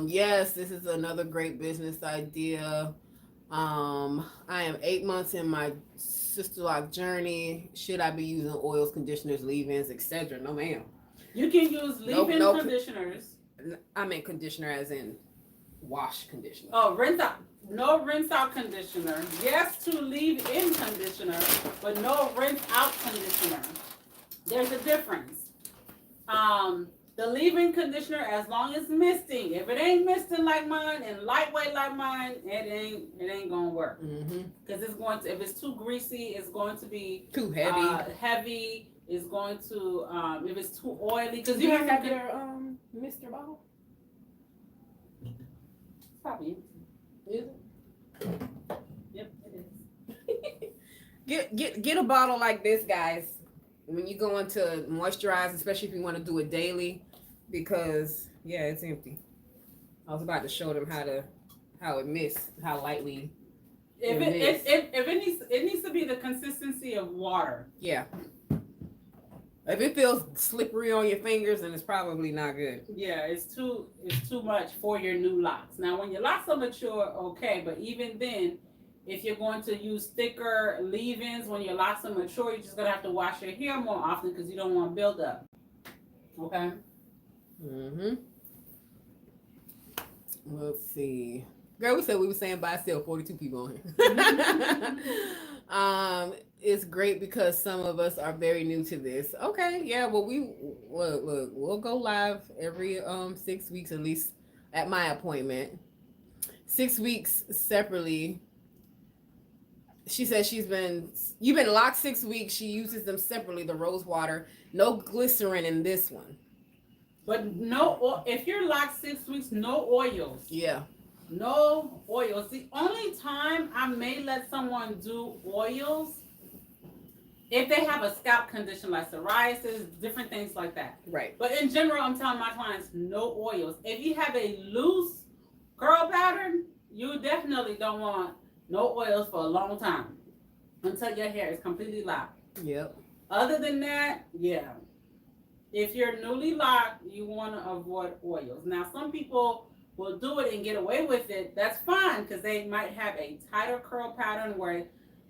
[SPEAKER 2] Yes, this is another great business idea. I am 8 months in my Sisterlock journey. Should I be using oils, conditioners, leave-ins, etc.? No, ma'am.
[SPEAKER 1] You can use leave-in conditioners.
[SPEAKER 2] I mean conditioner as in wash conditioner.
[SPEAKER 1] Oh, rinse out. No rinse out conditioner. Yes to leave-in conditioner, but no rinse out conditioner. There's a difference. The leave-in conditioner, as long as misting, if it ain't misting like mine and lightweight like mine, it ain't gonna work. Because it's going to, if it's too greasy, it's going to be
[SPEAKER 2] too heavy.
[SPEAKER 1] Heavy is going to, if it's too oily, because
[SPEAKER 2] you have your Mr. bottle.
[SPEAKER 1] It's probably.
[SPEAKER 2] Is it?
[SPEAKER 1] Yep, it is.
[SPEAKER 2] Get a bottle like this, guys. When you go into moisturize, especially if you want to do it daily, because yeah, it's empty. I was about to show them how it mists, how lightly.
[SPEAKER 1] It needs to be the consistency of water.
[SPEAKER 2] Yeah. If it feels slippery on your fingers, then it's probably not good.
[SPEAKER 1] Yeah, it's too much for your new locks. Now, when your locks are mature, okay, but even then, if you're going to use thicker leave-ins when your locks are mature, you're just gonna have to wash your hair more often because you don't want buildup. Okay.
[SPEAKER 2] Let's see. Girl, we said we were saying buy sale. 42 people on here. It's great because some of us are very new to this. Okay, yeah. Well, we'll go live every 6 weeks at least at my appointment. 6 weeks separately. She says you've been locked 6 weeks. She uses them separately, the rose water. No glycerin in this one.
[SPEAKER 1] But if you're locked 6 weeks, no oils.
[SPEAKER 2] Yeah.
[SPEAKER 1] No oils. The only time I may let someone do oils if they have a scalp condition like psoriasis, different things like that.
[SPEAKER 2] Right.
[SPEAKER 1] But in general, I'm telling my clients no oils. If you have a loose curl pattern, you definitely don't want no oils for a long time until your hair is completely locked.
[SPEAKER 2] Yep.
[SPEAKER 1] Other than that, yeah. If you're newly locked, you want to avoid oils. Now, some people will do it and get away with it. That's fine because they might have a tighter curl pattern where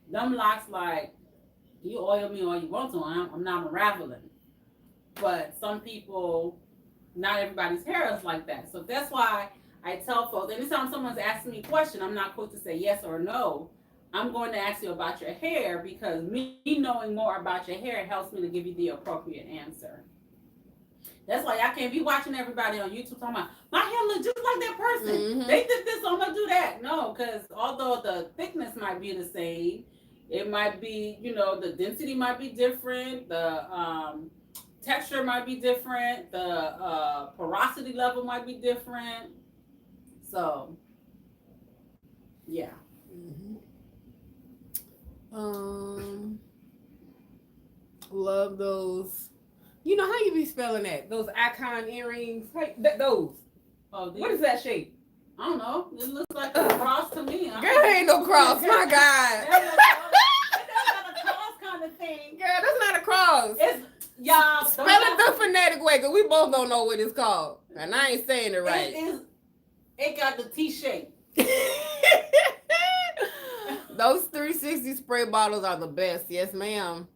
[SPEAKER 1] them locks like, you oil me all you want to, I'm not unraveling. But some people, not everybody's hair is like that. So that's why I tell folks, anytime someone's asking me a question, I'm not quick to say yes or no. I'm going to ask you about your hair because me knowing more about your hair helps me to give you the appropriate answer. That's why I can't be watching everybody on YouTube talking about, my hair looks just like that person. They did this, so I'm going to do that. No, because although the thickness might be the same, it might be, the density might be different, the texture might be different, the porosity level might be different. So, yeah.
[SPEAKER 2] Love those. You know how you be spelling that? Those icon earrings. Hey, those.
[SPEAKER 1] Oh,
[SPEAKER 2] what is that shape?
[SPEAKER 1] I don't know. It looks like a cross to me.
[SPEAKER 2] Girl, ain't no cross. My God.
[SPEAKER 1] That's not a cross kind of thing.
[SPEAKER 2] Girl, that's not a cross.
[SPEAKER 1] It's y'all.
[SPEAKER 2] Spell it the phonetic way, because we both don't know what it's called. And I ain't saying it right.
[SPEAKER 1] It got the T shape.
[SPEAKER 2] Those 360 spray bottles are the best. Yes, ma'am.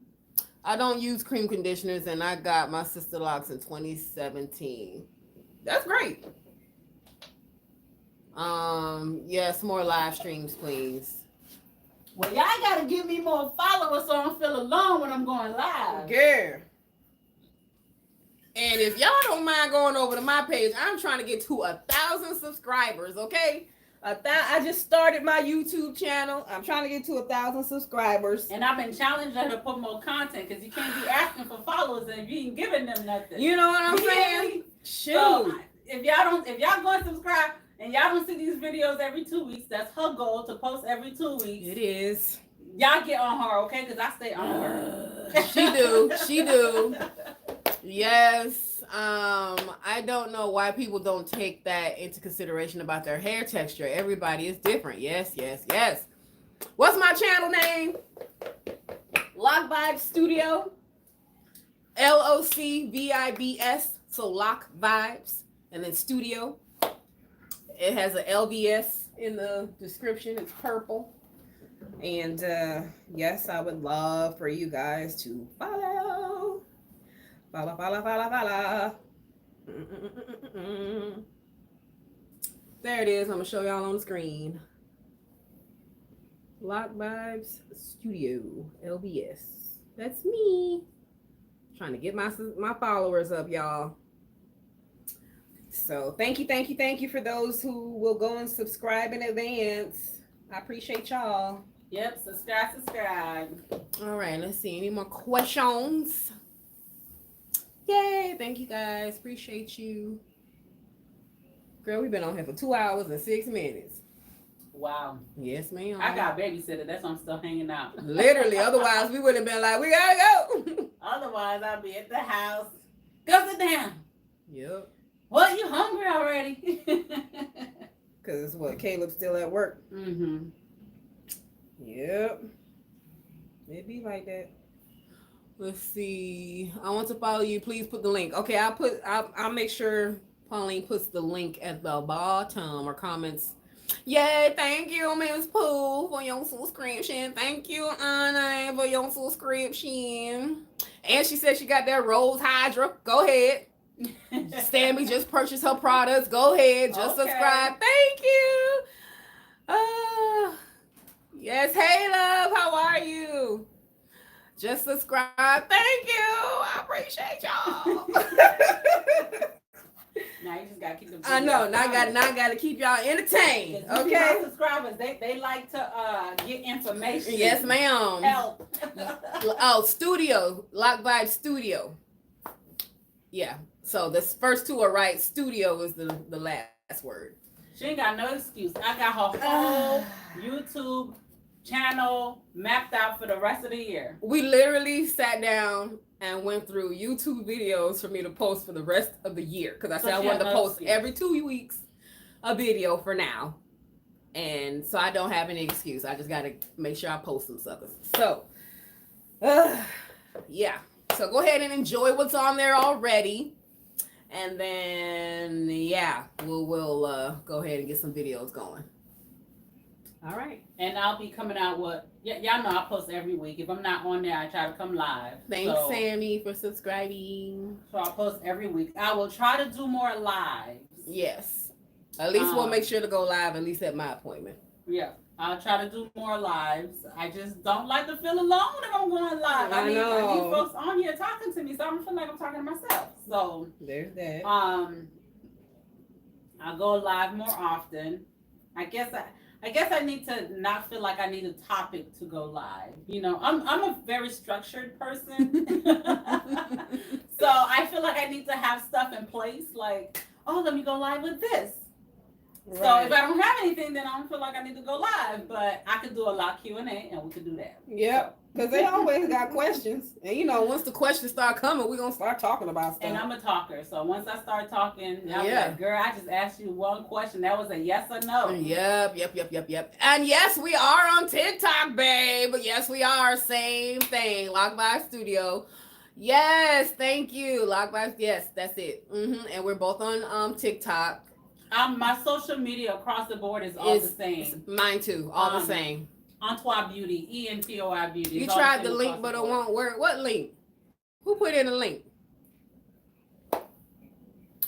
[SPEAKER 2] I don't use cream conditioners, and I got my Sisterlocks in 2017. That's great. Yes, more live streams, please.
[SPEAKER 1] Well, y'all gotta give me more followers so I don't feel alone when I'm going live.
[SPEAKER 2] Girl. And if y'all don't mind going over to my page, I'm trying to get to 1,000 subscribers, okay? I just started my YouTube channel. I'm trying to get to 1,000 subscribers.
[SPEAKER 1] And I've been challenging her to put more content because you can't be asking for followers and you ain't giving them nothing.
[SPEAKER 2] You know what I'm
[SPEAKER 1] Yeah.
[SPEAKER 2] saying? Shoot.
[SPEAKER 1] So if y'all go and subscribe and y'all don't see these videos every 2 weeks, that's her goal to post every 2 weeks.
[SPEAKER 2] It is.
[SPEAKER 1] Y'all get on her, okay? Because I stay on her.
[SPEAKER 2] She do. Yes. I don't know why people don't take that into consideration about their hair texture. Everybody is different. Yes. What's my channel name? Loc Vibes Studio. LOCVIBS. So Loc Vibes. And then Studio. It has an LVS in the description. It's purple. And yes, I would love for you guys to follow. Follow. There it is. I'm going to show y'all on the screen. Loc Vibes Studio. LVS. That's me. Trying to get my followers up, y'all. So thank you for those who will go and subscribe in advance. I appreciate y'all.
[SPEAKER 1] Yep, subscribe.
[SPEAKER 2] All right, let's see. Any more questions? Yay, thank you guys. Appreciate you. Girl, we've been on here for 2 hours and 6 minutes.
[SPEAKER 1] Wow.
[SPEAKER 2] Yes, ma'am.
[SPEAKER 1] I got a babysitter. That's why I'm still hanging out.
[SPEAKER 2] Literally. Otherwise, we would have been like, we gotta go.
[SPEAKER 1] Otherwise, I'll be at the house. Go sit down.
[SPEAKER 2] Yep.
[SPEAKER 1] Well, you hungry already?
[SPEAKER 2] Because Caleb's still at work.
[SPEAKER 1] Mm-hmm.
[SPEAKER 2] Yep. It be like that. Let's see. I want to follow you. Please put the link. Okay, I'll make sure Pauline puts the link at the bottom or comments. Yay, thank you, Miss Pooh, for your subscription. Thank you, Anna, for your subscription. And she said she got that Rose Hydra. Go ahead. Stammy just purchased her products. Go ahead. Just subscribe. Thank you. Yes. Hey, love. How are you? Just subscribe. Thank you. I appreciate y'all.
[SPEAKER 1] Now you just gotta keep them.
[SPEAKER 2] I know. Now I gotta keep y'all entertained. Okay.
[SPEAKER 1] Subscribers, they like to get information.
[SPEAKER 2] Yes, ma'am.
[SPEAKER 1] Help.
[SPEAKER 2] Studio. Loc Vibes Studio. Yeah. So the first two are right. Studio is the last word.
[SPEAKER 1] She ain't got no excuse. I got her whole YouTube channel mapped out for the rest of the year.
[SPEAKER 2] We literally sat down and went through YouTube videos for me to post for the rest of the year. Because I said I wanted to post every 2 weeks a video for now. And so I don't have any excuse. I just got to make sure I post some suckers. So, yeah. So go ahead and enjoy what's on there already. And then, yeah, we'll go ahead and get some videos going. All right.
[SPEAKER 1] And I'll be coming out with, y'all know I post every week. If I'm not on there, I try to come live.
[SPEAKER 2] Thanks, Sammy, for subscribing.
[SPEAKER 1] So I post every week. I will try to do more lives.
[SPEAKER 2] Yes. At least we'll make sure to go live, at least at my appointment.
[SPEAKER 1] Yeah. I'll try to do more lives. I just don't like to feel alone if I'm going live. I need folks on here talking to me, so I don't feel like I'm talking to myself. So
[SPEAKER 2] there's that.
[SPEAKER 1] I'll go live more often. I guess I need to not feel like I need a topic to go live. You know, I'm a very structured person. So I feel like I need to have stuff in place, like, oh, let me go live with this. Right. So if I don't have anything, then I don't feel like I need to go live. But I could do a lot of Q&A, and we could do that.
[SPEAKER 2] Yep, because they always got questions. And, you know, once the questions start coming, we're going to start talking about stuff.
[SPEAKER 1] And I'm a talker. So once I start talking, I'll be like, girl, I just asked you one question. That was a yes or no.
[SPEAKER 2] Yep. And yes, we are on TikTok, babe. Yes, we are. Same thing. Loc Vibes Studio. Yes, thank you. Loc Vibes. Yes, that's it. And we're both on TikTok.
[SPEAKER 1] My social media across the board is all the same.
[SPEAKER 2] Mine too, all the same.
[SPEAKER 1] Entoi Beauty, ENTOI Beauty.
[SPEAKER 2] You
[SPEAKER 1] It's all
[SPEAKER 2] tried the
[SPEAKER 1] same
[SPEAKER 2] link,
[SPEAKER 1] across
[SPEAKER 2] but
[SPEAKER 1] the
[SPEAKER 2] it
[SPEAKER 1] board.
[SPEAKER 2] won't work. What link? Who put in a link? I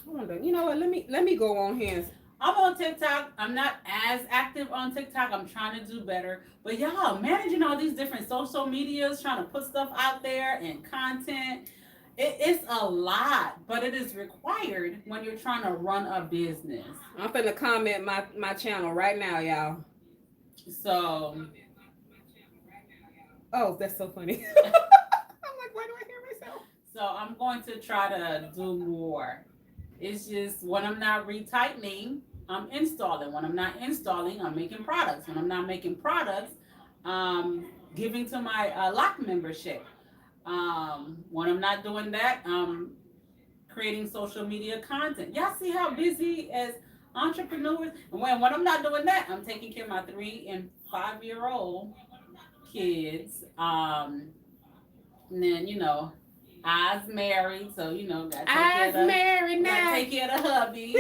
[SPEAKER 2] wonder. You know what? Let me go on here.
[SPEAKER 1] I'm on TikTok. I'm not as active on TikTok. I'm trying to do better. But y'all, managing all these different social medias, trying to put stuff out there and content, it's a lot, but it is required when you're trying to run a business.
[SPEAKER 2] I'm finna comment my channel right now, y'all.
[SPEAKER 1] So,
[SPEAKER 2] Oh, that's so funny. I'm like, why do I hear myself?
[SPEAKER 1] so I'm going to try to do more. It's just when I'm not retightening, I'm installing. When I'm not installing, I'm making products. When I'm not making products, giving to my lock membership. When I'm not doing that, creating social media content. Y'all see how busy as entrepreneurs? And when I'm not doing that, I'm taking care of my 3 and 5-year-old kids. And then I's married, so gotta take care of
[SPEAKER 2] married
[SPEAKER 1] gotta take care of the hubby.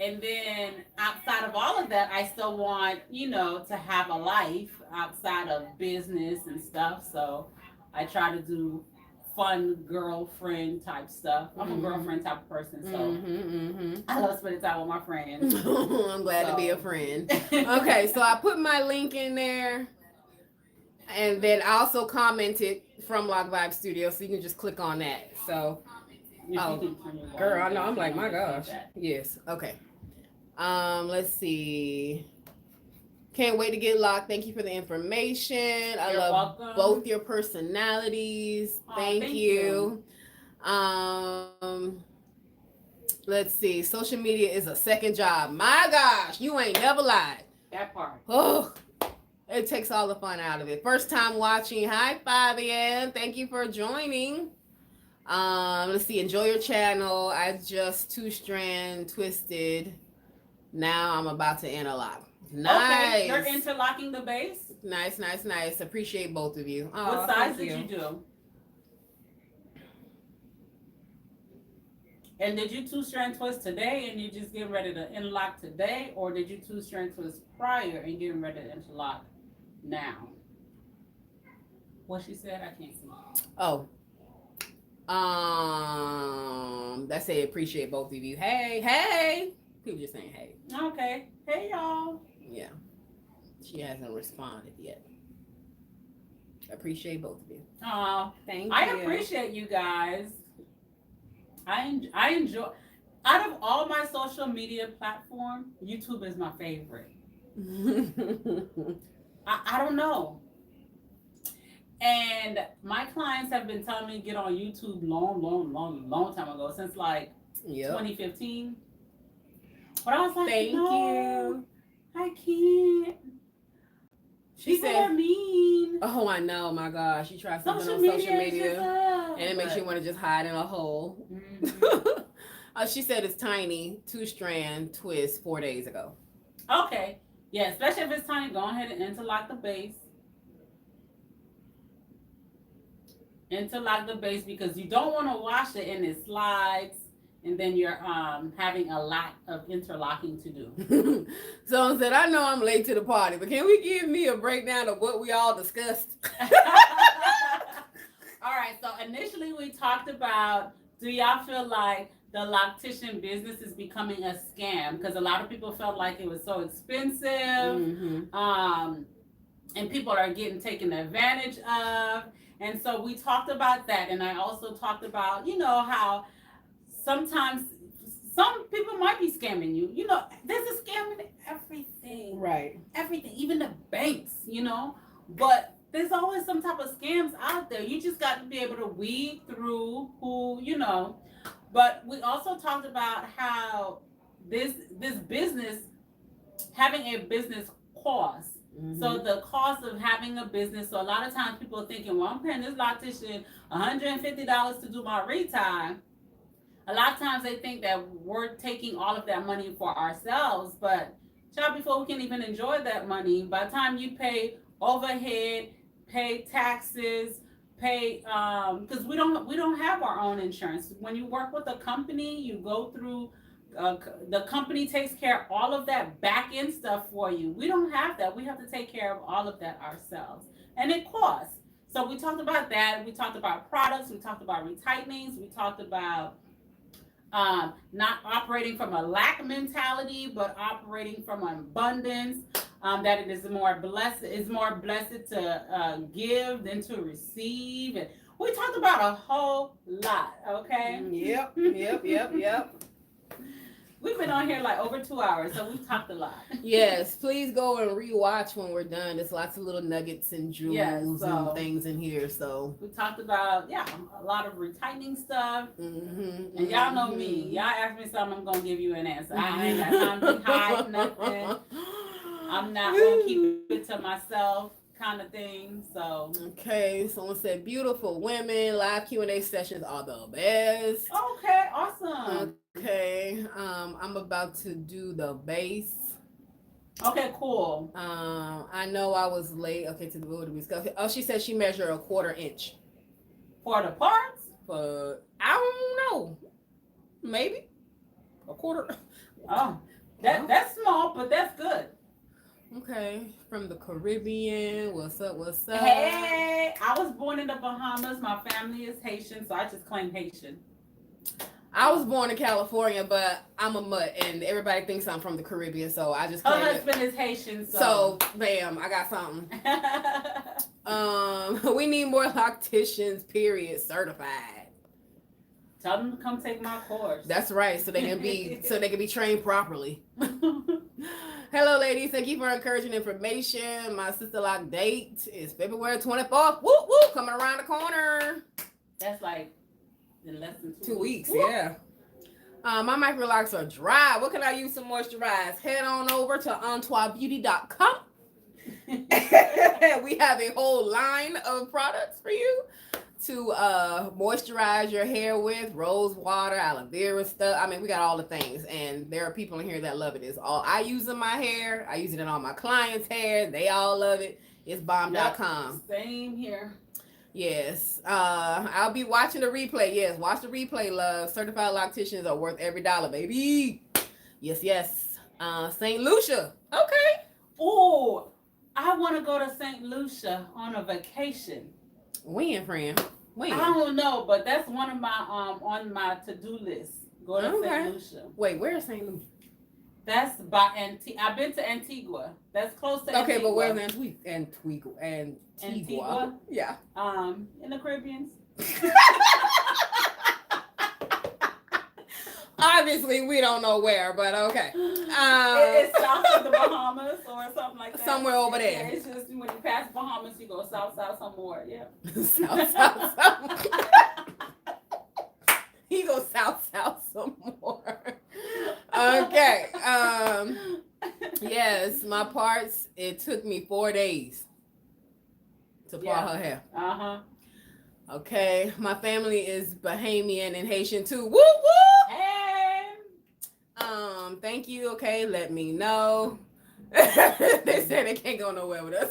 [SPEAKER 1] And then outside of all of that, I still want, to have a life outside of business and stuff. So I try to do fun girlfriend type stuff. I'm a girlfriend type of person, so I love spending time with my friends.
[SPEAKER 2] I'm glad to be a friend. Okay, so I put my link in there, and then I also commented from Loc Vibe Studio, so you can just click on that. So, girl, I know. I'm like, my gosh. Yes. Okay. Let's see. Can't wait to get locked. Thank you for the information. I
[SPEAKER 1] You're
[SPEAKER 2] love
[SPEAKER 1] welcome.
[SPEAKER 2] both your personalities. Thank you. Let's see. Social media is a second job. My gosh, you ain't never lied.
[SPEAKER 1] That part.
[SPEAKER 2] Oh, it takes all the fun out of it. First time watching. Hi, Fabian. Thank you for joining. Let's see. Enjoy your channel. I just 2-strand twisted. Now I'm about to interlock. Nice.
[SPEAKER 1] Okay, you're interlocking the base.
[SPEAKER 2] Nice. Appreciate both of you.
[SPEAKER 1] What size did you do? And did you 2-strand twist today and you just getting ready to interlock today, or did you 2-strand twist prior and getting ready to interlock now? What she said, I can't see.
[SPEAKER 2] Oh. That's it. Appreciate both of you. Hey. People just saying hey.
[SPEAKER 1] Okay. Hey, y'all.
[SPEAKER 2] Yeah. She hasn't responded yet. Appreciate both of you.
[SPEAKER 1] Oh,
[SPEAKER 2] Thank you.
[SPEAKER 1] I appreciate you guys. I enjoy. Out of all my social media platforms, YouTube is my favorite. I don't know. And my clients have been telling me to get on YouTube long time ago, since like 2015. But I was like,
[SPEAKER 2] Thank you.
[SPEAKER 1] I can't.
[SPEAKER 2] She
[SPEAKER 1] People
[SPEAKER 2] said,
[SPEAKER 1] are mean.
[SPEAKER 2] "Oh, I know. My gosh, you try something on social media, and it makes you want to just hide in a hole." Mm-hmm. She said it's tiny, 2-strand twist 4 days ago.
[SPEAKER 1] Okay, yeah, especially if it's tiny, go ahead and interlock the base. Interlock the base because you don't want to wash it and it slides. And then you're having a lot of interlocking to do.
[SPEAKER 2] So I said, I know I'm late to the party, but can we give me a breakdown of what we all discussed?
[SPEAKER 1] All right, so initially we talked about, do y'all feel like the loctician business is becoming a scam? Because a lot of people felt like it was so expensive, and people are getting taken advantage of. And so we talked about that. And I also talked about, how sometimes some people might be scamming you. There's a scam in everything.
[SPEAKER 2] Right.
[SPEAKER 1] Everything, even the banks, But there's always some type of scams out there. You just got to be able to weed through who, But we also talked about how this business, having a business costs. Mm-hmm. So the cost of having a business, so a lot of times people are thinking, well, I'm paying this loctician $150 to do my retie. A lot of times they think that we're taking all of that money for ourselves, but before we can even enjoy that money, by the time you pay overhead, pay taxes, pay because we don't have our own insurance. When you work with a company, you go through the company takes care of all of that back end stuff for you. We don't have that. We have to take care of all of that ourselves, and it costs. So we talked about that. We talked about products. We talked about retightnings. We talked about not operating from a lack mentality, but operating from an abundance. That it is more blessed. Is more blessed to give than to receive. And we talked about a whole lot. Okay.
[SPEAKER 2] Yep.
[SPEAKER 1] We've been on here like over 2 hours, so we've talked a lot.
[SPEAKER 2] Yes, please go and rewatch when we're done. There's lots of little nuggets and jewels and things in here. So
[SPEAKER 1] we talked about a lot of retightening stuff. And y'all know me. Y'all ask me something, I'm gonna give you an answer. I ain't got time to hide nothing. I'm not gonna keep it to myself, kind of thing. So
[SPEAKER 2] okay, someone said beautiful women. Live Q&A sessions are the best.
[SPEAKER 1] Okay, awesome.
[SPEAKER 2] Okay, I'm about to do the base.
[SPEAKER 1] Okay, cool.
[SPEAKER 2] I know I was late. Okay, to the wood we discussed. Oh, she said she measured a 1/4 inch
[SPEAKER 1] for the parts.
[SPEAKER 2] But I don't know, maybe a 1/4.
[SPEAKER 1] Oh, that's small, but that's good.
[SPEAKER 2] Okay, from the Caribbean. What's up?
[SPEAKER 1] Hey, I was born in the Bahamas. My family is Haitian, so I just claim Haitian.
[SPEAKER 2] I was born in California, but I'm a mutt, and everybody thinks I'm from the Caribbean, so I just
[SPEAKER 1] her
[SPEAKER 2] claim
[SPEAKER 1] husband is Haitian,
[SPEAKER 2] so bam, I got something. We need more locticians, period, certified.
[SPEAKER 1] Tell them to come take my course.
[SPEAKER 2] That's right, so they can be trained properly. Hello, ladies. Thank you for encouraging information. My Sisterlock date is February 24th. Woo woo, coming around the corner.
[SPEAKER 1] That's like in less than
[SPEAKER 2] 2 weeks. Yeah. My microlocks are dry. What can I use to moisturize? Head on over to ontoibeauty.com. We have a whole line of products for you to moisturize your hair with. Rose water, aloe vera stuff. I mean, we got all the things, and there are people in here that love it. It's all I use in my hair. I use it in all my clients' hair. They all love it. It's bomb.com.
[SPEAKER 1] Same here.
[SPEAKER 2] Yes. I'll be watching the replay. Yes, watch the replay, love. Certified locticians are worth every dollar, baby. Yes. St. Lucia. Okay.
[SPEAKER 1] Oh, I want to go to St. Lucia on a vacation.
[SPEAKER 2] When, friend? When?
[SPEAKER 1] I don't know, but that's one of my on my to-do list. Go to St. Lucia.
[SPEAKER 2] Wait, where is St. Lucia?
[SPEAKER 1] That's by Antigua. I've been to Antigua. That's close to Antigua.
[SPEAKER 2] Okay, but where's Antigua?
[SPEAKER 1] Antigua?
[SPEAKER 2] Yeah.
[SPEAKER 1] In the Caribbean.
[SPEAKER 2] Obviously, we don't know where, but okay.
[SPEAKER 1] It's south of the Bahamas or something like that.
[SPEAKER 2] Somewhere over there.
[SPEAKER 1] Yeah, it's just when you pass Bahamas, you go south somewhere. Yeah.
[SPEAKER 2] south. He goes south some more. Okay. Yes, my parts. It took me 4 days to part her hair. Okay, my family is Bahamian and Haitian too. Woo woo.
[SPEAKER 1] Hey.
[SPEAKER 2] Thank you. Okay, let me know. They said they can't go nowhere with us.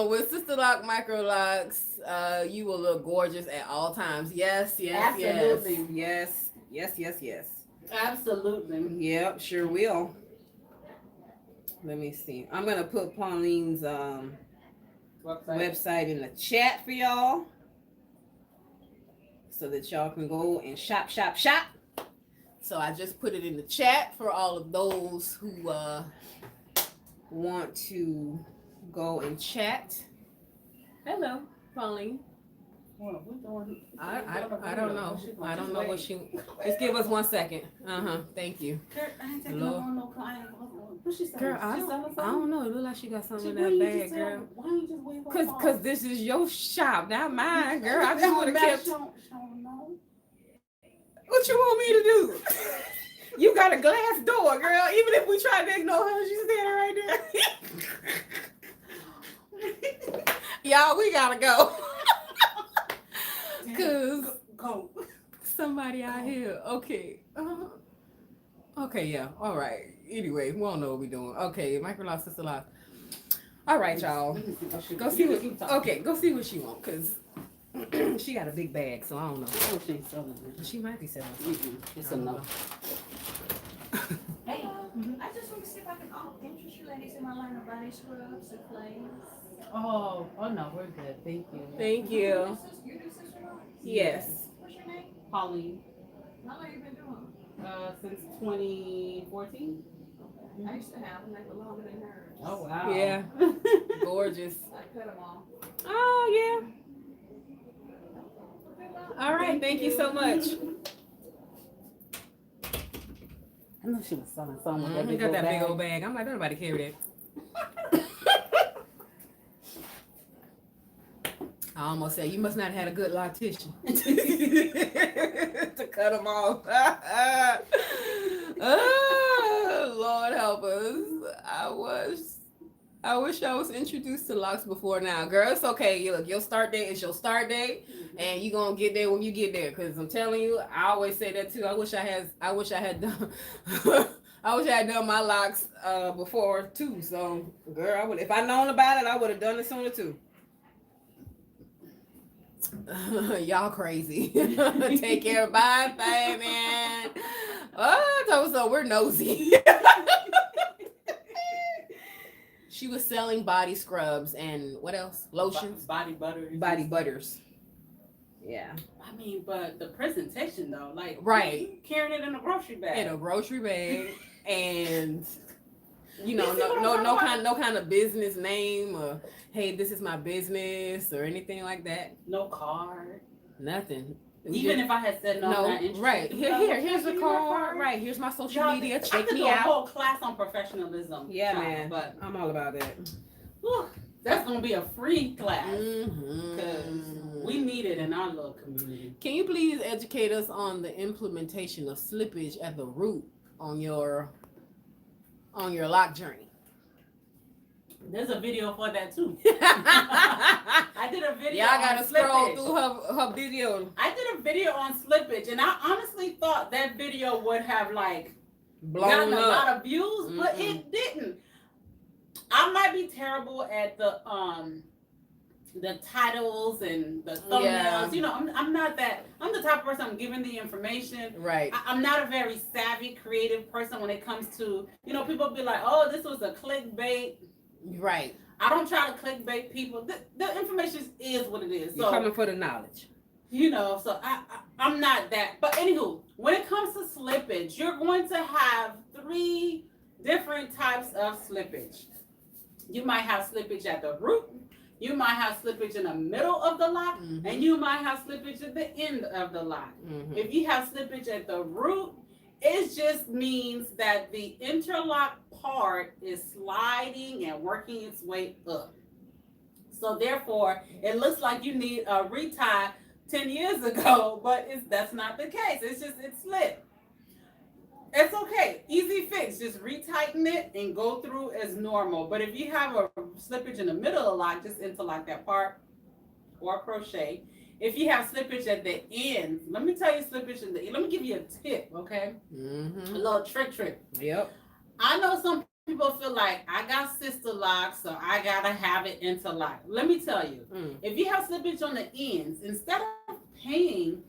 [SPEAKER 2] With Sisterlock Microlocks, you will look gorgeous at all times. Yes.
[SPEAKER 1] Absolutely.
[SPEAKER 2] Yes.
[SPEAKER 1] Absolutely.
[SPEAKER 2] Yep, sure will. Let me see. I'm gonna put Pauline's website in the chat for y'all, so that y'all can go and shop. So I just put it in the chat for all of those who want to go and chat. Hello, Pauline. I don't know. I don't know what she. Just give us 1 second. Thank you. Girl, I don't know. It looks like she got something in that bag, girl.
[SPEAKER 1] Why don't you just wave?
[SPEAKER 2] Cause this is your shop, not mine, girl. I just would have kept. What you want me to do? You got a glass door, girl. Even if we try to ignore her, she's standing right there. Y'all, we gotta go. Cause somebody out here. Okay. Okay, yeah. All right. Anyway, we don't know what we're doing. Okay, Microlocks, Sisterlocks. All right, y'all. Go see what she want, cause She got a big bag, so I don't know.
[SPEAKER 1] Oh, she's selling it.
[SPEAKER 2] She might be selling something.
[SPEAKER 1] It's
[SPEAKER 2] I
[SPEAKER 1] a
[SPEAKER 2] don't
[SPEAKER 1] no.
[SPEAKER 2] know.
[SPEAKER 3] Hey, I just want to see if I can interest you ladies in my line of body scrubs and clays.
[SPEAKER 1] Oh no, we're good. Thank you.
[SPEAKER 2] Thank you.
[SPEAKER 3] You do Sisterlocks?
[SPEAKER 2] Yes.
[SPEAKER 3] What's your name?
[SPEAKER 1] Pauline,
[SPEAKER 3] How long you been doing?
[SPEAKER 1] since 2014.
[SPEAKER 3] Okay. I used to have them. They were longer than hers.
[SPEAKER 1] Oh wow.
[SPEAKER 2] Yeah. Gorgeous.
[SPEAKER 3] I cut them off.
[SPEAKER 2] Oh yeah. All right. Thank you so much.
[SPEAKER 1] I know she was selling some with that
[SPEAKER 2] You
[SPEAKER 1] big
[SPEAKER 2] got
[SPEAKER 1] old
[SPEAKER 2] that
[SPEAKER 1] bag.
[SPEAKER 2] big old bag. I'm like, don't nobody carry that. I almost said you must not have had a good loctician to cut them off. Oh, Lord help us. I wish I was introduced to locks before now. Girl, it's okay. Look, your start date is your start date, and you gonna get there when you get there. Cause I'm telling you, I always say that too. I wish I had done I wish I had done my locks before too. So girl, I would, if I known about it, I would have done it sooner too. Y'all crazy. Take care. Bye, bye, man. Oh, I so we're nosy. She was selling body scrubs and what else? Lotions?
[SPEAKER 1] Body butters.
[SPEAKER 2] Body butters. Yeah.
[SPEAKER 1] I mean, but the presentation though, like
[SPEAKER 2] Right.
[SPEAKER 1] carrying it in a grocery bag.
[SPEAKER 2] In a grocery bag and you know,
[SPEAKER 1] You see what I'm
[SPEAKER 2] no
[SPEAKER 1] talking
[SPEAKER 2] kind of business name or hey, this is my business or anything like that.
[SPEAKER 1] No card.
[SPEAKER 2] Nothing. We
[SPEAKER 1] Even
[SPEAKER 2] just-
[SPEAKER 1] if I had said no, I'm not interested.
[SPEAKER 2] right. Here's the
[SPEAKER 1] Give me my
[SPEAKER 2] card. Right. Here's my social
[SPEAKER 1] Y'all,
[SPEAKER 2] media.
[SPEAKER 1] I
[SPEAKER 2] Check
[SPEAKER 1] could
[SPEAKER 2] me
[SPEAKER 1] do a
[SPEAKER 2] out.
[SPEAKER 1] whole class on professionalism.
[SPEAKER 2] Yeah,
[SPEAKER 1] child,
[SPEAKER 2] man.
[SPEAKER 1] But
[SPEAKER 2] I'm all about that.
[SPEAKER 1] whew, that's gonna be a free class
[SPEAKER 2] Mm-hmm.
[SPEAKER 1] because we need it in our little community.
[SPEAKER 2] Can you please educate us on the implementation of slippage at the root on your lock journey?
[SPEAKER 1] There's a video for that too.
[SPEAKER 2] Y'all
[SPEAKER 1] I did a video.
[SPEAKER 2] gotta
[SPEAKER 1] on
[SPEAKER 2] scroll
[SPEAKER 1] slippage.
[SPEAKER 2] through her video.
[SPEAKER 1] I did a video on slippage, and I honestly thought that video would have like
[SPEAKER 2] Blown
[SPEAKER 1] gotten a lot
[SPEAKER 2] up.
[SPEAKER 1] of views, but it didn't. I might be terrible at the titles and the thumbnails.
[SPEAKER 2] Yeah.
[SPEAKER 1] You know, I'm not that. I'm the type of person. I'm giving the information.
[SPEAKER 2] Right.
[SPEAKER 1] I'm not a very savvy, creative person when it comes to, you know, people be like, oh, this was a clickbait.
[SPEAKER 2] Right.
[SPEAKER 1] I don't try to clickbait people. The information is what it is.
[SPEAKER 2] You're
[SPEAKER 1] So,
[SPEAKER 2] coming for the knowledge.
[SPEAKER 1] you know, so I'm not that. But anywho, when it comes to slippage, you're going to have 3 different types of slippage. You might have slippage at the root. You might have slippage in the middle of the lock,
[SPEAKER 2] Mhm.
[SPEAKER 1] and you might have slippage at the end of the lock.
[SPEAKER 2] Mhm.
[SPEAKER 1] If you have slippage at the root, it just means that the interlock part is sliding and working its way up. So therefore, it looks like you need a retie 10 years ago, but that's not the case. It's just, it slipped. It's okay. Easy fix. Just retighten it and go through as normal. But if you have a slippage in the middle of the lock, just interlock that part or crochet. If you have slippage at the end, let me tell you slippage in the end. Let me give you a tip, okay? A
[SPEAKER 2] Mm-hmm.
[SPEAKER 1] little trick.
[SPEAKER 2] Yep.
[SPEAKER 1] I know some people feel like I got Sisterlocks, so I gotta have it interlocked. Let me tell you, if you have slippage on the ends, instead of paying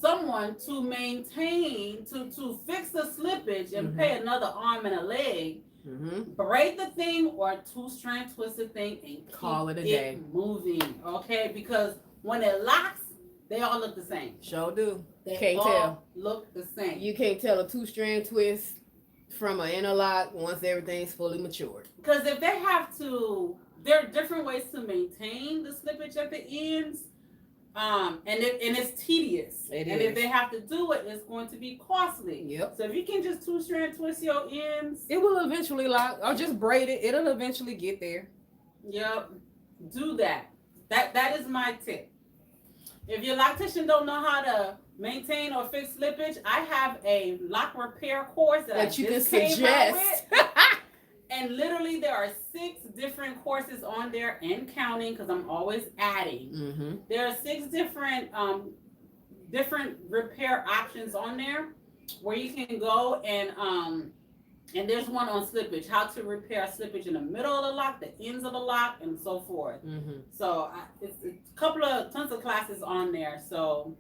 [SPEAKER 1] someone to maintain, to fix the slippage and pay another arm and a leg,
[SPEAKER 2] Mm-hmm.
[SPEAKER 1] braid the thing or 2-strand twist the thing and
[SPEAKER 2] Call
[SPEAKER 1] keep
[SPEAKER 2] it a day.
[SPEAKER 1] moving, okay? Because when it locks, they all look the same.
[SPEAKER 2] Sure do.
[SPEAKER 1] They
[SPEAKER 2] Can't
[SPEAKER 1] all
[SPEAKER 2] tell.
[SPEAKER 1] look the same.
[SPEAKER 2] You can't tell a 2-strand twist from an interlock once everything's fully matured.
[SPEAKER 1] Because if they have to, there are different ways to maintain the slippage at the ends, and it's tedious.
[SPEAKER 2] It
[SPEAKER 1] and
[SPEAKER 2] is.
[SPEAKER 1] if they have to do it, it's going to be costly.
[SPEAKER 2] Yep.
[SPEAKER 1] So if you can just 2-strand twist your ends,
[SPEAKER 2] It will eventually lock, or just braid it. It'll eventually get there.
[SPEAKER 1] yep, do that. That is my tip. If your loctician don't know how to maintain or fix slippage, I have a lock repair course that
[SPEAKER 2] you
[SPEAKER 1] I
[SPEAKER 2] can
[SPEAKER 1] just came out
[SPEAKER 2] suggest.
[SPEAKER 1] with. And literally there are 6 different courses on there and counting because I'm always adding.
[SPEAKER 2] Mm-hmm.
[SPEAKER 1] There are 6 different repair options on there where you can go and And there's one on slippage, how to repair slippage in the middle of the lock, the ends of the lock, and so forth.
[SPEAKER 2] Mm-hmm.
[SPEAKER 1] So it's a couple of tons of classes on there. So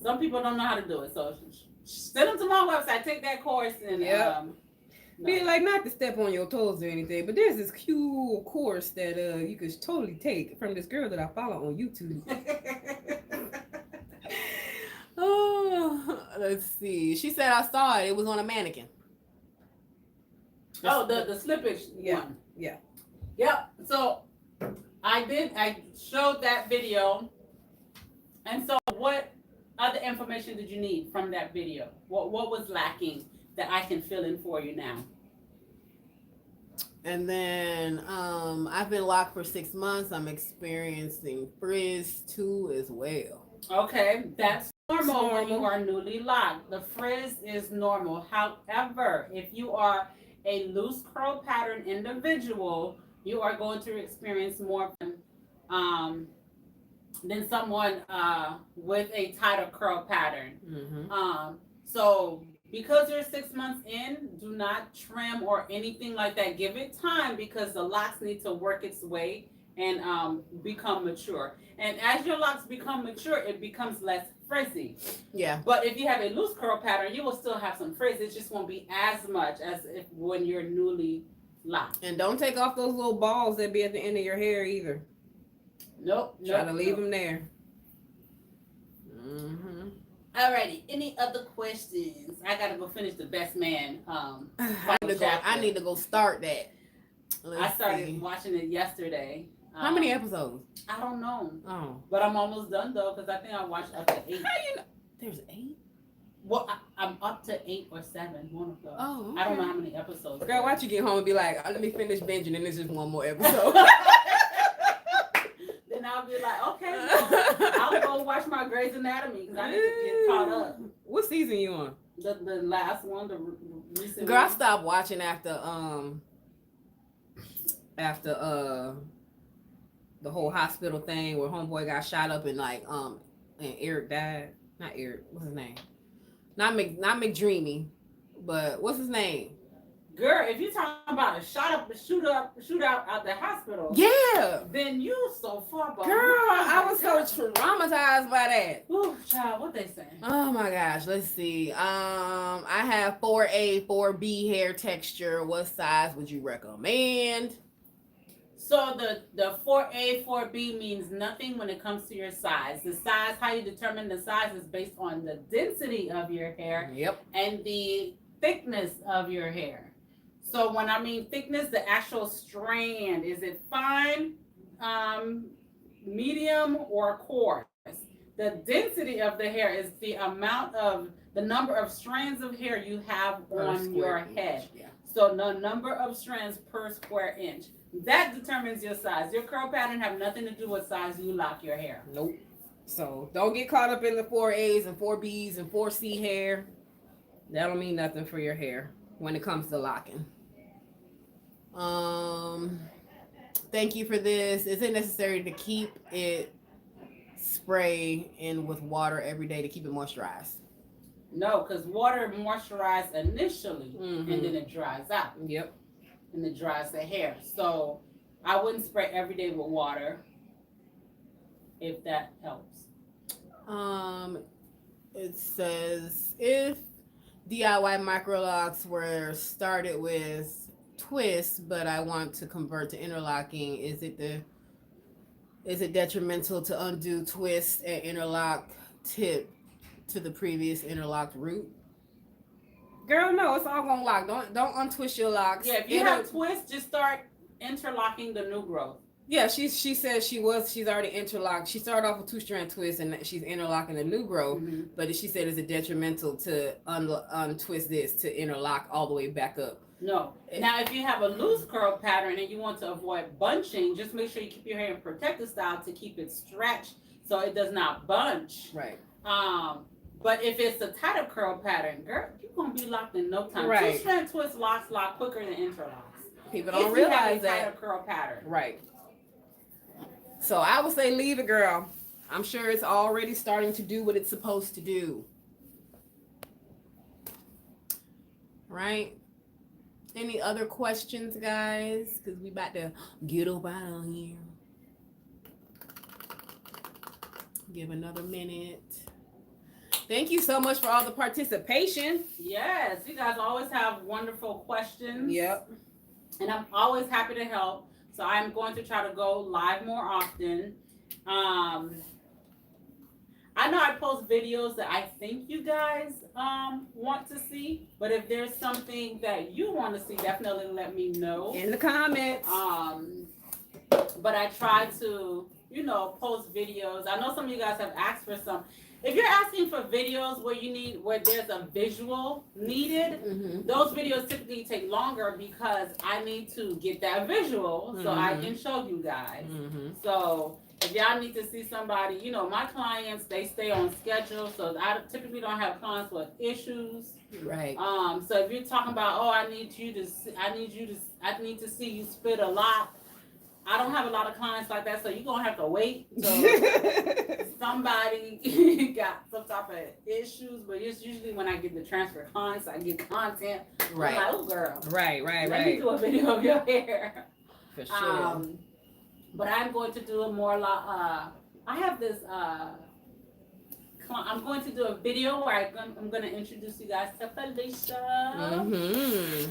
[SPEAKER 1] some people don't know how to do it. So send them to my website, take that course, and
[SPEAKER 2] Be like, not to step on your toes or anything, but there's this cool course that you could totally take from this girl that I follow on YouTube. Oh, let's see. She said I saw it. It was on a mannequin.
[SPEAKER 1] Oh, the slippage one.
[SPEAKER 2] Yeah.
[SPEAKER 1] Yep. So I showed that video. And so what other information did you need from that video? What was lacking that I can fill in for you now?
[SPEAKER 2] And then I've been locked for 6 months. I'm experiencing frizz too as well.
[SPEAKER 1] Okay, that's normal when you are newly locked. The frizz is normal. However, if you are a loose curl pattern individual, you are going to experience more than someone with a tighter curl pattern.
[SPEAKER 2] Mm-hmm.
[SPEAKER 1] So because you're 6 months in, do not trim or anything like that. Give it time because the locks need to work its way and become mature. And as your locks become mature, it becomes less frizzy.
[SPEAKER 2] Yeah.
[SPEAKER 1] But if you have a loose curl pattern, you will still have some frizz. It just won't be as much as if when you're newly locked.
[SPEAKER 2] And don't take off those little balls that be at the end of your hair either.
[SPEAKER 1] Nope.
[SPEAKER 2] Try to leave them there. Mm-hmm.
[SPEAKER 1] Alrighty. Any other questions? I gotta go finish the best man.
[SPEAKER 2] I need to go start that.
[SPEAKER 1] I started watching it yesterday.
[SPEAKER 2] How many episodes?
[SPEAKER 1] I don't know.
[SPEAKER 2] Oh.
[SPEAKER 1] But I'm almost done though, because I think I watched up to 8.
[SPEAKER 2] How you know? There's 8?
[SPEAKER 1] Well, I'm up to 8 or 7, one of those.
[SPEAKER 2] Oh, okay.
[SPEAKER 1] I don't know how many episodes.
[SPEAKER 2] Girl, watch you get home and be like, let me finish binging and this is one more episode.
[SPEAKER 1] Then I'll be like, okay, well, I'll go watch my Grey's Anatomy because I need to get caught up.
[SPEAKER 2] What season you on?
[SPEAKER 1] The last one, the recent
[SPEAKER 2] Girl,
[SPEAKER 1] one.
[SPEAKER 2] I stopped watching after the whole hospital thing where homeboy got shot up and and Eric died. Not Eric, what's his name? Not McDreamy, but what's his name?
[SPEAKER 1] Girl, if you're talking about a shootout at the hospital,
[SPEAKER 2] yeah,
[SPEAKER 1] then you so far behind.
[SPEAKER 2] Girl, I was so traumatized by that.
[SPEAKER 1] Ooh, child, what they saying?
[SPEAKER 2] Oh my gosh, let's see. I have 4A, 4B hair texture. What size would you recommend?
[SPEAKER 1] So the 4A, 4B means nothing when it comes to your size. The size, how you determine the size is based on the density of your hair.
[SPEAKER 2] Yep.
[SPEAKER 1] And the thickness of your hair. So when I mean thickness, the actual strand, is it fine, medium, or coarse? The density of the hair is the number of strands of hair you have on your head.
[SPEAKER 2] Yeah.
[SPEAKER 1] So the number of strands per square inch. That determines your size. Your curl pattern have nothing to do with size you lock your hair.
[SPEAKER 2] Nope. So don't get caught up in the 4As and 4Bs and 4C hair. That don't mean nothing for your hair when it comes to locking. Thank you for this. Is it necessary to keep it spray in with water every day to keep it moisturized?
[SPEAKER 1] No, because water moisturizes initially
[SPEAKER 2] Mm-hmm.
[SPEAKER 1] and then it dries out.
[SPEAKER 2] Yep.
[SPEAKER 1] And it dries the hair. So I wouldn't spray every day with water, if that helps.
[SPEAKER 2] It says if DIY microlocks were started with twists, but I want to convert to interlocking, is it detrimental to undo twist and interlock tip to the previous interlocked route? Girl, no, it's all gonna lock. Don't untwist your locks.
[SPEAKER 1] Yeah, if you have twists, just start interlocking the new growth.
[SPEAKER 2] Yeah, she says she's already interlocked. She started off with 2-strand twists and she's interlocking the new growth.
[SPEAKER 1] Mm-hmm.
[SPEAKER 2] But she said, is it detrimental to untwist this to interlock all the way back up?
[SPEAKER 1] No. Now, if you have a loose curl pattern and you want to avoid bunching, just make sure you keep your hair in protective style to keep it stretched so it does not bunch.
[SPEAKER 2] Right.
[SPEAKER 1] But if it's a tighter curl pattern, girl, you're gonna be locked in no time.
[SPEAKER 2] Right.
[SPEAKER 1] 2-strand twist locks lock quicker than interlocks.
[SPEAKER 2] People don't realize
[SPEAKER 1] if you have a tighter
[SPEAKER 2] that.
[SPEAKER 1] curl pattern.
[SPEAKER 2] Right. So I would say leave it, girl. I'm sure it's already starting to do what it's supposed to do. right? Any other questions, guys? Because we about to get up out of here. Give another minute. Thank you so much for all the participation.
[SPEAKER 1] Yes, you guys always have wonderful questions.
[SPEAKER 2] Yep.
[SPEAKER 1] And I'm always happy to help. So I'm going to try to go live more often. I know I post videos that I think you guys want to see, but if there's something that you want to see, definitely let me know
[SPEAKER 2] in the comments.
[SPEAKER 1] But I try to, post videos. I know some of you guys have asked for some. If you're asking for videos where there's a visual needed, those videos typically take longer because I need to get that visual so I can show you guys. So if y'all need to see somebody, my clients, they stay on schedule, so I typically don't have clients with issues.
[SPEAKER 2] Right.
[SPEAKER 1] So if you're talking about, I need to see you spit a lot. I don't have a lot of clients like that, so you're gonna have to wait till somebody got some type of issues. But it's usually when I get the transfer clients, I get content.
[SPEAKER 2] Right.
[SPEAKER 1] I'm like, oh girl.
[SPEAKER 2] Right.
[SPEAKER 1] Let me do a video of your hair.
[SPEAKER 2] For sure.
[SPEAKER 1] But I'm going to do a more I have this I'm going to do a video where I'm going to introduce you guys to Felicia.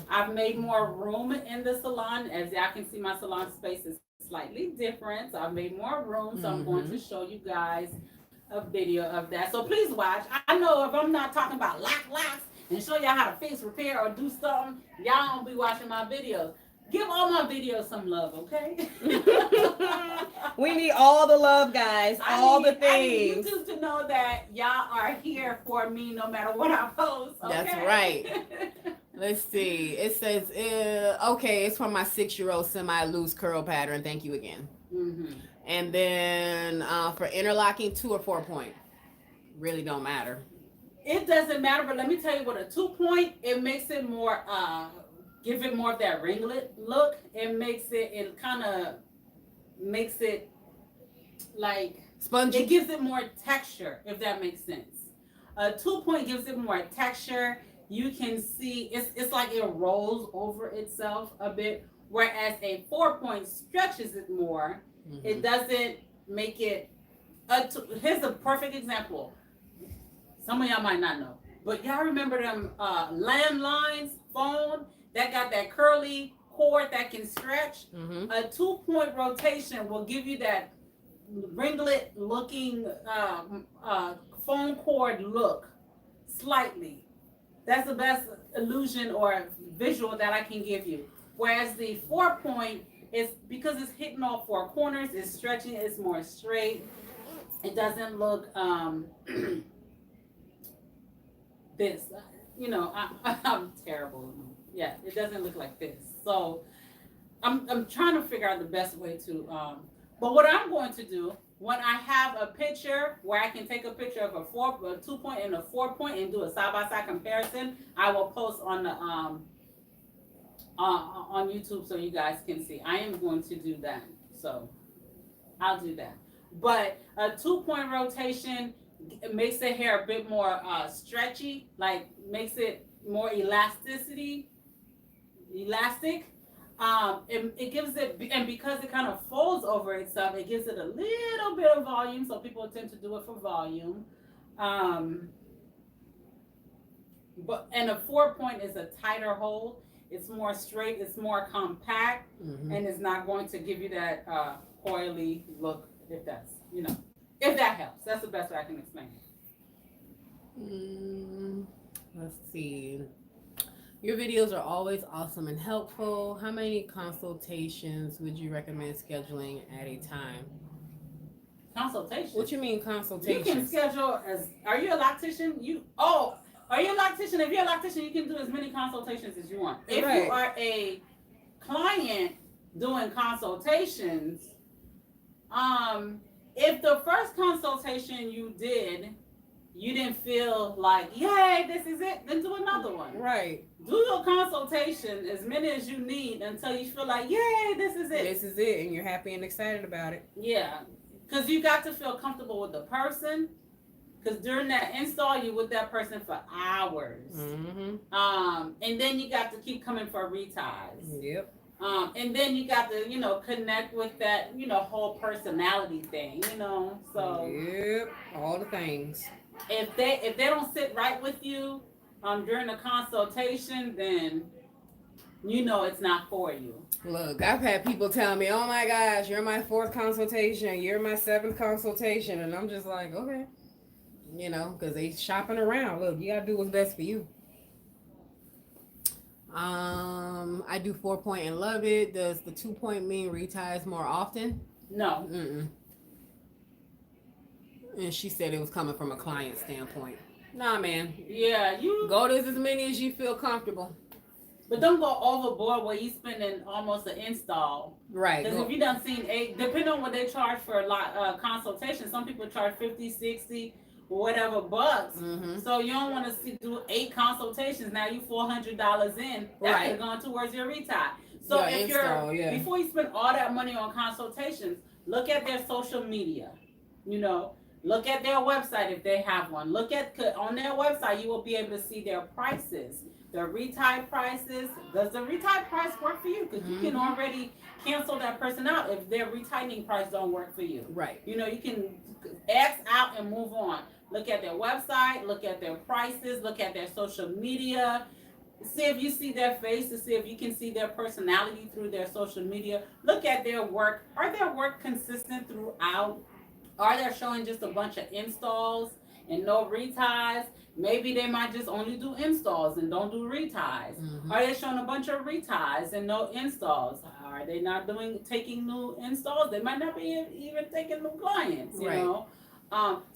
[SPEAKER 1] I've made more room in the salon. As y'all can see, my salon space is slightly different. So I've made more room. So I'm going to show you guys a video of that. So please watch. I know if I'm not talking about locks and show y'all how to fix, repair, or do something, y'all don't be watching my videos. Give all my videos some love, okay?
[SPEAKER 2] We need all the love, guys. All the things.
[SPEAKER 1] I need YouTube to know that y'all are here for me no matter what I post. Okay?
[SPEAKER 2] That's right. Let's see. It says, okay, it's from my 6-year-old semi-loose curl pattern. Thank you again. And then for interlocking, 2 or 4 point. Really don't matter.
[SPEAKER 1] It doesn't matter, but let me tell you what, a 2 point, it makes it more... give it more of that ringlet look. It kind of makes it like
[SPEAKER 2] spongy.
[SPEAKER 1] It gives it more texture, if that makes sense. A 2 point gives it more texture. You can see it's like it rolls over itself a bit, whereas a 4 point stretches it more. It doesn't make it. Here's a perfect example. Some of y'all might not know, but y'all remember them landlines phone that got that curly cord that can stretch? A 2 point rotation will give you that ringlet looking phone cord look slightly. That's the best illusion or visual that I can give you. Whereas the 4 point is, because it's hitting all 4 corners, it's stretching, it's more straight. It doesn't look this. I'm terrible. Yeah, it doesn't look like this. So I'm trying to figure out the best way to, but what I'm going to do, when I have a picture where I can take a picture of a 2 point and a 4 point and do a side-by-side comparison, I will post on the on YouTube so you guys can see. I am going to do that. So I'll do that. But a 2 point rotation, it makes the hair a bit more stretchy, like makes it more elastic. It gives it, and because it kind of folds over itself, it gives it a little bit of volume. So people tend to do it for volume. And a 4 point is a tighter hold. It's more straight. It's more compact, and it's not going to give you that coily look. If that's if that helps. That's the best way I can explain it.
[SPEAKER 2] Let's see. Your videos are always awesome and helpful. How many consultations would you recommend scheduling at a time?
[SPEAKER 1] Consultation?
[SPEAKER 2] What you mean consultations?
[SPEAKER 1] You can schedule are you a loctician? Are you a loctician? If you're a loctician, you can do as many consultations as you want. If you are a client doing consultations, if the first consultation you did, you didn't feel like, yay, this is it, then do another one.
[SPEAKER 2] Right.
[SPEAKER 1] Do your consultation as many as you need until you feel like, yay, this is it.
[SPEAKER 2] This is it, and you're happy and excited about it.
[SPEAKER 1] Yeah, because you got to feel comfortable with the person. Because during that install, you're with that person for hours. And then you got to keep coming for reties.
[SPEAKER 2] Yep.
[SPEAKER 1] And then you got to, connect with that, whole personality thing, So
[SPEAKER 2] Yep. All the things.
[SPEAKER 1] if they don't sit right with you during the consultation, then it's not for you.
[SPEAKER 2] Look, I've had people tell me, "Oh my gosh, you're my 4th consultation, you're my 7th consultation," and I'm just like, okay, because they shopping around. Look, you gotta do what's best for you. I do 4-point and love it. Does the 2-point mean reties more often?
[SPEAKER 1] No.
[SPEAKER 2] And she said it was coming from a client standpoint. Nah, man.
[SPEAKER 1] Yeah, you
[SPEAKER 2] go to as many as you feel comfortable.
[SPEAKER 1] But don't go overboard where you spending almost an install.
[SPEAKER 2] Right.
[SPEAKER 1] Because if you done seen 8, depending on what they charge for a consultation, some people charge 50, 60, whatever bucks. So you don't want to do 8 consultations. Now you $400 in. That's right. Going towards your retie. So if before you spend all that money on consultations, look at their social media. Look at their website if they have one. Look at on their website, you will be able to see their prices. Their retie prices. Does the retie price work for you? Because you can already cancel that person out if their retightening price don't work for you.
[SPEAKER 2] Right.
[SPEAKER 1] You can X out and move on. Look at their website. Look at their prices. Look at their social media. See if you see their face to see if you can see their personality through their social media. Look at their work. Are their work consistent throughout? Are they showing just a bunch of installs and no reties? Maybe they might just only do installs and don't do reties. Are they showing a bunch of reties and no installs? Are they not taking new installs? They might not be even taking new clients, you know?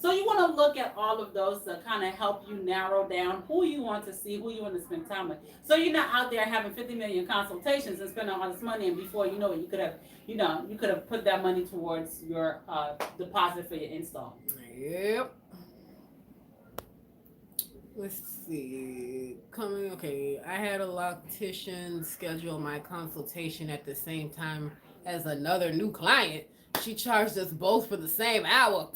[SPEAKER 1] So you want to look at all of those to kind of help you narrow down who you want to see, who you want to spend time with. So you're not out there having 50 million consultations and spending all this money, and before you know it, you could have put that money towards your deposit for your install.
[SPEAKER 2] Yep. Let's see. Okay. I had a loctician schedule my consultation at the same time as another new client. She charged us both for the same hour.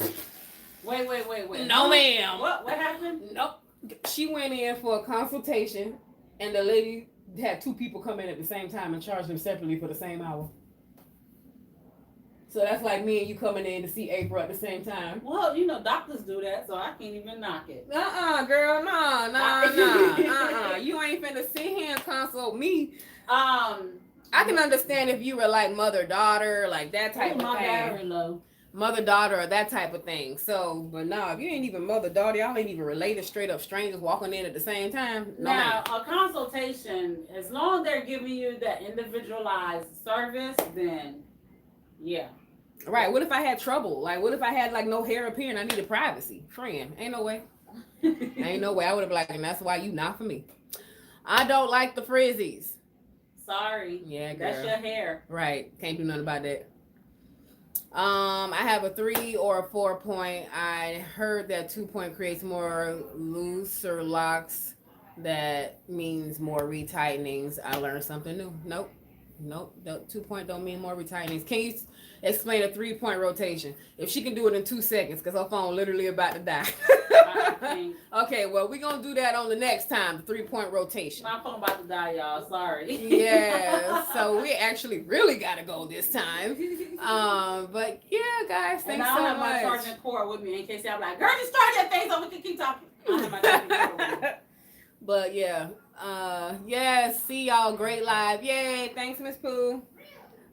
[SPEAKER 1] Wait.
[SPEAKER 2] No, ma'am.
[SPEAKER 1] What happened?
[SPEAKER 2] Nope. She went in for a consultation, and the lady had 2 people come in at the same time and charged them separately for the same hour. So that's like me and you coming in to see April at the same time.
[SPEAKER 1] Well, doctors do that, so I can't even knock it.
[SPEAKER 2] Girl, no. You ain't finna sit here and consult me. I can understand if you were like mother-daughter, like that type of thing. Mother-daughter or that type of thing. So, but no, if you ain't even mother-daughter, y'all ain't even related, straight up strangers walking in at the same time. No,
[SPEAKER 1] now, a consultation, as long as they're giving you that individualized service, then yeah.
[SPEAKER 2] Right. What if I had trouble? Like, what if I had like no hair appearing? I needed privacy. Friend, ain't no way. Ain't no way. I would have been like, and that's why you not for me. I don't like the frizzies.
[SPEAKER 1] Sorry.
[SPEAKER 2] Yeah, girl.
[SPEAKER 1] That's your hair.
[SPEAKER 2] Right. Can't do nothing about that. I have a 3 or a 4-point. I heard that 2-point creates more looser locks. That means more retightenings. I learned something new. Nope. The 2-point don't mean more retightenings. Can you explain a 3-point rotation? If she can do it in 2 seconds, because her phone literally about to die. Okay, well, we're going to do that on the next time, the 3-point rotation.
[SPEAKER 1] My phone about to die, y'all. Sorry.
[SPEAKER 2] Yeah, so we actually really got to go this time. But yeah, guys, thanks so much. And I don't have my
[SPEAKER 1] charging cord with me in case y'all like, girl, just charge that thing so we can keep talking. I don't have my charging cord with me.
[SPEAKER 2] But yeah, see y'all. Great live. Yay. Thanks, Miss Pooh.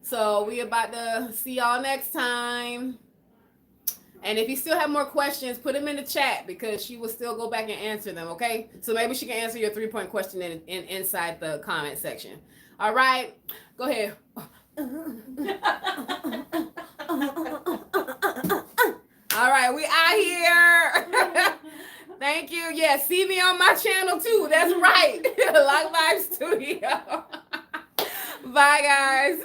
[SPEAKER 2] So we about to see y'all next time. And if you still have more questions, put them in the chat because she will still go back and answer them, okay? So maybe she can answer your 3-point question inside the comment section. All right. Go ahead. All right, we out here. Thank you. Yeah, see me on my channel too. That's right. Loc Vibe Studio. Bye, guys.